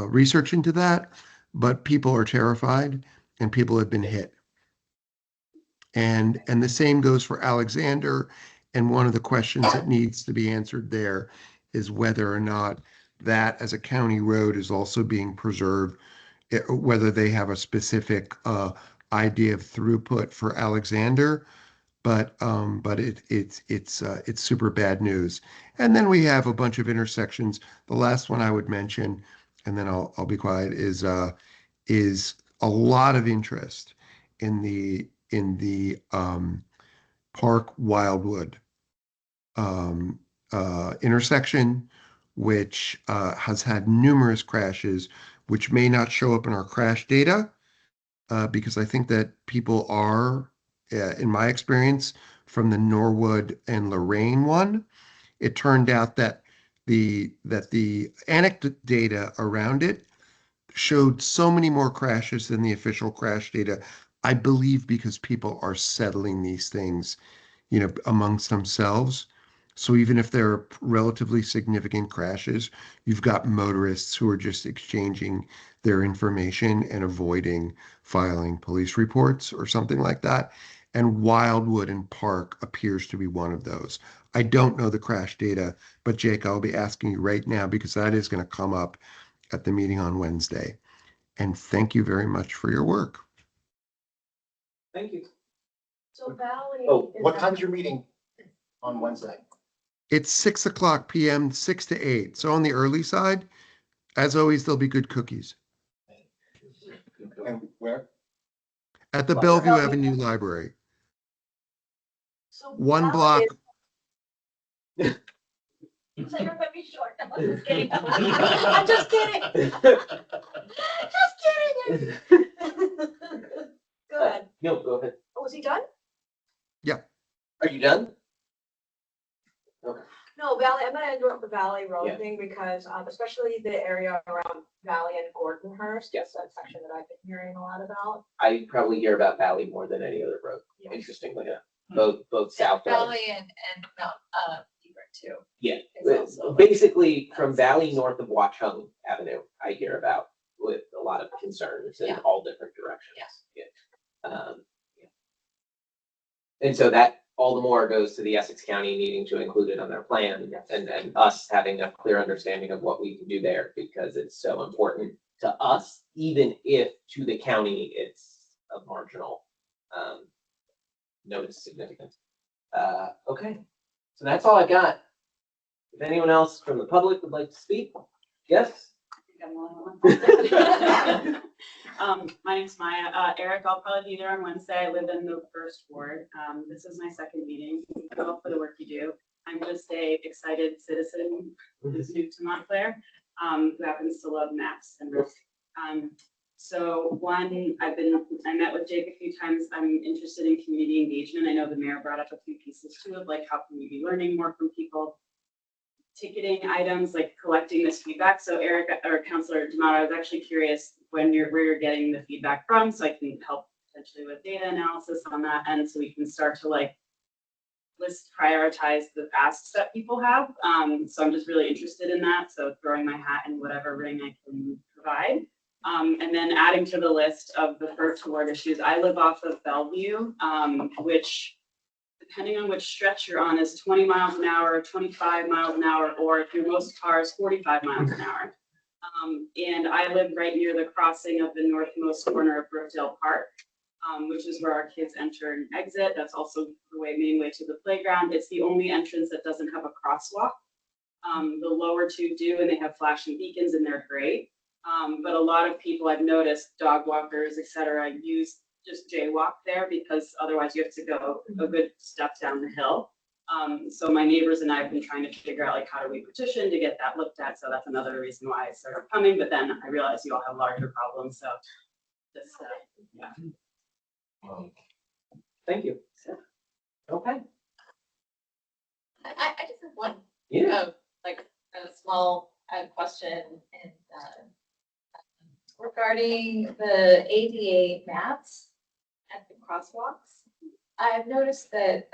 research into that. But people are terrified, and people have been hit. And the same goes for Alexander. And one of the questions that needs to be answered there is whether or not that as a county road is also being preserved, whether they have a specific idea of throughput for Alexander. But it's super bad news. And then we have a bunch of intersections. The last one I would mention, and then I'll be quiet, is a lot of interest in the Park Wildwood intersection, which has had numerous crashes, which may not show up in our crash data, because I think that people are, in my experience, from the Norwood and Lorraine one. It turned out that the anecdote data around it showed so many more crashes than the official crash data. I believe because people are settling these things, amongst themselves. So even if there are relatively significant crashes, you've got motorists who are just exchanging their information and avoiding filing police reports or something like that. And Wildwood and Park appears to be one of those. I don't know the crash data, but Jake, I'll be asking you right now because that is going to come up at the meeting on Wednesday. And thank you very much for your work.
Thank you.
So Valley.
Oh,
is
What
that-
time's your meeting on Wednesday?
It's 6:00 p.m., 6 to 8. So on the early side, as always, there'll be good cookies
And where?
at the
Library.
Bellevue Avenue Library.
So
One
Valley
block.
is- So you're gonna be short. No, I'm just kidding. I'm just kidding. Just kidding. Good.
No, go ahead.
Oh, was he done?
Are you done?
No, Valley, I'm gonna interrupt the Valley
Yeah.
Road thing because, especially the area around Valley and Gordonhurst.
Yes.
That's a section that I've been hearing a lot about.
I probably hear about Valley more than any other road,
Yeah.
interestingly enough. Both south.
Valley and Mount, Hebert too.
Yeah,
It's also like-
basically from Valley north of Watchung Avenue, I hear about with a lot of concerns in
Yeah.
all different directions.
Yes.
Yeah. Yeah. And so that all the more goes to the Essex County needing to include it on their plan
Yes.
and us having a clear understanding of what we can do there because it's so important to us, even if to the county it's a marginal notice significance. Okay, so that's all I got. If anyone else from the public would like to speak, yes?
My name's Maya. Eric, I'll probably be there on Wednesday. I live in the first ward. This is my second meeting. Thank you all for the work you do. I'm just a excited citizen who's new to Montclair, who happens to love maps and roads. So one, I met with Jake a few times. I'm interested in community engagement. I know the mayor brought up a few pieces too of like, how can we be learning more from people? ticketing items, like collecting this feedback. So Eric or Counselor D'Amato, I was actually curious where you're getting the feedback from, so I can help potentially with data analysis on that end, so we can start to like prioritize the asks that people have. So I'm just really interested in that. So throwing my hat in whatever ring I can provide. And then adding to the list of the first ward issues, I live off of Bellevue, which depending on which stretch you're on is 20 miles an hour, 25 miles an hour, or if you're most cars, 45 miles an hour. And I live right near the crossing of the northmost corner of Brookdale Park, which is where our kids enter and exit. That's also the main way to the playground. It's the only entrance that doesn't have a crosswalk. The lower two do, and they have flashing beacons, and they're great. But a lot of people I've noticed, dog walkers, etc., just jaywalk there because otherwise you have to go a good step down the hill. So my neighbors and I have been trying to figure out like how do we petition to get that looked at. So that's another reason why I started coming. But then I realized you all have larger problems. So just yeah.
Thank you. Okay.
I just have one,
Yeah.
like a small question and regarding the ADA maps at the crosswalks. I've noticed that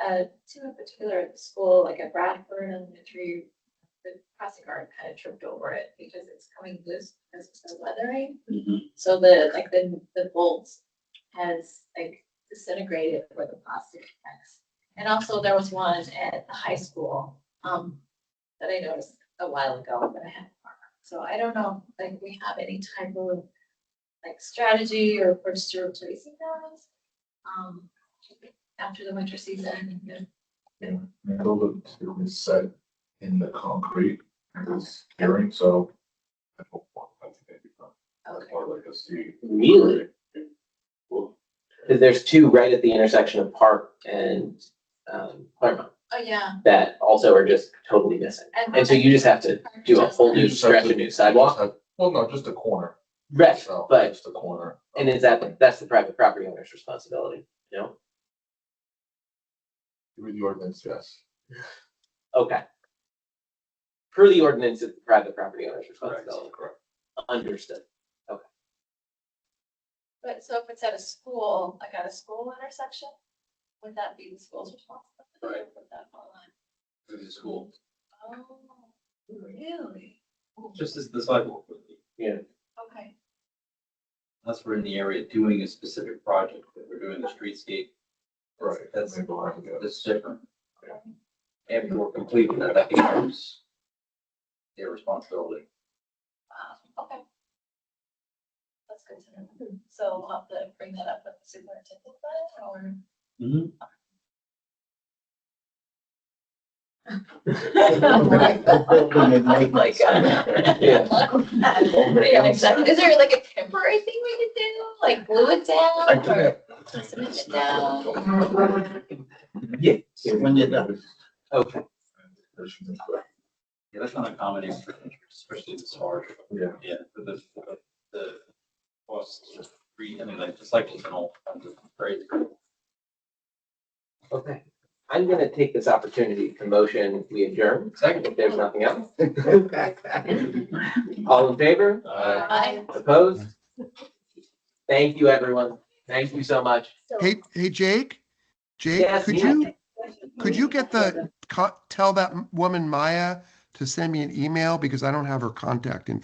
two in particular at the school, like at Bradford Elementary, the crossing guard kind of tripped over it because it's coming loose because it's the weathering. So the bolts has like disintegrated where the plastic connects. And also there was one at the high school that I noticed a while ago that I had. So I don't know, like we have any type of like strategy or approach to replacing those after the winter season.
And those are set in the concrete this hearing, so I hope I think they'd be fun.
Okay.
Or like a C.
Really? Because there's two right at the intersection of Park and Claremont
Oh, yeah.
that also are just totally missing. And so you just have to do a whole new stretch of new sidewalk.
Well, no, just a corner.
Right,
So,
but,
just a corner.
and is that's the private property owner's responsibility, you know?
Through the ordinance, yes.
Okay. Per the ordinance, it's the private property owner's responsibility.
Correct.
Understood. Okay.
But so if it's at a school, like at a school intersection, would that be the school's responsibility?
Right.
Or would that fall on?
To the school,
Oh, really?
just as the sidewalk would be.
Yeah.
Okay.
Unless we're in the area doing a specific project, that we're doing the streetscape.
Right.
That's,
Maybe we'll have to go.
that's different. After we're completing that, that becomes their responsibility.
Okay. That's good to know. So we'll have to bring that up with the superintendent then, or? Like, yeah, exactly. Is there like a temporary thing we could do? Like glue it down or cement it down?
Yeah.
When you're done.
Okay.
Yeah, that's not accommodating, especially this hard.
Yeah.
Yeah, the costs are free, I mean, like, just like it's an old, crazy.
Okay. I'm gonna take this opportunity to motion we adjourn.
Second.
If there's nothing else. All in favor?
Aye.
Opposed? Thank you, everyone. Thank you so much.
Hey, Jake,
Yes,
could you get tell that woman Maya to send me an email because I don't have her contact information.